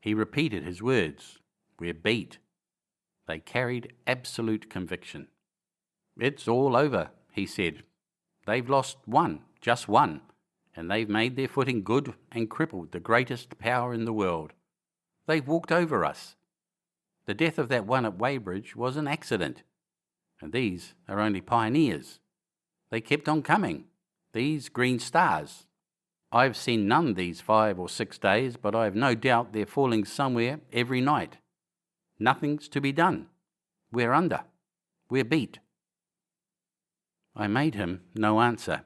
He repeated his words. "We're beat." They carried absolute conviction. "It's all over," he said. "They've lost one, just one, and they've made their footing good and crippled the greatest power in the world. They've walked over us. The death of that one at Weybridge was an accident, and these are only pioneers. They kept on coming, these green stars. I've seen none these 5 or 6 days, but I've no doubt they're falling somewhere every night. Nothing's to be done. We're under. We're beat." I made him no answer.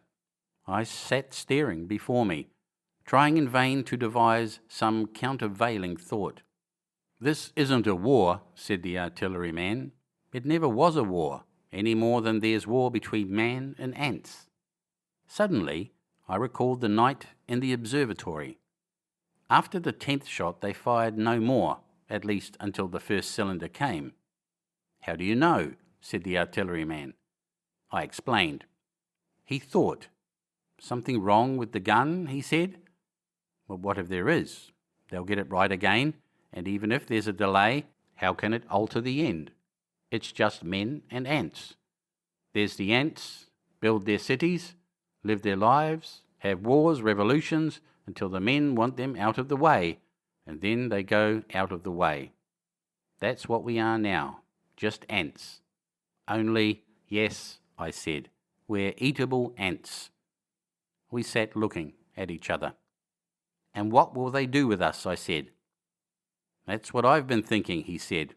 I sat staring before me, trying in vain to devise some countervailing thought. "This isn't a war," said the artilleryman. "It never was a war, any more than there's war between man and ants." Suddenly, I recalled the night in the observatory. After the 10th shot, they fired no more, at least until the first cylinder came. "How do you know?" said the artilleryman. I explained. He thought. "Something wrong with the gun?" he said. "Well, what if there is? They'll get it right again, and even if there's a delay, how can it alter the end? It's just men and ants. There's the ants, build their cities, live their lives, have wars, revolutions, until the men want them out of the way, and then they go out of the way. That's what we are now, just ants. Only, yes," I said, "we're eatable ants." We sat looking at each other. "And what will they do with us?" I said. "That's what I've been thinking," he said.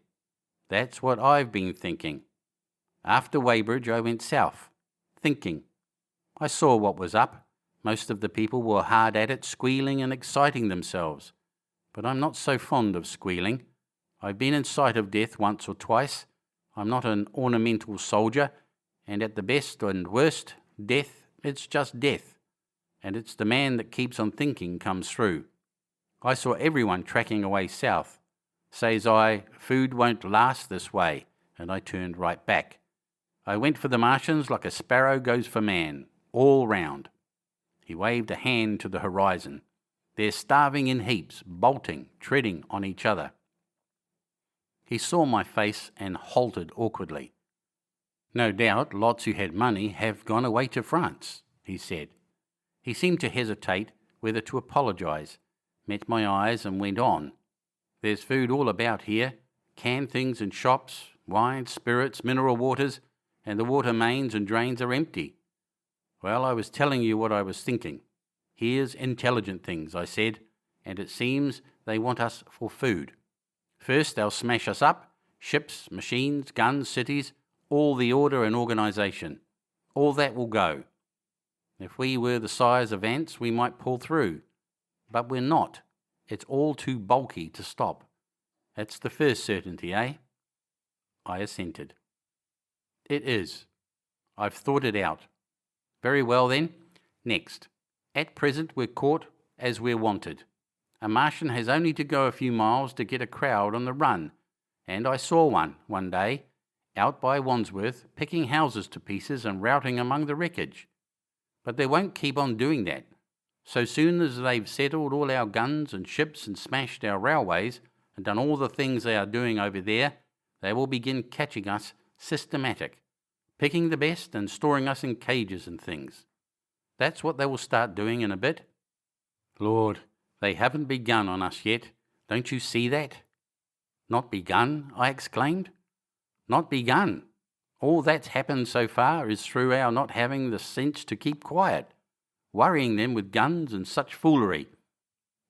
"That's what I've been thinking. After Weybridge I went south, thinking. I saw what was up. Most of the people were hard at it, squealing and exciting themselves. But I'm not so fond of squealing. I've been in sight of death once or twice. I'm not an ornamental soldier, and at the best and worst, death, it's just death. And it's the man that keeps on thinking comes through. I saw everyone tracking away south. Says I, food won't last this way, and I turned right back. I went for the Martians like a sparrow goes for man, all round." He waved a hand to the horizon. "They're starving in heaps, bolting, treading on each other." He saw my face and halted awkwardly. "No doubt lots who had money have gone away to France," he said. He seemed to hesitate whether to apologise, met my eyes and went on. "There's food all about here, canned things in shops, wine, spirits, mineral waters, and the water mains and drains are empty. Well, I was telling you what I was thinking. Here's intelligent things," I said, "and it seems they want us for food. First they'll smash us up, ships, machines, guns, cities, all the order and organisation. All that will go. If we were the size of ants, we might pull through. But we're not. It's all too bulky to stop. That's the first certainty, eh?" I assented. "It is. I've thought it out." "Very well then. Next. At present we're caught as we're wanted. A Martian has only to go a few miles to get a crowd on the run, and I saw one day, out by Wandsworth, picking houses to pieces and routing among the wreckage. But they won't keep on doing that. So soon as they've settled all our guns and ships and smashed our railways and done all the things they are doing over there, they will begin catching us systematic, picking the best and storing us in cages and things. That's what they will start doing in a bit. Lord, they haven't begun on us yet. Don't you see that?" "Not begun?" I exclaimed. "Not begun. All that's happened so far is through our not having the sense to keep quiet, worrying them with guns and such foolery,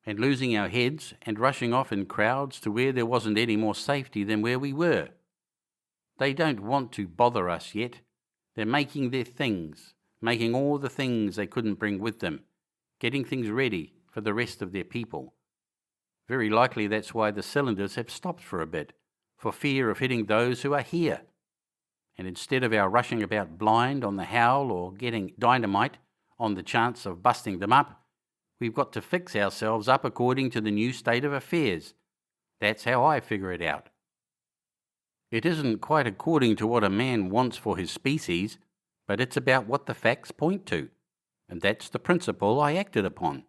and losing our heads and rushing off in crowds to where there wasn't any more safety than where we were. They don't want to bother us yet. They're making their things, making all the things they couldn't bring with them, getting things ready for the rest of their people. Very likely that's why the cylinders have stopped for a bit, for fear of hitting those who are here. And instead of our rushing about blind on the howl or getting dynamite on the chance of busting them up, we've got to fix ourselves up according to the new state of affairs. That's how I figure it out. It isn't quite according to what a man wants for his species, but it's about what the facts point to, and that's the principle I acted upon.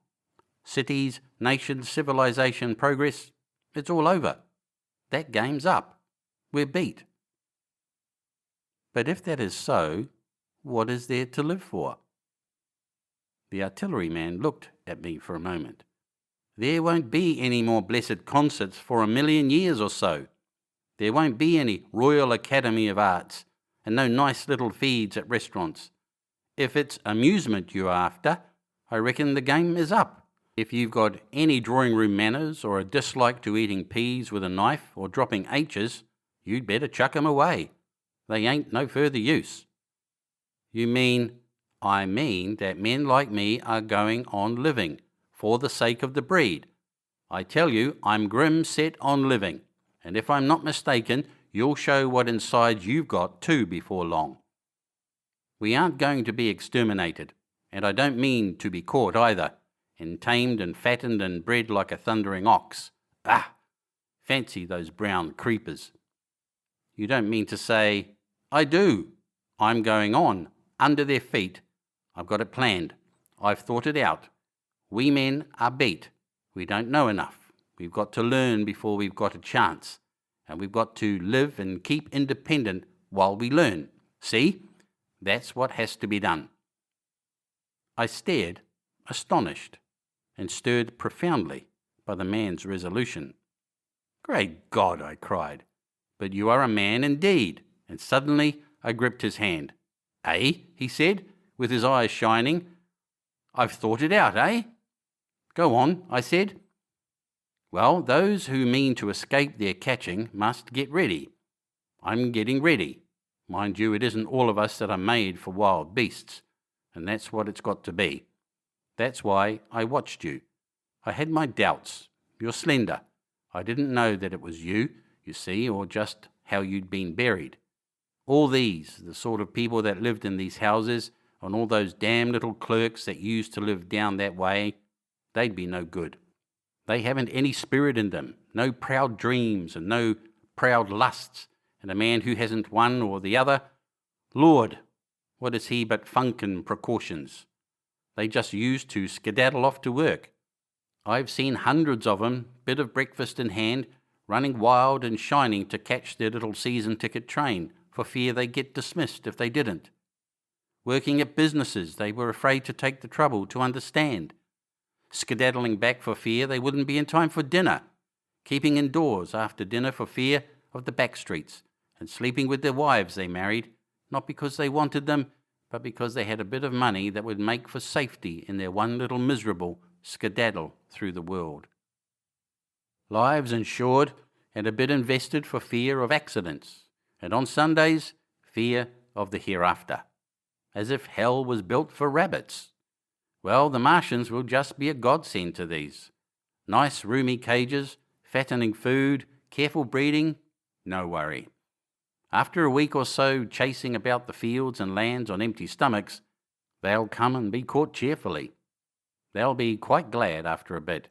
Cities, nations, civilization, progress, it's all over. That game's up. We're beat. But if that is so, what is there to live for? The artilleryman looked at me for a moment. There won't be any more blessed concerts for 1,000,000 years or so. There won't be any Royal Academy of Arts, and no nice little feeds at restaurants. If it's amusement you're after, I reckon the game is up. If you've got any drawing room manners or a dislike to eating peas with a knife or dropping H's, you'd better chuck 'em away. They ain't no further use. You mean? I mean that men like me are going on living, for the sake of the breed. I tell you, I'm grim set on living, and if I'm not mistaken, you'll show what inside you've got too before long. We aren't going to be exterminated, and I don't mean to be caught either, and tamed and fattened and bred like a thundering ox. Ah! Fancy those brown creepers. You don't mean to say, I do. I'm going on, under their feet. I've got it planned. I've thought it out. We men are beat. We don't know enough. We've got to learn before we've got a chance. And we've got to live and keep independent while we learn. See? That's what has to be done. I stared, astonished, and stirred profoundly by the man's resolution. Great God, I cried. But you are a man indeed. And suddenly I gripped his hand. Eh? He said, with his eyes shining. I've thought it out, eh? Go on, I said. Well, those who mean to escape their catching must get ready. I'm getting ready. Mind you, it isn't all of us that are made for wild beasts, and that's what it's got to be. That's why I watched you. I had my doubts. You're slender. I didn't know that it was you, you see, or just how you'd been buried. All these, the sort of people that lived in these houses, and all those damn little clerks that used to live down that way, they'd be no good. They haven't any spirit in them, no proud dreams and no proud lusts, and a man who hasn't one or the other, Lord, what is he but funk and precautions? They just used to skedaddle off to work. I've seen hundreds of 'em, bit of breakfast in hand, running wild and shining to catch their little season ticket train for fear they'd get dismissed if they didn't. Working at businesses they were afraid to take the trouble to understand. Skedaddling back for fear they wouldn't be in time for dinner. Keeping indoors after dinner for fear of the back streets. And sleeping with their wives they married, not because they wanted them, but because they had a bit of money that would make for safety in their one little miserable skedaddle through the world. Lives insured and a bit invested for fear of accidents, and on Sundays, fear of the hereafter. As if hell was built for rabbits. Well, the Martians will just be a godsend to these. Nice roomy cages, fattening food, careful breeding, no worry. After a week or so chasing about the fields and lands on empty stomachs, they'll come and be caught cheerfully. They'll be quite glad after a bit.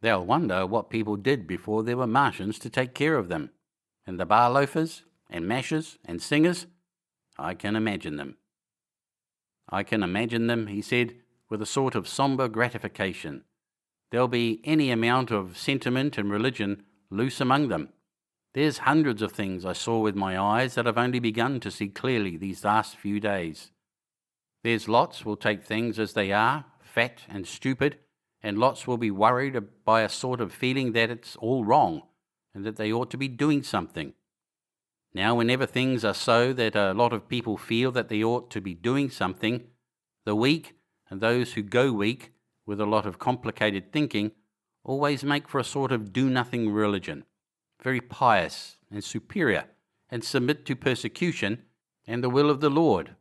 They'll wonder what people did before there were Martians to take care of them. And the bar loafers and mashers and singers, I can imagine them. I can imagine them, he said, with a sort of sombre gratification. There'll be any amount of sentiment and religion loose among them. There's hundreds of things I saw with my eyes that I've only begun to see clearly these last few days. There's lots will take things as they are, fat and stupid, and lots will be worried by a sort of feeling that it's all wrong and that they ought to be doing something. Now, whenever things are so that a lot of people feel that they ought to be doing something, the weak and those who go weak with a lot of complicated thinking always make for a sort of do-nothing religion, very pious and superior, and submit to persecution and the will of the Lord.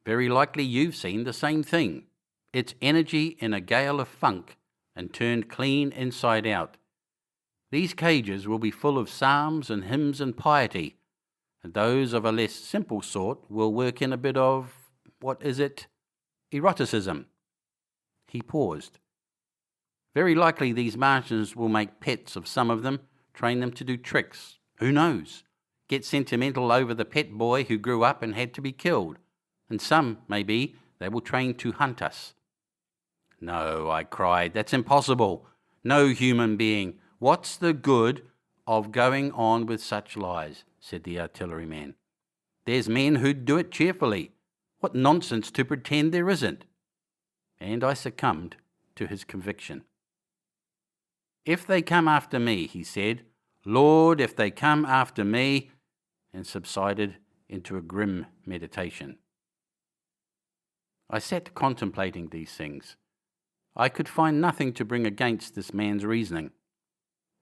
Very likely you've seen the same thing. It's energy in a gale of funk, and turned clean inside out. These cages will be full of psalms and hymns and piety, and those of a less simple sort will work in a bit of, eroticism. He paused. Very likely these Martians will make pets of some of them, train them to do tricks. Who knows? Get sentimental over the pet boy who grew up and had to be killed. And some, maybe, they will train to hunt us. No, I cried, that's impossible. No human being. What's the good of going on with such lies, said the artilleryman. There's men who'd do it cheerfully. What nonsense to pretend there isn't. And I succumbed to his conviction. If they come after me, he said, Lord, if they come after me, and subsided into a grim meditation. I sat contemplating these things. I could find nothing to bring against this man's reasoning.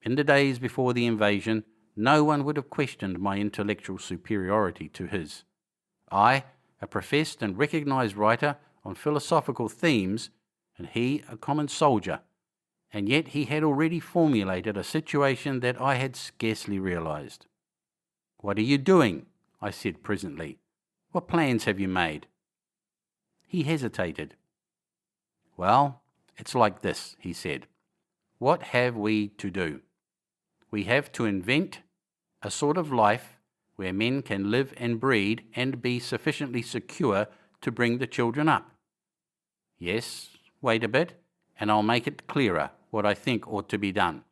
In the days before the invasion, no one would have questioned my intellectual superiority to his. I, a professed and recognized writer on philosophical themes, and he a common soldier, and yet he had already formulated a situation that I had scarcely realized. What are you doing? I said presently. What plans have you made? He hesitated. Well, it's like this, he said. What have we to do? We have to invent a sort of life where men can live and breed and be sufficiently secure to bring the children up. Yes, wait a bit, and I'll make it clearer what I think ought to be done.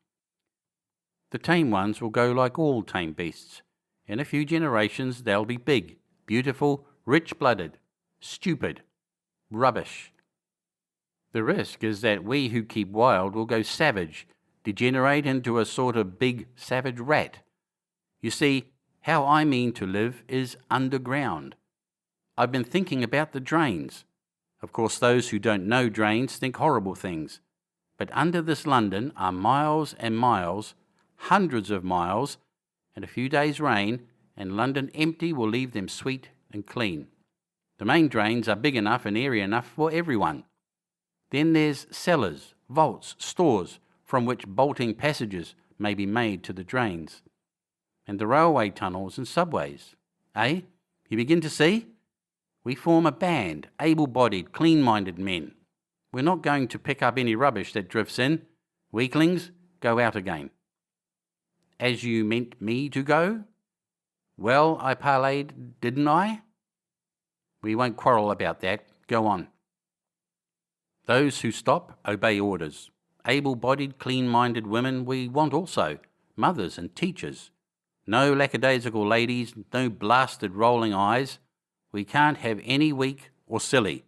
The tame ones will go like all tame beasts. In a few generations they'll be big, beautiful, rich-blooded, stupid, rubbish. The risk is that we who keep wild will go savage, degenerate into a sort of big savage rat. You see, how I mean to live is underground. I've been thinking about the drains. Of course, those who don't know drains think horrible things. But under this London are miles and miles, hundreds of miles, and a few days' rain, and London empty will leave them sweet and clean. The main drains are big enough and airy enough for everyone. Then there's cellars, vaults, stores, from which bolting passages may be made to the drains. And the railway tunnels and subways. Eh? You begin to see? We form a band, able-bodied, clean-minded men. We're not going to pick up any rubbish that drifts in. Weaklings, go out again. As you meant me to go? Well, I parleyed, didn't I? We won't quarrel about that. Go on. Those who stop obey orders. Able-bodied, clean-minded women we want also, mothers and teachers. No lackadaisical ladies, no blasted rolling eyes. We can't have any weak or silly.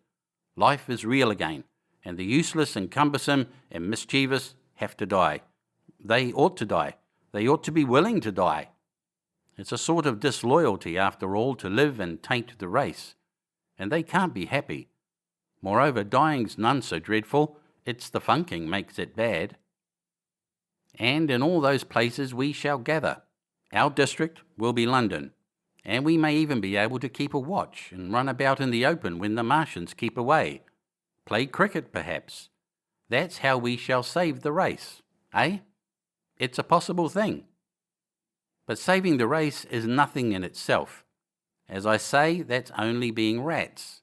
Life is real again, and the useless and cumbersome and mischievous have to die. They ought to die. They ought to be willing to die. It's a sort of disloyalty, after all, to live and taint the race. And they can't be happy. Moreover, dying's none so dreadful. It's the funking makes it bad. And in all those places we shall gather. Our district will be London. And we may even be able to keep a watch and run about in the open when the Martians keep away. Play cricket, perhaps. That's how we shall save the race, eh? It's a possible thing. But saving the race is nothing in itself. As I say, that's only being rats.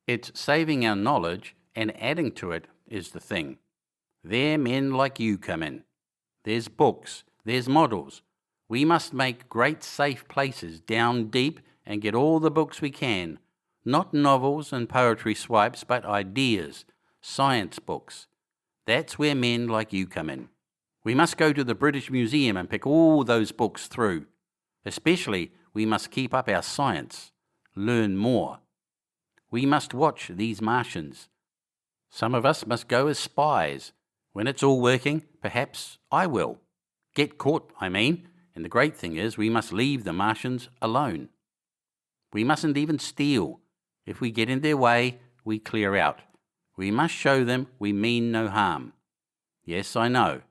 It's saving our knowledge and adding to it is the thing. There men like you come in. There's books, there's models. We must make great safe places down deep and get all the books we can. Not novels and poetry swipes, but ideas, science books. That's where men like you come in. We must go to the British Museum and pick all those books through. Especially, we must keep up our science, learn more. We must watch these Martians. Some of us must go as spies. When it's all working, perhaps I will. Get caught, I mean, and the great thing is we must leave the Martians alone. We mustn't even steal. If we get in their way, we clear out. We must show them we mean no harm. Yes, I know.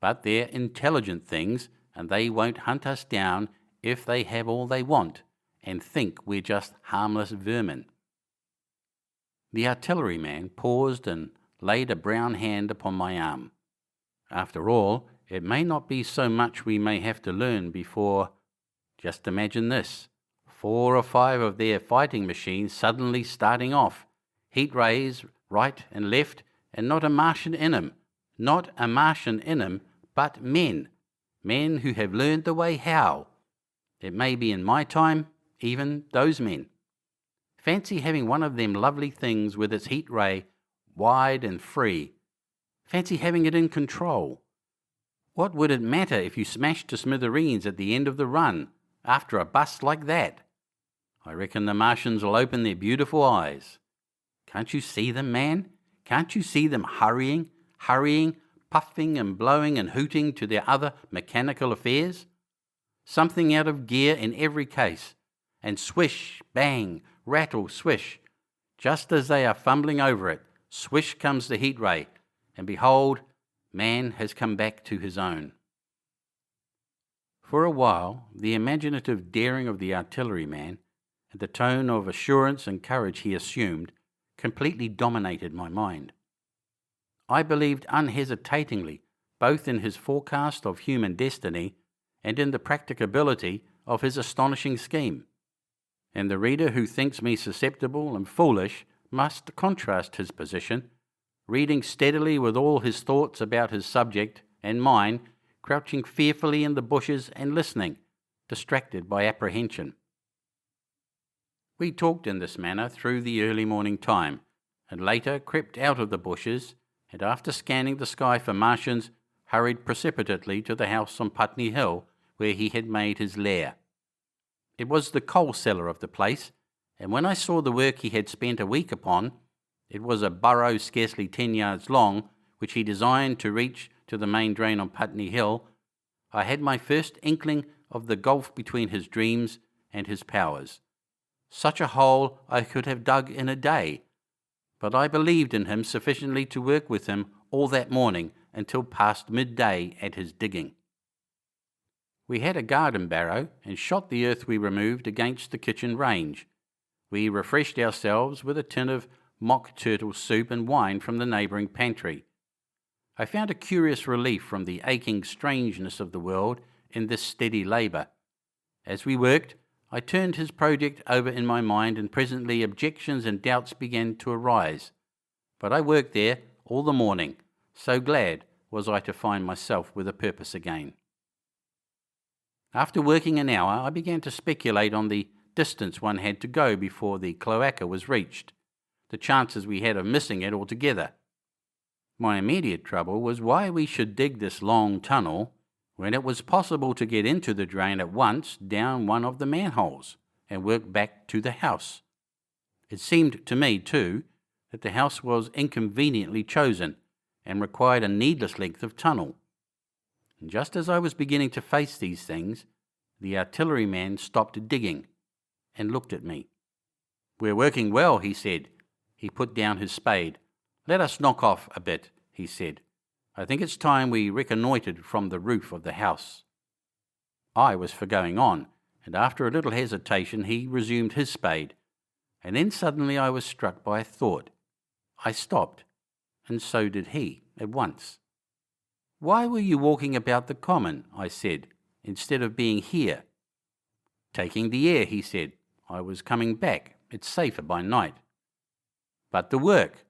But they're intelligent things, and they won't hunt us down if they have all they want and think we're just harmless vermin. The artilleryman paused and laid a brown hand upon my arm. After all, it may not be so much we may have to learn before. Just imagine this, 4 or 5 of their fighting machines suddenly starting off, heat rays right and left, and not a Martian in 'em. Not a Martian in 'em, but men who have learned the way how. It may be in my time, even those men. Fancy having one of them lovely things with its heat ray wide and free. Fancy having it in control. What would it matter if you smashed to smithereens at the end of the run after a bust like that? I reckon the Martians will open their beautiful eyes. Can't you see them, man? Can't you see them hurrying, puffing and blowing and hooting to their other mechanical affairs? Something out of gear in every case, and swish, bang, rattle, swish. Just as they are fumbling over it, swish comes the heat ray, and behold, man has come back to his own. For a while, the imaginative daring of the artilleryman and the tone of assurance and courage he assumed completely dominated my mind. I believed unhesitatingly both in his forecast of human destiny and in the practicability of his astonishing scheme. And the reader who thinks me susceptible and foolish must contrast his position, reading steadily with all his thoughts about his subject and mine, crouching fearfully in the bushes and listening, distracted by apprehension. We talked in this manner through the early morning time, and later crept out of the bushes, and after scanning the sky for Martians, hurried precipitately to the house on Putney Hill where he had made his lair. It was the coal cellar of the place, and when I saw the work he had spent a week upon, it was a burrow scarcely 10 yards long, which he designed to reach to the main drain on Putney Hill, I had my first inkling of the gulf between his dreams and his powers. Such a hole I could have dug in a day, but I believed in him sufficiently to work with him all that morning until past midday at his digging. We had a garden barrow and shot the earth we removed against the kitchen range. We refreshed ourselves with a tin of mock turtle soup and wine from the neighbouring pantry. I found a curious relief from the aching strangeness of the world in this steady labour. As we worked, I turned his project over in my mind, and presently objections and doubts began to arise. But I worked there all the morning, so glad was I to find myself with a purpose again. After working an hour, I began to speculate on the distance one had to go before the cloaca was reached, the chances we had of missing it altogether. My immediate trouble was why we should dig this long tunnel when it was possible to get into the drain at once down one of the manholes and work back to the house. It seemed to me, too, that the house was inconveniently chosen and required a needless length of tunnel. And just as I was beginning to face these things, the artilleryman stopped digging and looked at me. "We're working well," he said. He put down his spade. "Let us knock off a bit," he said. "I think it's time we reconnoitred from the roof of the house." I was for going on, and after a little hesitation he resumed his spade, and then suddenly I was struck by a thought. I stopped, and so did he, at once. "Why were you walking about the common," I said, "instead of being here?" "Taking the air," he said. "I was coming back. It's safer by night." "But the work?"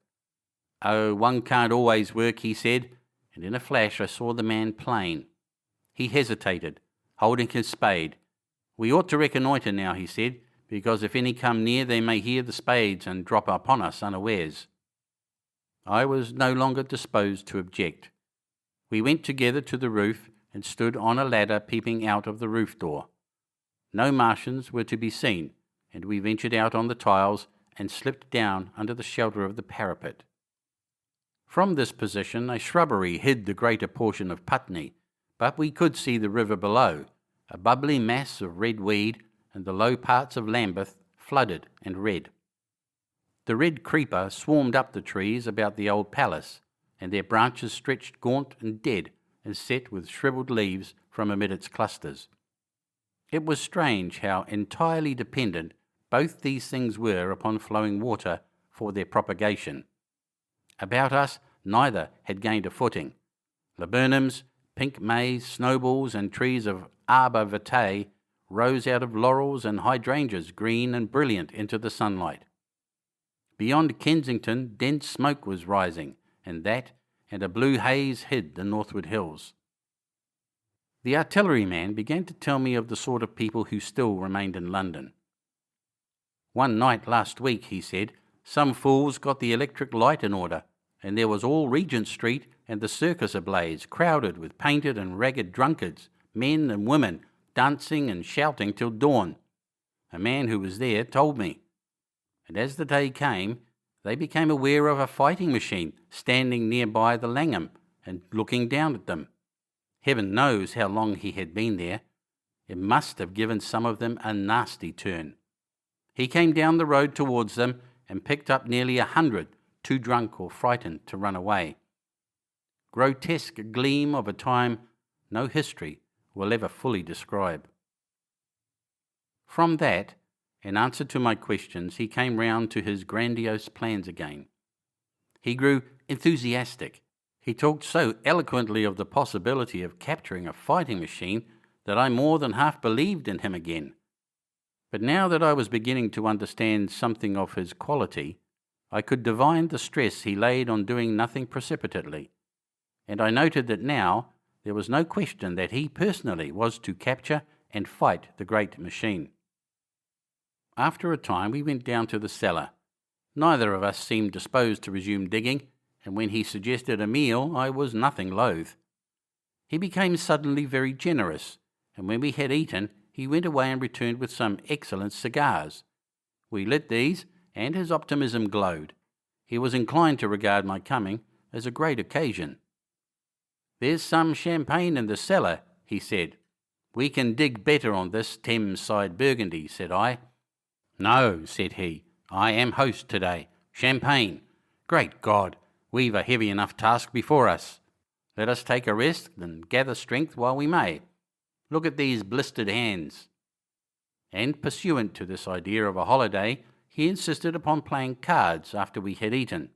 "Oh, one can't always work," he said, and in a flash I saw the man plain. He hesitated, holding his spade. "We ought to reconnoitre now," he said, "because if any come near they may hear the spades and drop upon us unawares." I was no longer disposed to object. We went together to the roof and stood on a ladder peeping out of the roof door. No Martians were to be seen, and we ventured out on the tiles and slipped down under the shelter of the parapet. From this position a shrubbery hid the greater portion of Putney, but we could see the river below, a bubbly mass of red weed, and the low parts of Lambeth flooded and red. The red creeper swarmed up the trees about the old palace, and their branches stretched gaunt and dead and set with shrivelled leaves from amid its clusters. It was strange how entirely dependent both these things were upon flowing water for their propagation. About us, neither had gained a footing. Laburnums, pink maize, snowballs, and trees of arbor vitae rose out of laurels and hydrangeas, green and brilliant into the sunlight. Beyond Kensington, dense smoke was rising, and a blue haze hid the northward hills. The artilleryman began to tell me of the sort of people who still remained in London. One night last week, he said, some fools got the electric light in order, and there was all Regent Street and the circus ablaze, crowded with painted and ragged drunkards, men and women, dancing and shouting till dawn. A man who was there told me. And as the day came, they became aware of a fighting machine standing nearby the Langham and looking down at them. Heaven knows how long he had been there. It must have given some of them a nasty turn. He came down the road towards them and picked up nearly 100, too drunk or frightened to run away. Grotesque gleam of a time no history will ever fully describe. From that, in answer to my questions, he came round to his grandiose plans again. He grew enthusiastic. He talked so eloquently of the possibility of capturing a fighting machine that I more than half believed in him again. But now that I was beginning to understand something of his quality, I could divine the stress he laid on doing nothing precipitately, and I noted that now there was no question that he personally was to capture and fight the great machine. After a time we went down to the cellar. Neither of us seemed disposed to resume digging, and when he suggested a meal I was nothing loath. He became suddenly very generous, and when we had eaten he went away and returned with some excellent cigars. We lit these, and his optimism glowed. He was inclined to regard my coming as a great occasion. "There's some champagne in the cellar," he said. "We can dig better on this Thames-side Burgundy," said I. "No," said he, "I am host today. Champagne. Great God, we've a heavy enough task before us. Let us take a rest and gather strength while we may. Look at these blistered hands." And pursuant to this idea of a holiday, he insisted upon playing cards after we had eaten.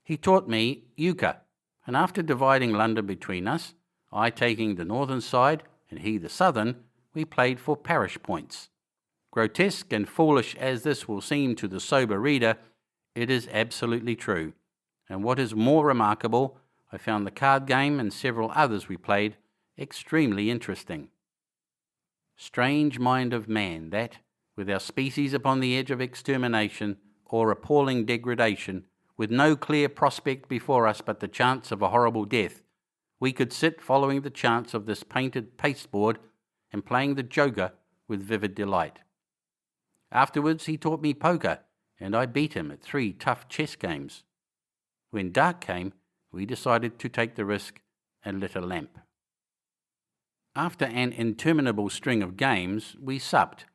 He taught me euchre, and after dividing London between us, I taking the northern side and he the southern, we played for parish points. Grotesque and foolish as this will seem to the sober reader, it is absolutely true. And what is more remarkable, I found the card game and several others we played extremely interesting. Strange mind of man that, with our species upon the edge of extermination or appalling degradation, with no clear prospect before us but the chance of a horrible death, we could sit following the chance of this painted pasteboard and playing the joker with vivid delight. Afterwards he taught me poker, and I beat him at 3 tough chess games. When dark came, we decided to take the risk and lit a lamp. After an interminable string of games, we supped,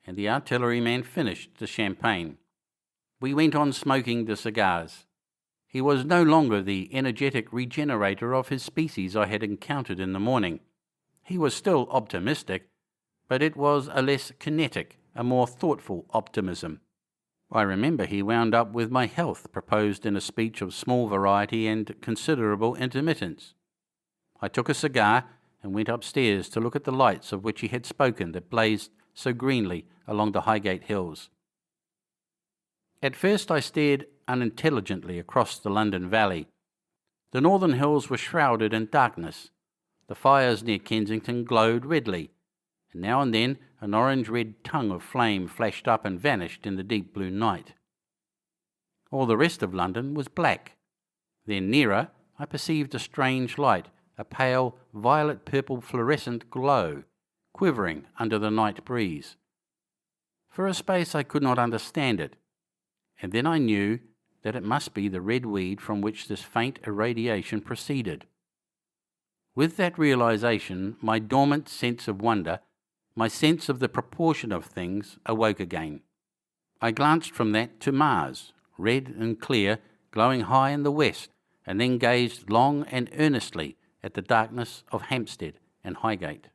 and the artilleryman finished the champagne. We went on smoking the cigars. He was no longer the energetic regenerator of his species I had encountered in the morning. He was still optimistic, but it was a less kinetic, a more thoughtful optimism. I remember he wound up with my health proposed in a speech of small variety and considerable intermittence. I took a cigar and went upstairs to look at the lights of which he had spoken that blazed so greenly along the Highgate hills. At first I stared unintelligently across the London valley. The northern hills were shrouded in darkness. The fires near Kensington glowed redly, and now and then an orange-red tongue of flame flashed up and vanished in the deep blue night. All the rest of London was black. Then nearer I perceived a strange light, a pale violet-purple fluorescent glow, quivering under the night breeze. For a space I could not understand it, and then I knew that it must be the red weed from which this faint irradiation proceeded. With that realization, my dormant sense of wonder, my sense of the proportion of things, awoke again. I glanced from that to Mars, red and clear, glowing high in the west, and then gazed long and earnestly at the darkness of Hampstead and Highgate.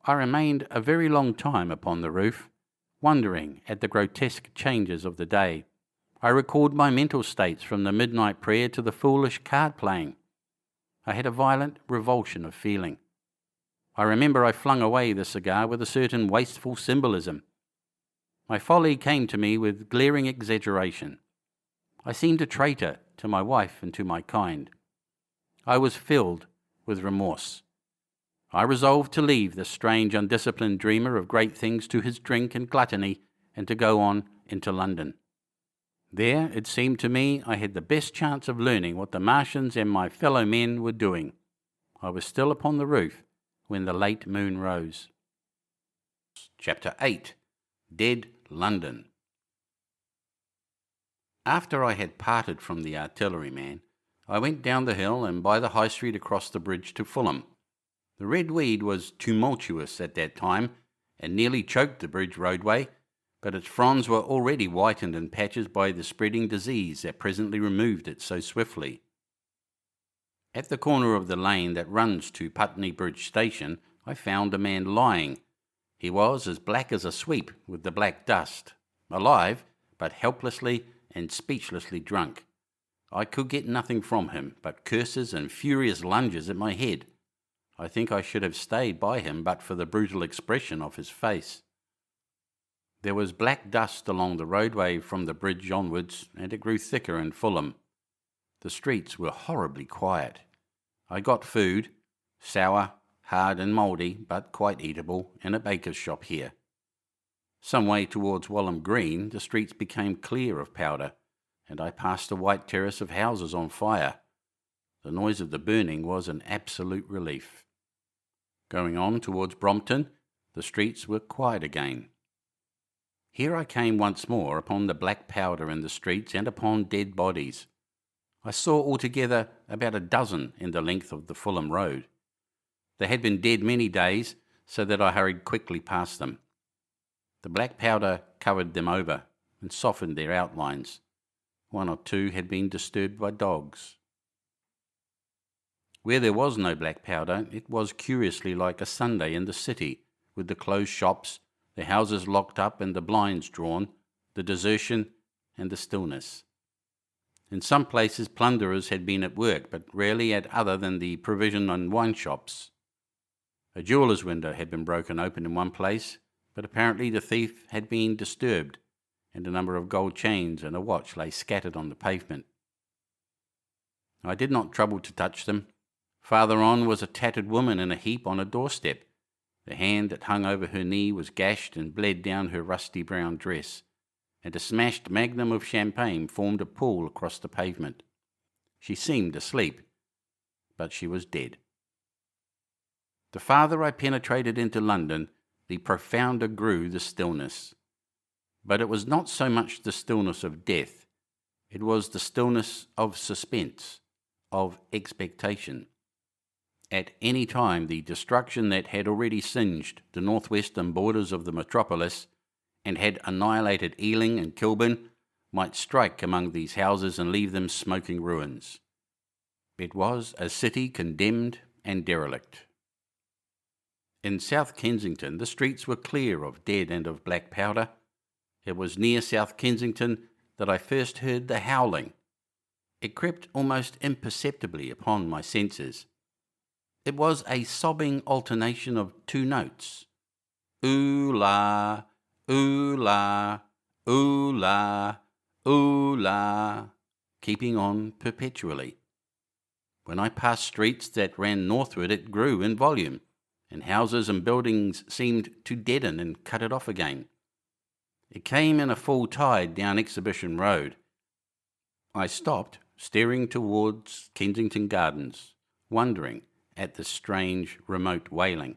I remained a very long time upon the roof, wondering at the grotesque changes of the day. I recalled my mental states from the midnight prayer to the foolish card playing. I had a violent revulsion of feeling. I remember I flung away the cigar with a certain wasteful symbolism. My folly came to me with glaring exaggeration. I seemed a traitor to my wife and to my kind. I was filled with remorse. I resolved to leave this strange, undisciplined dreamer of great things to his drink and gluttony, and to go on into London. There, it seemed to me, I had the best chance of learning what the Martians and my fellow men were doing. I was still upon the roof when the late moon rose. Chapter 8. Dead London. After I had parted from the artilleryman, I went down the hill and by the High Street across the bridge to Fulham. The red weed was tumultuous at that time and nearly choked the bridge roadway, but its fronds were already whitened in patches by the spreading disease that presently removed it so swiftly. At the corner of the lane that runs to Putney Bridge Station, I found a man lying. He was as black as a sweep with the black dust, alive, but helplessly and speechlessly drunk. I could get nothing from him but curses and furious lunges at my head. I think I should have stayed by him but for the brutal expression of his face. There was black dust along the roadway from the bridge onwards, and it grew thicker in Fulham. The streets were horribly quiet. I got food, sour, hard and mouldy, but quite eatable, in a baker's shop here. Some way towards Walham Green, the streets became clear of powder, and I passed a white terrace of houses on fire. The noise of the burning was an absolute relief. Going on towards Brompton, the streets were quiet again. Here I came once more upon the black powder in the streets and upon dead bodies. I saw altogether about a dozen in the length of the Fulham Road. They had been dead many days, so that I hurried quickly past them. The black powder covered them over and softened their outlines. One or two had been disturbed by dogs. Where there was no black powder, it was curiously like a Sunday in the city, with the closed shops, the houses locked up and the blinds drawn, the desertion and the stillness. In some places plunderers had been at work, but rarely at other than the provision and wine shops. A jeweller's window had been broken open in one place, but apparently the thief had been disturbed, and a number of gold chains and a watch lay scattered on the pavement. I did not trouble to touch them. Farther on was a tattered woman in a heap on a doorstep. The hand that hung over her knee was gashed and bled down her rusty brown dress, and a smashed magnum of champagne formed a pool across the pavement. She seemed asleep, but she was dead. The farther I penetrated into London, the profounder grew the stillness. But it was not so much the stillness of death, it was the stillness of suspense, of expectation. At any time the destruction that had already singed the northwestern borders of the metropolis and had annihilated Ealing and Kilburn might strike among these houses and leave them smoking ruins. It was a city condemned and derelict. In South Kensington the streets were clear of dead and of black powder. It was near South Kensington that I first heard the howling. It crept almost imperceptibly upon my senses. It was a sobbing alternation of two notes, ooh-la, ooh-la, ooh-la, ooh-la, keeping on perpetually. When I passed streets that ran northward it grew in volume, and houses and buildings seemed to deaden and cut it off again. It came in a full tide down Exhibition Road. I stopped, staring towards Kensington Gardens, wondering at the strange, remote wailing.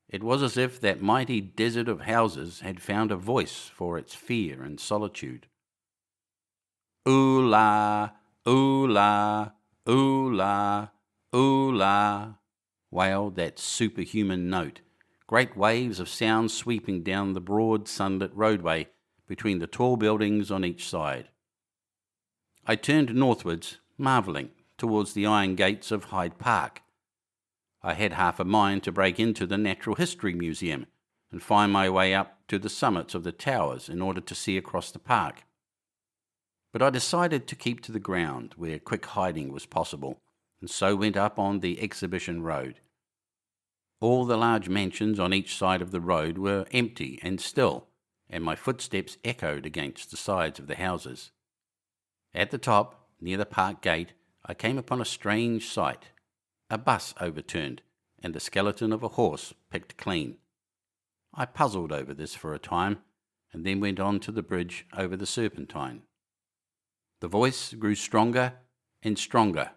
It was as if that mighty desert of houses had found a voice for its fear and solitude. Ooh-la, ooh-la, ooh-la, ooh-la, wailed that superhuman note, great waves of sound sweeping down the broad sunlit roadway between the tall buildings on each side. I turned northwards, marvelling, towards the iron gates of Hyde Park. I had half a mind to break into the Natural History Museum and find my way up to the summits of the towers in order to see across the park. but I decided to keep to the ground where quick hiding was possible, and so went up on the Exhibition Road. All the large mansions on each side of the road were empty and still, and my footsteps echoed against the sides of the houses. At the top, near the park gate, I came upon a strange sight. A bus overturned, and the skeleton of a horse picked clean. I puzzled over this for a time, and then went on to the bridge over the Serpentine. The voice grew stronger and stronger,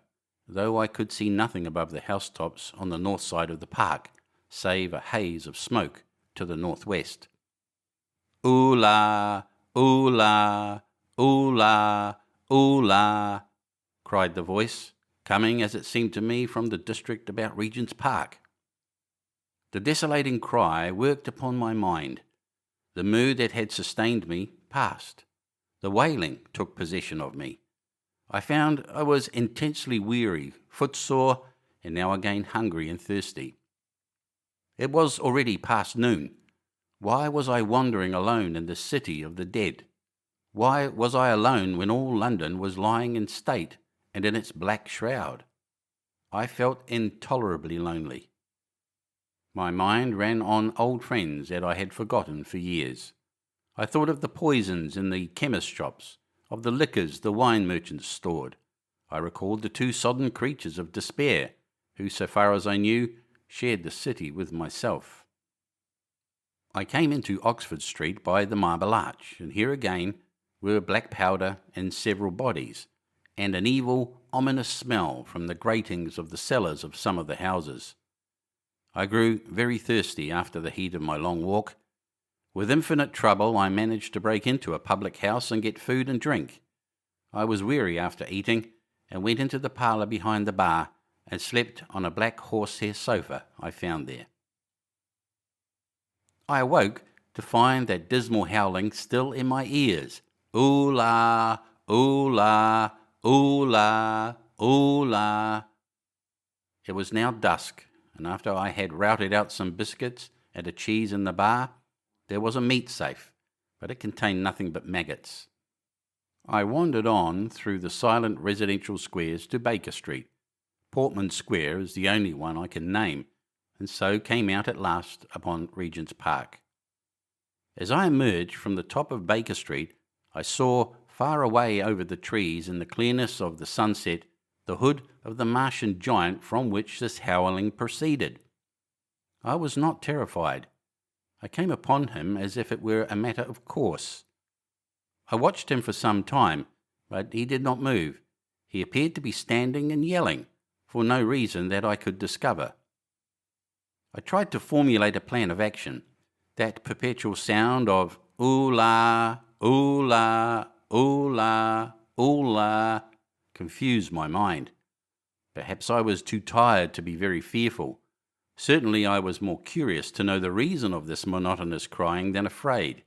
though I could see nothing above the housetops on the north side of the park, save a haze of smoke to the northwest. "Oola, oola, oola, oola," cried the voice, coming, as it seemed to me, from the district about Regent's Park. The desolating cry worked upon my mind. The mood that had sustained me passed. The wailing took possession of me. I found I was intensely weary, footsore, and now again hungry and thirsty. It was already past noon. Why was I wandering alone in the city of the dead? Why was I alone when all London was lying in state and in its black shroud? I felt intolerably lonely. My mind ran on old friends that I had forgotten for years. I thought of the poisons in the chemist shops, of the liquors the wine merchants stored. I recalled the two sodden creatures of despair, who, so far as I knew, shared the city with myself. I came into Oxford Street by the Marble Arch, and here again were black powder and several bodies, and an evil, ominous smell from the gratings of the cellars of some of the houses. I grew very thirsty after the heat of my long walk. With infinite trouble I managed to break into a public house and get food and drink. I was weary after eating, and went into the parlour behind the bar and slept on a black horsehair sofa I found there. I awoke to find that dismal howling still in my ears. "Oola, oola, oola, oola." It was now dusk, and after I had routed out some biscuits and a cheese in the bar, there was a meat safe, but it contained nothing but maggots. I wandered on through the silent residential squares to Baker Street. Portman Square is the only one I can name, and so came out at last upon Regent's Park. As I emerged from the top of Baker Street, I saw far away over the trees in the clearness of the sunset the hood of the Martian giant from which this howling proceeded. I was not terrified. I came upon him as if it were a matter of course. I watched him for some time, but he did not move. He appeared to be standing and yelling, for no reason that I could discover. I tried to formulate a plan of action. That perpetual sound of "oola, oola, oola, oola" confused my mind. Perhaps I was too tired to be very fearful. Certainly I was more curious to know the reason of this monotonous crying than afraid.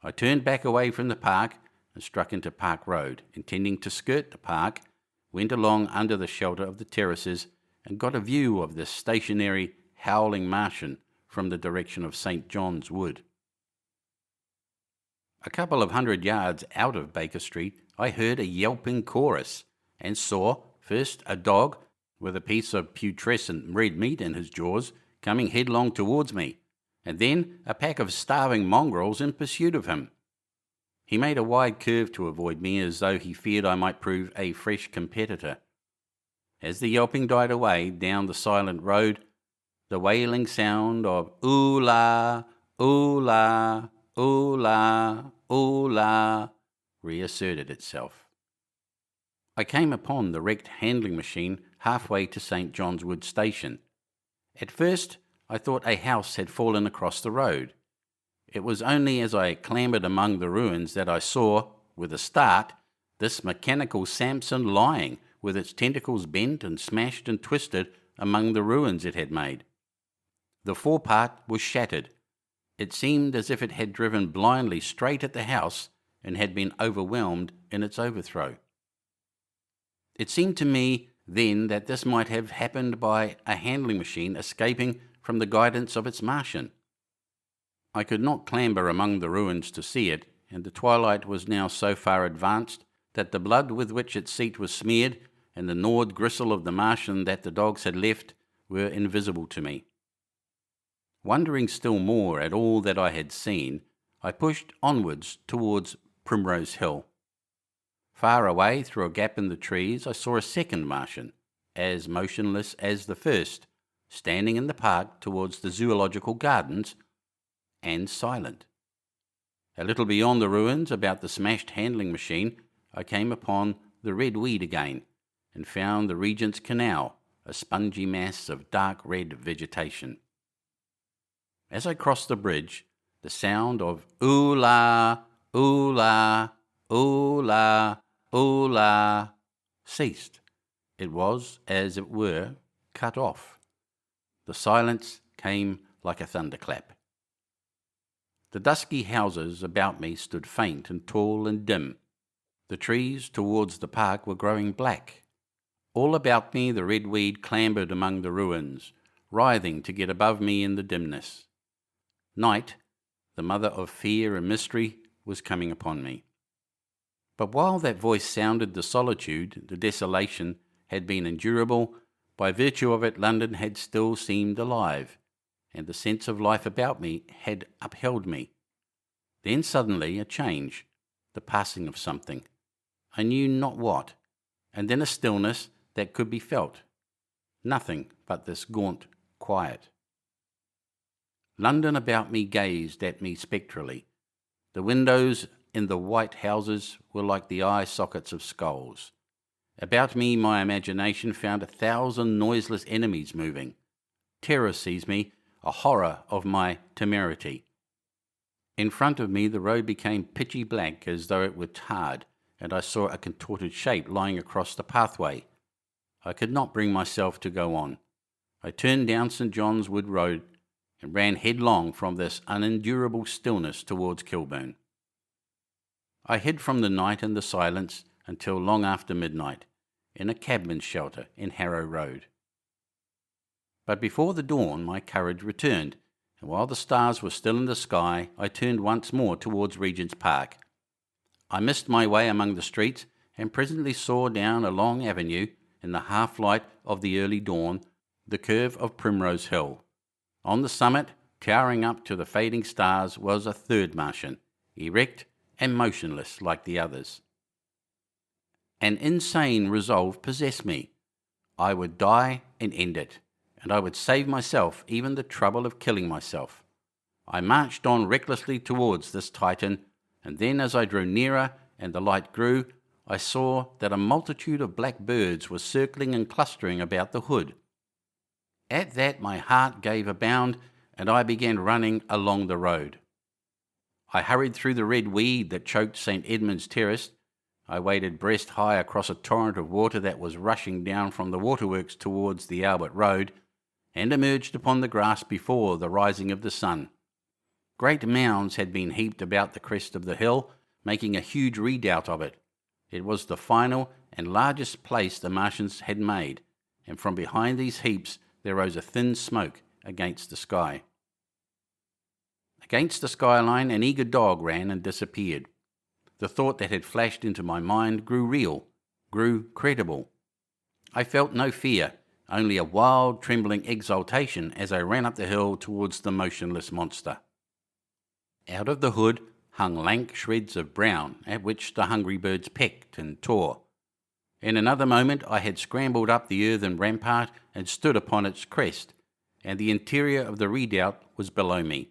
I turned back away from the park and struck into Park Road, intending to skirt the park, went along under the shelter of the terraces, and got a view of this stationary, howling Martian from the direction of St. John's Wood. A couple of 100 yards out of Baker Street, I heard a yelping chorus, and saw, first a dog, with a piece of putrescent red meat in his jaws, coming headlong towards me, and then a pack of starving mongrels in pursuit of him. He made a wide curve to avoid me, as though he feared I might prove a fresh competitor. As the yelping died away down the silent road, the wailing sound of "oola, oola, oola, oola" reasserted itself. I came upon the wrecked handling machine halfway to St. John's Wood Station. At first, I thought a house had fallen across the road. It was only as I clambered among the ruins that I saw, with a start, this mechanical Samson lying, with its tentacles bent and smashed and twisted among the ruins it had made. The forepart was shattered. It seemed as if it had driven blindly straight at the house and had been overwhelmed in its overthrow. It seemed to me then that this might have happened by a handling machine escaping from the guidance of its Martian. I could not clamber among the ruins to see it, and the twilight was now so far advanced that the blood with which its seat was smeared and the gnawed gristle of the Martian that the dogs had left were invisible to me. Wondering still more at all that I had seen, I pushed onwards towards Primrose Hill. Far away, through a gap in the trees, I saw a second Martian, as motionless as the first, standing in the park towards the zoological gardens, and silent. A little beyond the ruins, about the smashed handling machine, I came upon the red weed again, and found the Regent's Canal, a spongy mass of dark red vegetation. As I crossed the bridge, the sound of ooh-la, ooh-la, ooh-la, ooh-la ceased. It was, as it were, cut off. The silence came like a thunderclap. The dusky houses about me stood faint and tall and dim. The trees towards the park were growing black. All about me the red weed clambered among the ruins, writhing to get above me in the dimness. Night, the mother of fear and mystery, was coming upon me. But while that voice sounded the solitude, the desolation, had been endurable, by virtue of it London had still seemed alive, and the sense of life about me had upheld me. Then suddenly a change, the passing of something, I knew not what, and then a stillness that could be felt. Nothing but this gaunt quiet. London about me gazed at me spectrally. The windows in the white houses were like the eye sockets of skulls. About me my imagination found 1,000 noiseless enemies moving. Terror seized me, a horror of my temerity. In front of me the road became pitchy black as though it were tarred, and I saw a contorted shape lying across the pathway. I could not bring myself to go on. I turned down St. John's Wood Road and ran headlong from this unendurable stillness towards Kilburn. I hid from the night and the silence until long after midnight, in a cabman's shelter in Harrow Road. But before the dawn my courage returned, and while the stars were still in the sky, I turned once more towards Regent's Park. I missed my way among the streets, and presently saw down a long avenue, in the half-light of the early dawn, the curve of Primrose Hill. On the summit, towering up to the fading stars, was a third Martian, erect and motionless like the others. An insane resolve possessed me. I would die and end it, and I would save myself even the trouble of killing myself. I marched on recklessly towards this Titan, and then as I drew nearer and the light grew, I saw that a multitude of black birds were circling and clustering about the hood. At that my heart gave a bound, and I began running along the road. I hurried through the red weed that choked St. Edmund's Terrace. I waded breast high across a torrent of water that was rushing down from the waterworks towards the Albert Road, and emerged upon the grass before the rising of the sun. Great mounds had been heaped about the crest of the hill, making a huge redoubt of it. It was the final and largest place the Martians had made, and from behind these heaps there rose a thin smoke against the sky. Against the skyline an eager dog ran and disappeared. The thought that had flashed into my mind grew real, grew credible. I felt no fear, only a wild, trembling exultation as I ran up the hill towards the motionless monster. Out of the hood hung lank shreds of brown, at which the hungry birds pecked and tore. In another moment I had scrambled up the earthen rampart and stood upon its crest, and the interior of the redoubt was below me.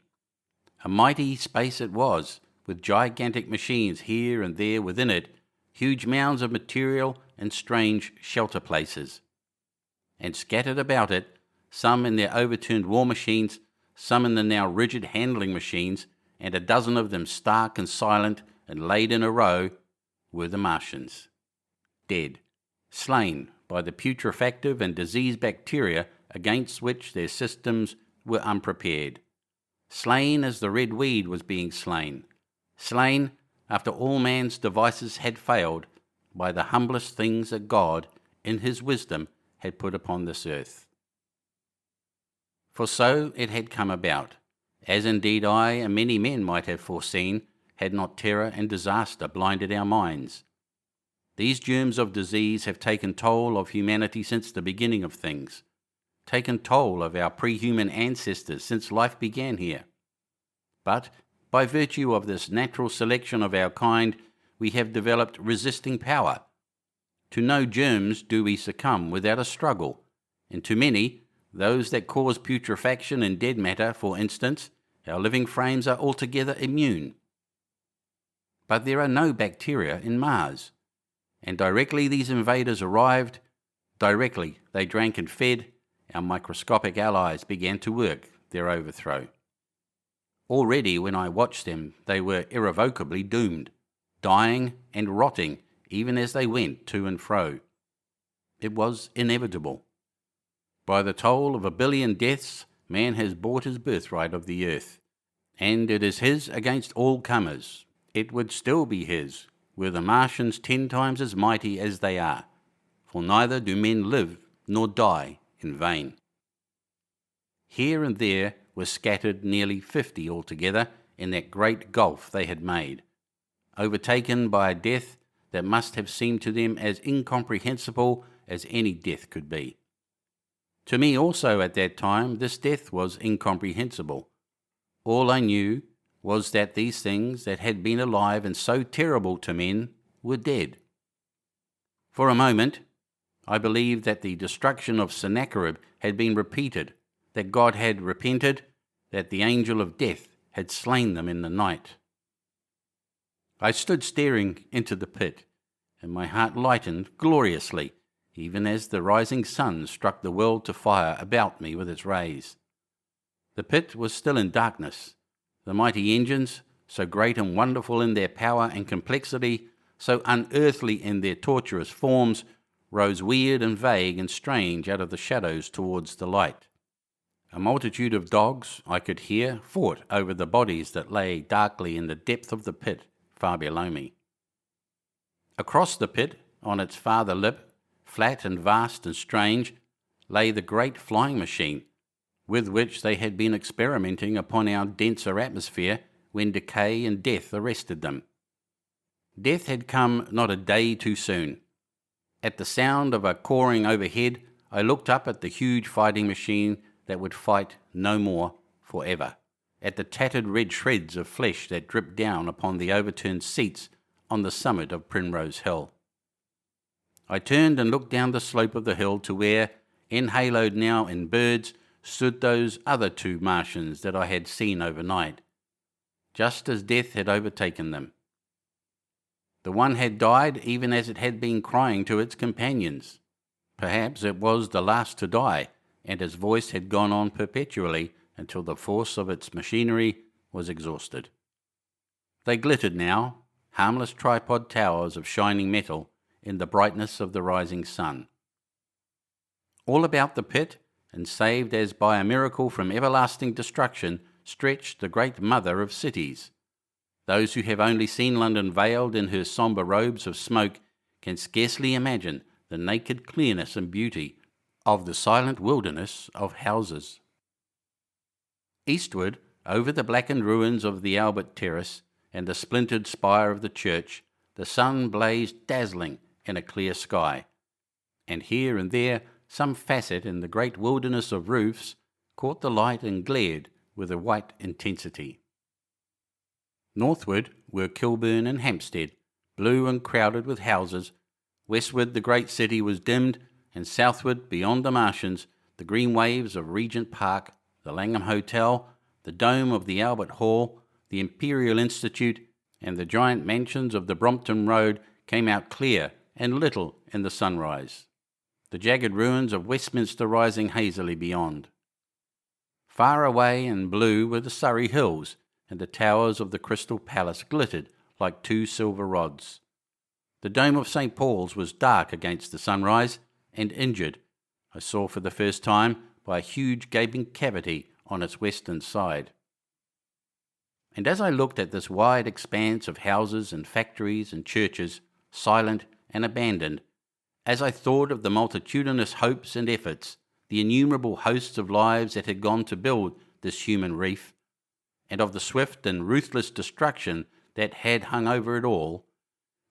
A mighty space it was, with gigantic machines here and there within it, huge mounds of material and strange shelter places. And scattered about it, some in their overturned war machines, some in the now rigid handling machines, and a dozen of them stark and silent and laid in a row, were the Martians. Dead, slain by the putrefactive and disease bacteria against which their systems were unprepared. Slain as the red weed was being slain. Slain after all man's devices had failed by the humblest things that God, in his wisdom, had put upon this earth. For so it had come about, as indeed I and many men might have foreseen, had not terror and disaster blinded our minds. These germs of disease have taken toll of humanity since the beginning of things, taken toll of our pre-human ancestors since life began here. But by virtue of this natural selection of our kind, we have developed resisting power. To no germs do we succumb without a struggle, and to many, those that cause putrefaction in dead matter, for instance, our living frames are altogether immune. But there are no bacteria in Mars, and directly these invaders arrived, directly they drank and fed, our microscopic allies began to work their overthrow. Already when I watched them, they were irrevocably doomed, dying and rotting even as they went to and fro. It was inevitable. By the toll of 1 billion deaths, man has bought his birthright of the earth, and it is his against all comers. It would still be his, were the Martians 10 times as mighty as they are, for neither do men live nor die in vain. Here and there were scattered nearly 50 altogether in that great gulf they had made, overtaken by a death that must have seemed to them as incomprehensible as any death could be. To me also at that time this death was incomprehensible. All I knew was that these things that had been alive and so terrible to men were dead. For a moment, I believed that the destruction of Sennacherib had been repeated, that God had repented, that the angel of death had slain them in the night. I stood staring into the pit, and my heart lightened gloriously, even as the rising sun struck the world to fire about me with its rays. The pit was still in darkness. The mighty engines, so great and wonderful in their power and complexity, so unearthly in their tortuous forms, rose weird and vague and strange out of the shadows towards the light. A multitude of dogs, I could hear, fought over the bodies that lay darkly in the depth of the pit far below me. Across the pit, on its farther lip, flat and vast and strange, lay the great flying machine, with which they had been experimenting upon our denser atmosphere when decay and death arrested them. Death had come not a day too soon. At the sound of a cawing overhead, I looked up at the huge fighting machine that would fight no more forever, at the tattered red shreds of flesh that dripped down upon the overturned seats on the summit of Primrose Hill. I turned and looked down the slope of the hill to where, enhaloed now in birds, stood those other 2 Martians that I had seen overnight, just as death had overtaken them. The one had died even as it had been crying to its companions. Perhaps it was the last to die, and its voice had gone on perpetually until the force of its machinery was exhausted. They glittered now, harmless tripod towers of shining metal in the brightness of the rising sun. All about the pit, and saved as by a miracle from everlasting destruction, stretched the great mother of cities. Those who have only seen London veiled in her sombre robes of smoke can scarcely imagine the naked clearness and beauty of the silent wilderness of houses. Eastward, over the blackened ruins of the Albert Terrace and the splintered spire of the church, the sun blazed dazzling in a clear sky, and here and there some facet in the great wilderness of roofs caught the light and glared with a white intensity. Northward were Kilburn and Hampstead, blue and crowded with houses. Westward the great city was dimmed, and southward, beyond the Martians, the green waves of Regent Park, the Langham Hotel, the dome of the Albert Hall, the Imperial Institute, and the giant mansions of the Brompton Road came out clear and little in the sunrise, the jagged ruins of Westminster rising hazily beyond. Far away and blue were the Surrey Hills, and the towers of the Crystal Palace glittered like 2 silver rods. The dome of St. Paul's was dark against the sunrise, and injured, I saw for the first time, by a huge gaping cavity on its western side. And as I looked at this wide expanse of houses and factories and churches, silent and abandoned, as I thought of the multitudinous hopes and efforts, the innumerable hosts of lives that had gone to build this human reef, and of the swift and ruthless destruction that had hung over it all,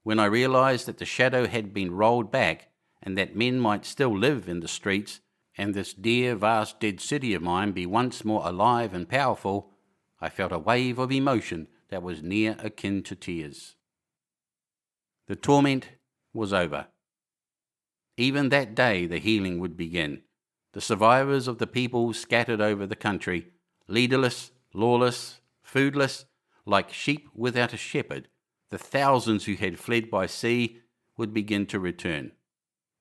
when I realized that the shadow had been rolled back and that men might still live in the streets and this dear, vast, dead city of mine be once more alive and powerful, I felt a wave of emotion that was near akin to tears. The torment was over. Even that day the healing would begin. The survivors of the people scattered over the country, leaderless, lawless, foodless, like sheep without a shepherd, the thousands who had fled by sea would begin to return.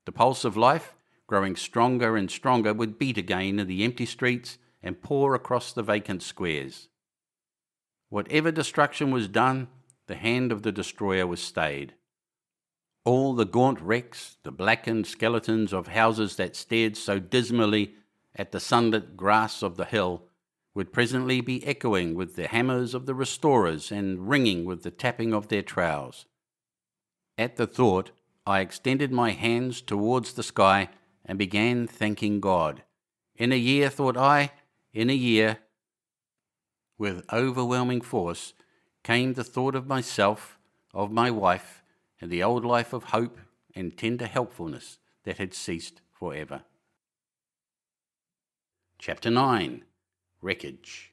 The pulse of life, growing stronger and stronger, would beat again in the empty streets and pour across the vacant squares. Whatever destruction was done, the hand of the destroyer was stayed. All the gaunt wrecks, the blackened skeletons of houses that stared so dismally at the sunlit grass of the hill, would presently be echoing with the hammers of the restorers and ringing with the tapping of their trowels. At the thought, I extended my hands towards the sky and began thanking God. In a year, thought I, in a year, with overwhelming force, came the thought of myself, of my wife, and the old life of hope and tender helpfulness that had ceased forever. Chapter 9. Wreckage.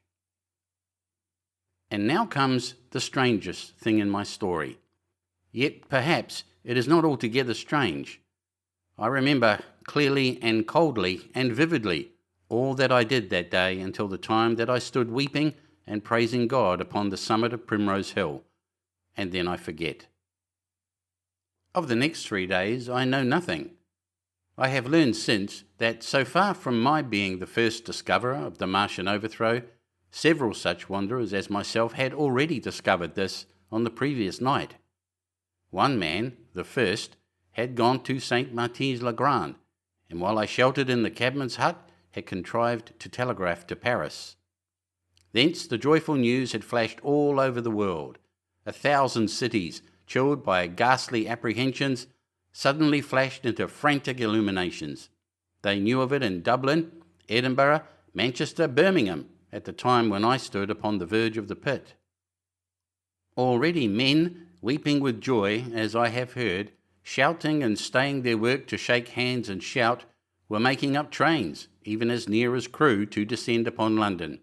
And now comes the strangest thing in my story. Yet perhaps it is not altogether strange. I remember clearly and coldly and vividly all that I did that day until the time that I stood weeping and praising God upon the summit of Primrose Hill, and then I forget. Of the next 3 days I know nothing. I have learned since that so far from my being the first discoverer of the Martian overthrow, several such wanderers as myself had already discovered this on the previous night. One man, the first, had gone to St. Martin's-le-Grand, and while I sheltered in the cabman's hut, had contrived to telegraph to Paris. Thence the joyful news had flashed all over the world. 1,000 cities, chilled by ghastly apprehensions, suddenly flashed into frantic illuminations. They knew of it in Dublin, Edinburgh, Manchester, Birmingham, at the time when I stood upon the verge of the pit. Already men, weeping with joy, as I have heard, shouting and staying their work to shake hands and shout, were making up trains, even as near as Crewe, to descend upon London.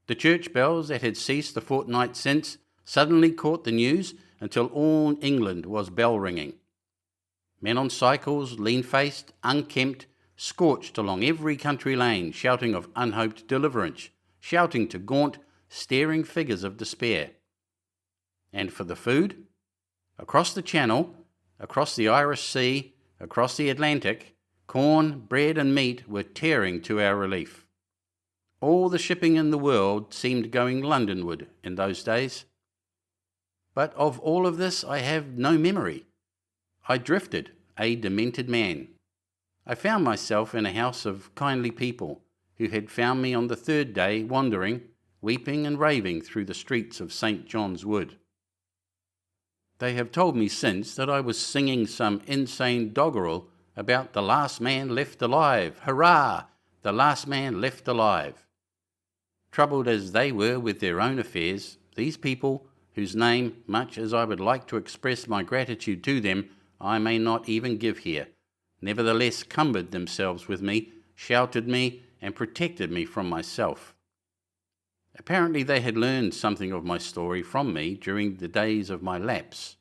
The church bells that had ceased a fortnight since suddenly caught the news until all England was bell-ringing. Men on cycles, lean-faced, unkempt, scorched along every country lane, shouting of unhoped deliverance, shouting to gaunt, staring figures of despair. And for the food? Across the Channel, across the Irish Sea, across the Atlantic, corn, bread and meat were tearing to our relief. All the shipping in the world seemed going Londonward in those days. But of all of this I have no memory. I drifted, a demented man. I found myself in a house of kindly people, who had found me on the 3rd day wandering, weeping and raving through the streets of St. John's Wood. They have told me since that I was singing some insane doggerel about the last man left alive. Hurrah! The last man left alive. Troubled as they were with their own affairs, these people, whose name, much as I would like to express my gratitude to them, I may not even give here, nevertheless cumbered themselves with me, sheltered me, and protected me from myself. Apparently they had learned something of my story from me during the days of my lapse.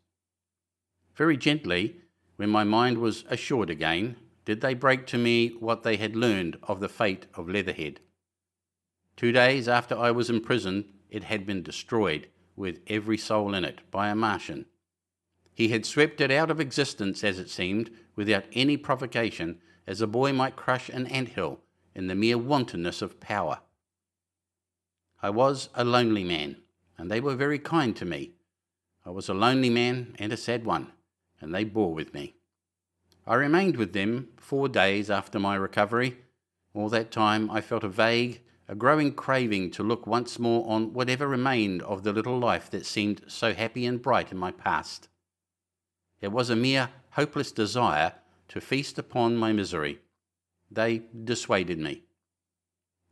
Very gently, when my mind was assured again, did they break to me what they had learned of the fate of Leatherhead. 2 days after I was imprisoned, it had been destroyed, with every soul in it, by a Martian. He had swept it out of existence, as it seemed, without any provocation, as a boy might crush an ant-hill in the mere wantonness of power. I was a lonely man, and they were very kind to me. I was a lonely man and a sad one, and they bore with me. I remained with them 4 days after my recovery. All that time I felt a growing craving to look once more on whatever remained of the little life that seemed so happy and bright in my past. It was a mere hopeless desire to feast upon my misery. They dissuaded me.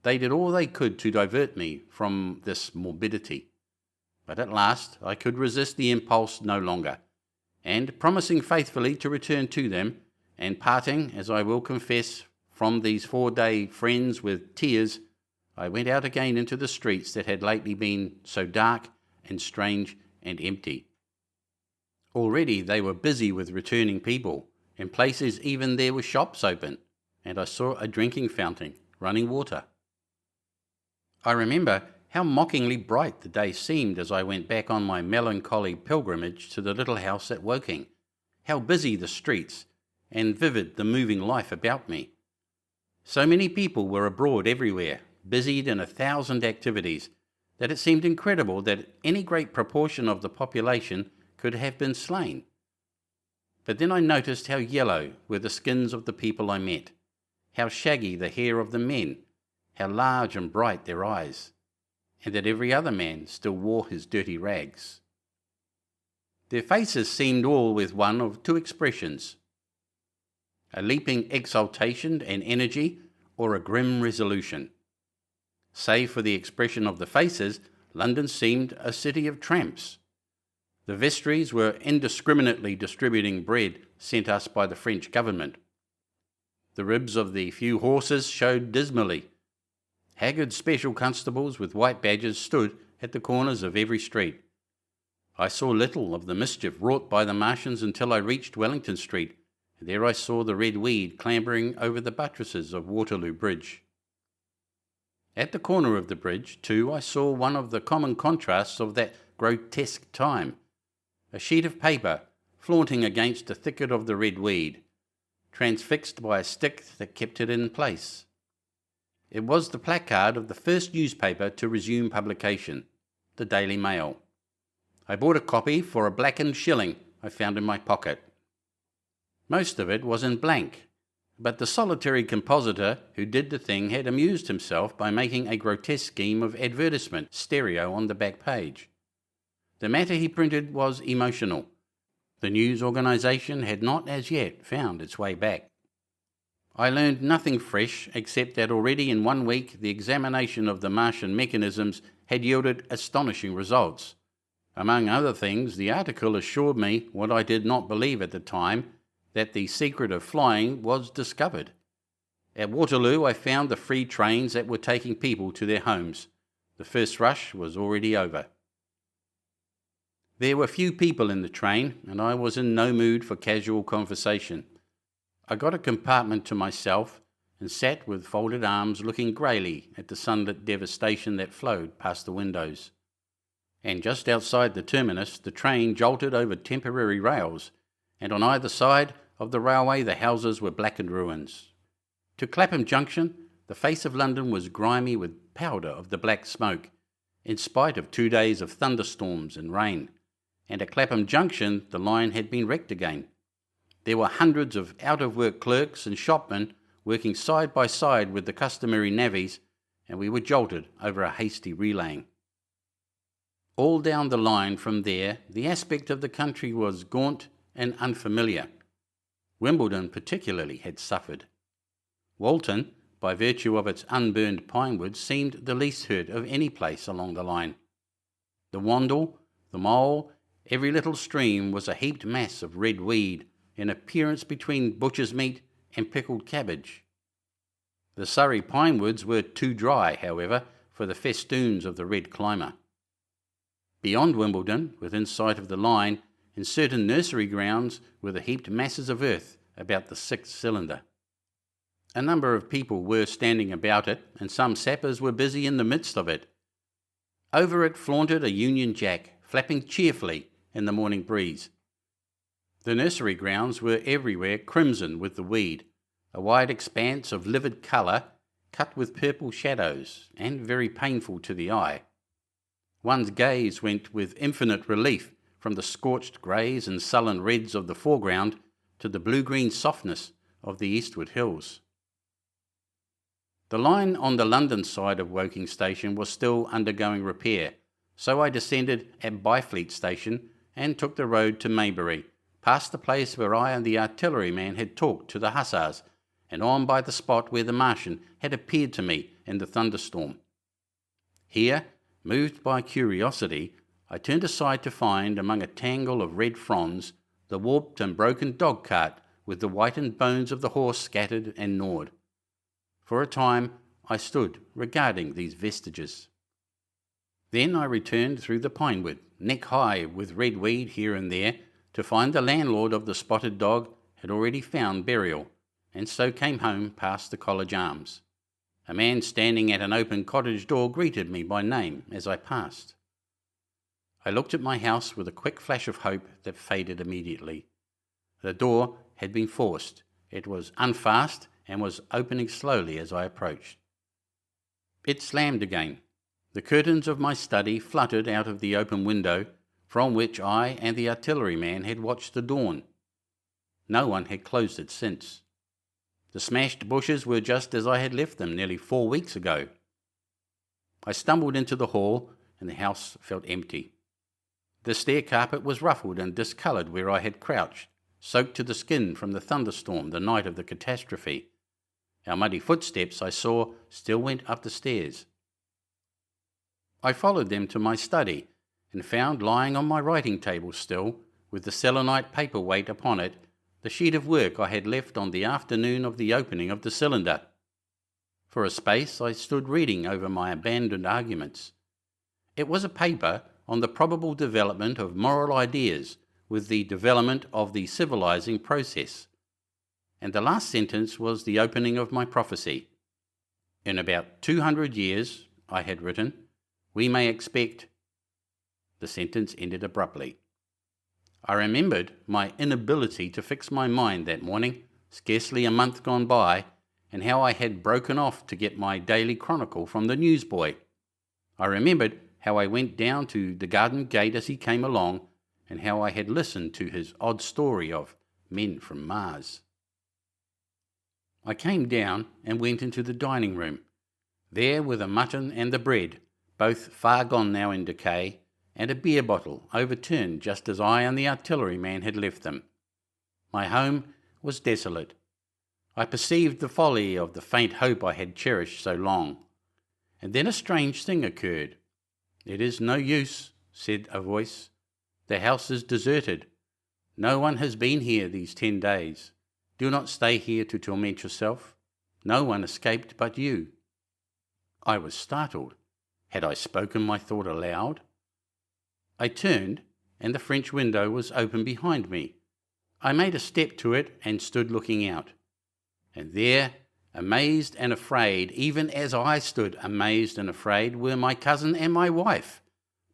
They did all they could to divert me from this morbidity. But at last I could resist the impulse no longer, and promising faithfully to return to them, and parting, as I will confess, from these 4-day friends with tears, I went out again into the streets that had lately been so dark and strange and empty. Already they were busy with returning people. In places even there were shops open, and I saw a drinking fountain, running water. I remember how mockingly bright the day seemed as I went back on my melancholy pilgrimage to the little house at Woking, how busy the streets, and vivid the moving life about me. So many people were abroad everywhere, busied in 1,000 activities, that it seemed incredible that any great proportion of the population could have been slain. But then I noticed how yellow were the skins of the people I met, how shaggy the hair of the men, how large and bright their eyes, and that every other man still wore his dirty rags. Their faces seemed all with one of two expressions: a leaping exultation and energy, or a grim resolution. Save for the expression of the faces, London seemed a city of tramps. The vestries were indiscriminately distributing bread sent us by the French government. The ribs of the few horses showed dismally. Haggard special constables with white badges stood at the corners of every street. I saw little of the mischief wrought by the Martians until I reached Wellington Street, and there I saw the red weed clambering over the buttresses of Waterloo Bridge. At the corner of the bridge, too, I saw one of the common contrasts of that grotesque time: a sheet of paper flaunting against a thicket of the red weed, transfixed by a stick that kept it in place. It was the placard of the first newspaper to resume publication, the Daily Mail. I bought a copy for a blackened shilling I found in my pocket. Most of it was in blank, but the solitary compositor who did the thing had amused himself by making a grotesque scheme of advertisement stereo on the back page. The matter he printed was emotional. The news organisation had not as yet found its way back. I learned nothing fresh except that already in 1 week the examination of the Martian mechanisms had yielded astonishing results. Among other things, the article assured me what I did not believe at the time, that the secret of flying was discovered. At Waterloo I found the free trains that were taking people to their homes. The first rush was already over. There were few people in the train, and I was in no mood for casual conversation. I got a compartment to myself and sat with folded arms looking greyly at the sunlit devastation that flowed past the windows. And just outside the terminus the train jolted over temporary rails, and on either side of the railway the houses were blackened ruins. To Clapham Junction the face of London was grimy with powder of the black smoke, in spite of 2 days of thunderstorms and rain, and at Clapham Junction the line had been wrecked again. There were hundreds of out-of-work clerks and shopmen working side by side with the customary navvies, and we were jolted over a hasty relaying. All down the line from there the aspect of the country was gaunt and unfamiliar. Wimbledon particularly had suffered. Walton, by virtue of its unburned pinewoods, seemed the least hurt of any place along the line. The Wandle, the Mole, every little stream was a heaped mass of red weed, in appearance between butcher's meat and pickled cabbage. The Surrey pinewoods were too dry, however, for the festoons of the red climber. Beyond Wimbledon, within sight of the line, in certain nursery grounds were the heaped masses of earth about the 6th cylinder. A number of people were standing about it, and some sappers were busy in the midst of it. Over it flaunted a Union Jack, flapping cheerfully in the morning breeze. The nursery grounds were everywhere crimson with the weed, a wide expanse of livid colour, cut with purple shadows, and very painful to the eye. One's gaze went with infinite relief from the scorched greys and sullen reds of the foreground to the blue-green softness of the eastward hills. The line on the London side of Woking Station was still undergoing repair, so I descended at Byfleet Station and took the road to Maybury, past the place where I and the artilleryman had talked to the hussars, and on by the spot where the Martian had appeared to me in the thunderstorm. Here, moved by curiosity, I turned aside to find, among a tangle of red fronds, the warped and broken dog-cart with the whitened bones of the horse scattered and gnawed. For a time I stood regarding these vestiges. Then I returned through the pinewood, neck high with red weed here and there, to find the landlord of the spotted dog had already found burial, and so came home past the College Arms. A man standing at an open cottage door greeted me by name as I passed. I looked at my house with a quick flash of hope that faded immediately. The door had been forced. It was unfast and was opening slowly as I approached. It slammed again. The curtains of my study fluttered out of the open window from which I and the artilleryman had watched the dawn. No one had closed it since. The smashed bushes were just as I had left them nearly 4 weeks ago. I stumbled into the hall, and the house felt empty. The stair carpet was ruffled and discoloured where I had crouched, soaked to the skin from the thunderstorm the night of the catastrophe. Our muddy footsteps, I saw, still went up the stairs. I followed them to my study, and found lying on my writing table still, with the selenite paperweight upon it, the sheet of work I had left on the afternoon of the opening of the cylinder. For a space I stood reading over my abandoned arguments. It was a paper on the probable development of moral ideas with the development of the civilizing process. And the last sentence was the opening of my prophecy. In about 200 years, I had written, we may expect... The sentence ended abruptly. I remembered my inability to fix my mind that morning, scarcely a month gone by, and how I had broken off to get my daily chronicle from the newsboy. I remembered how I went down to the garden gate as he came along, and how I had listened to his odd story of men from Mars. I came down and went into the dining room. There were the mutton and the bread, both far gone now in decay, and a beer bottle overturned just as I and the artilleryman had left them. My home was desolate. I perceived the folly of the faint hope I had cherished so long. And then a strange thing occurred. It is no use, said a voice. The house is deserted. No one has been here these 10 days. Do not stay here to torment yourself. No one escaped but you. I was startled. Had I spoken my thought aloud? I turned, and the French window was open behind me. I made a step to it and stood looking out. And there, amazed and afraid, even as I stood amazed and afraid, were my cousin and my wife.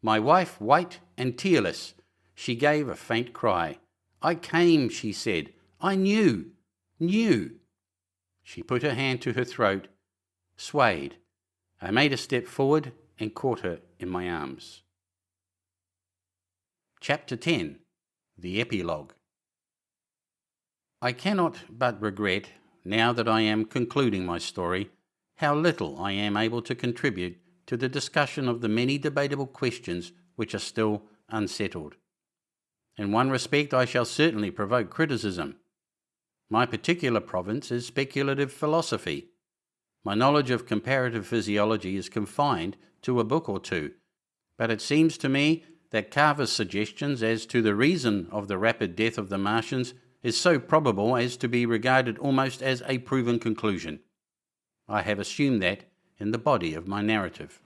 My wife, white and tearless. She gave a faint cry. I came, she said. I knew. She put her hand to her throat, swayed. I made a step forward and caught her in my arms. Chapter 10. The Epilogue. I cannot but regret, now that I am concluding my story, how little I am able to contribute to the discussion of the many debatable questions which are still unsettled. In one respect I shall certainly provoke criticism. My particular province is speculative philosophy. My knowledge of comparative physiology is confined to a book or two, but it seems to me that Carver's suggestions as to the reason of the rapid death of the Martians is so probable as to be regarded almost as a proven conclusion. I have assumed that in the body of my narrative.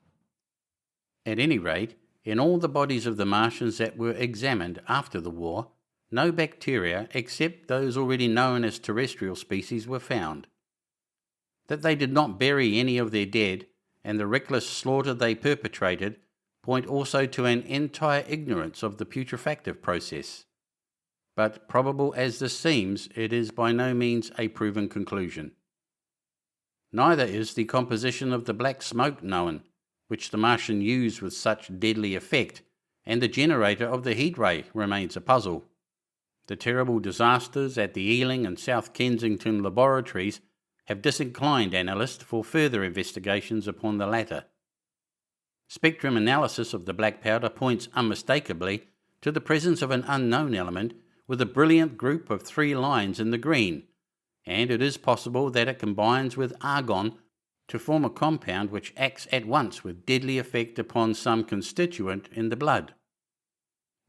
At any rate, in all the bodies of the Martians that were examined after the war, no bacteria except those already known as terrestrial species were found. That they did not bury any of their dead, and the reckless slaughter they perpetrated, point also to an entire ignorance of the putrefactive process. But probable as this seems, it is by no means a proven conclusion. Neither is the composition of the black smoke known, which the Martian used with such deadly effect, and the generator of the heat ray remains a puzzle. The terrible disasters at the Ealing and South Kensington laboratories have disinclined analysts for further investigations upon the latter. Spectrum analysis of the black powder points unmistakably to the presence of an unknown element with a brilliant group of 3 lines in the green, and it is possible that it combines with argon to form a compound which acts at once with deadly effect upon some constituent in the blood.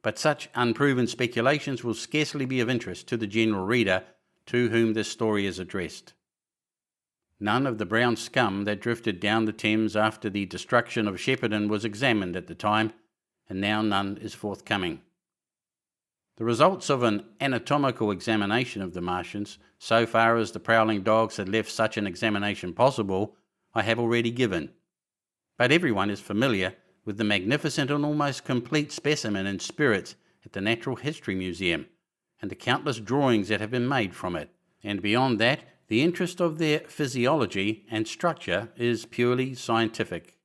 But such unproven speculations will scarcely be of interest to the general reader to whom this story is addressed. None of the brown scum that drifted down the Thames after the destruction of Shepparton was examined at the time, and now none is forthcoming. The results of an anatomical examination of the Martians, so far as the prowling dogs had left such an examination possible, I have already given. But everyone is familiar with the magnificent and almost complete specimen in spirits at the Natural History Museum, and the countless drawings that have been made from it, and beyond that, the interest of their physiology and structure is purely scientific.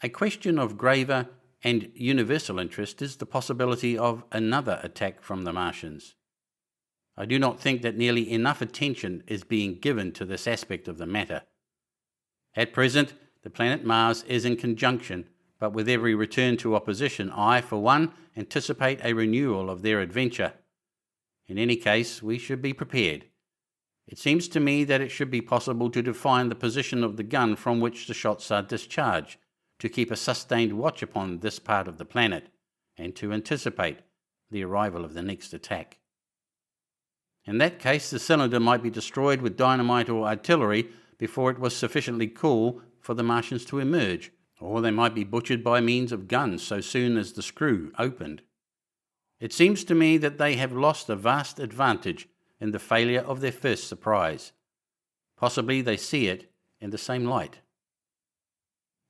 A question of graver and universal interest is the possibility of another attack from the Martians. I do not think that nearly enough attention is being given to this aspect of the matter. At present, the planet Mars is in conjunction, but with every return to opposition, I, for one, anticipate a renewal of their adventure. In any case, we should be prepared. It seems to me that it should be possible to define the position of the gun from which the shots are discharged, to keep a sustained watch upon this part of the planet, and to anticipate the arrival of the next attack. In that case, the cylinder might be destroyed with dynamite or artillery before it was sufficiently cool for the Martians to emerge, or they might be butchered by means of guns so soon as the screw opened. It seems to me that they have lost a vast advantage in the failure of their first surprise. Possibly they see it in the same light.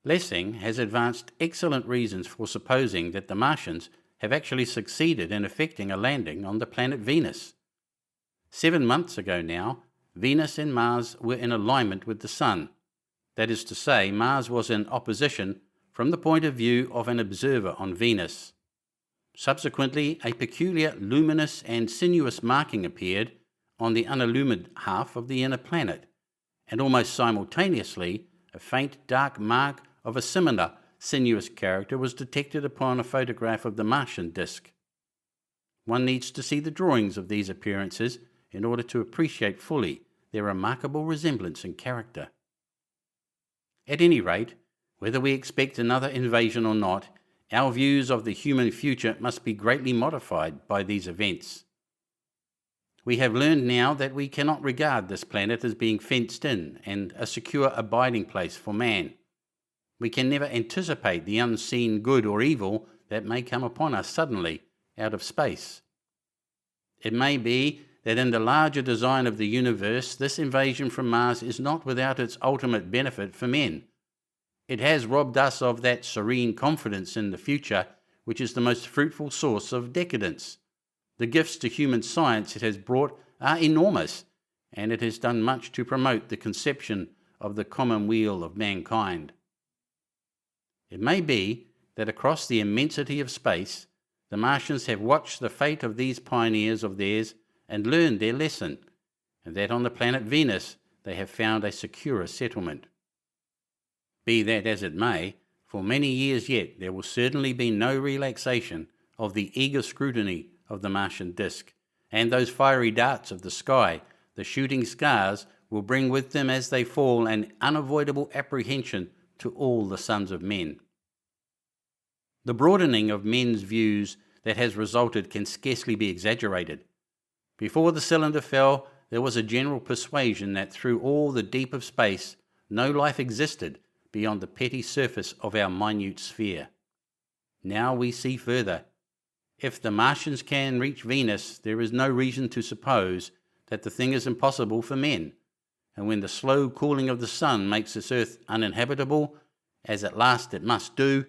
Lessing has advanced excellent reasons for supposing that the Martians have actually succeeded in effecting a landing on the planet Venus. 7 months ago now, Venus and Mars were in alignment with the Sun. That is to say, Mars was in opposition from the point of view of an observer on Venus. Subsequently, a peculiar luminous and sinuous marking appeared on the unillumined half of the inner planet, and almost simultaneously a faint dark mark of a similar sinuous character was detected upon a photograph of the Martian disk. One needs to see the drawings of these appearances in order to appreciate fully their remarkable resemblance in character. At any rate, whether we expect another invasion or not, our views of the human future must be greatly modified by these events. We have learned now that we cannot regard this planet as being fenced in and a secure abiding place for man. We can never anticipate the unseen good or evil that may come upon us suddenly out of space. It may be that in the larger design of the universe, this invasion from Mars is not without its ultimate benefit for men. It has robbed us of that serene confidence in the future which is the most fruitful source of decadence. The gifts to human science it has brought are enormous, and it has done much to promote the conception of the common weal of mankind. It may be that across the immensity of space, the Martians have watched the fate of these pioneers of theirs and learned their lesson, and that on the planet Venus they have found a securer settlement. Be that as it may, for many years yet there will certainly be no relaxation of the eager scrutiny of the Martian disk, and those fiery darts of the sky, the shooting stars, will bring with them as they fall an unavoidable apprehension to all the sons of men. The broadening of men's views that has resulted can scarcely be exaggerated. Before the cylinder fell, there was a general persuasion that through all the deep of space no life existed beyond the petty surface of our minute sphere. Now we see further. If the Martians can reach Venus, there is no reason to suppose that the thing is impossible for men, and when the slow cooling of the sun makes this earth uninhabitable, as at last it must do,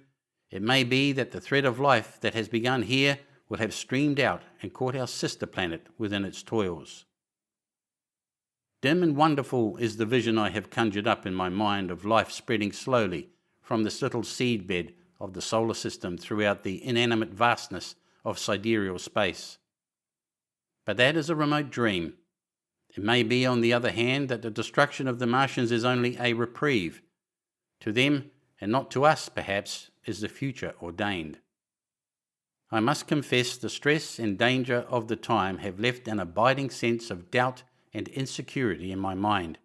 it may be that the thread of life that has begun here will have streamed out and caught our sister planet within its toils. Dim and wonderful is the vision I have conjured up in my mind of life spreading slowly from this little seedbed of the solar system throughout the inanimate vastness of sidereal space. But that is a remote dream. It may be, on the other hand, that the destruction of the Martians is only a reprieve. To them, and not to us, perhaps, is the future ordained. I must confess the stress and danger of the time have left an abiding sense of doubt and insecurity in my mind.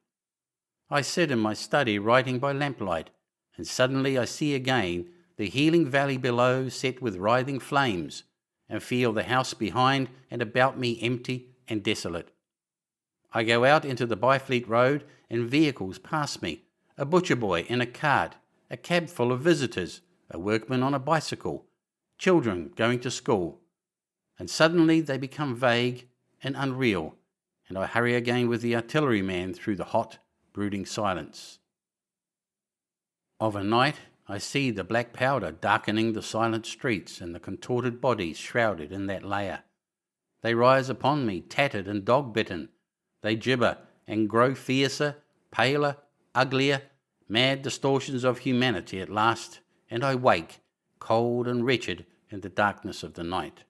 I sit in my study writing by lamplight, and suddenly I see again the healing valley below set with writhing flames, and feel the house behind and about me empty and desolate. I go out into the Byfleet Road and vehicles pass me, a butcher boy in a cart, a cab full of visitors, a workman on a bicycle, children going to school, and suddenly they become vague and unreal, and I hurry again with the artilleryman through the hot, brooding silence. Of a night I see the black powder darkening the silent streets and the contorted bodies shrouded in that layer. They rise upon me, tattered and dog-bitten. They gibber and grow fiercer, paler, uglier, mad distortions of humanity at last, and I wake, cold and wretched, in the darkness of the night.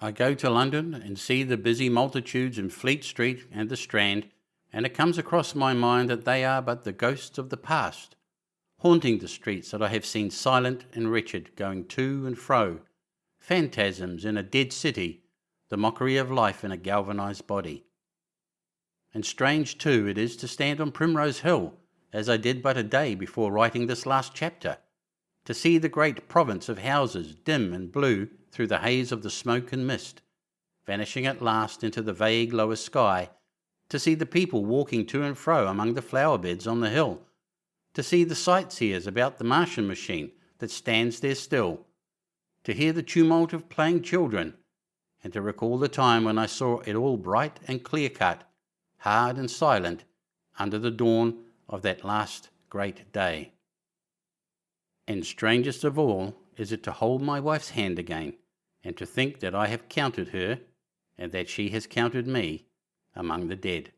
I go to London and see the busy multitudes in Fleet Street and the Strand, and it comes across my mind that they are but the ghosts of the past, haunting the streets that I have seen silent and wretched, going to and fro, phantasms in a dead city, the mockery of life in a galvanized body. And strange too it is to stand on Primrose Hill, as I did but a day before writing this last chapter, to see the great province of houses dim and blue through the haze of the smoke and mist, vanishing at last into the vague lower sky, to see the people walking to and fro among the flower beds on the hill, to see the sightseers about the Martian machine that stands there still, to hear the tumult of playing children, and to recall the time when I saw it all bright and clear-cut, hard and silent, under the dawn of that last great day. And strangest of all is it to hold my wife's hand again, and to think that I have counted her, and that she has counted me, among the dead.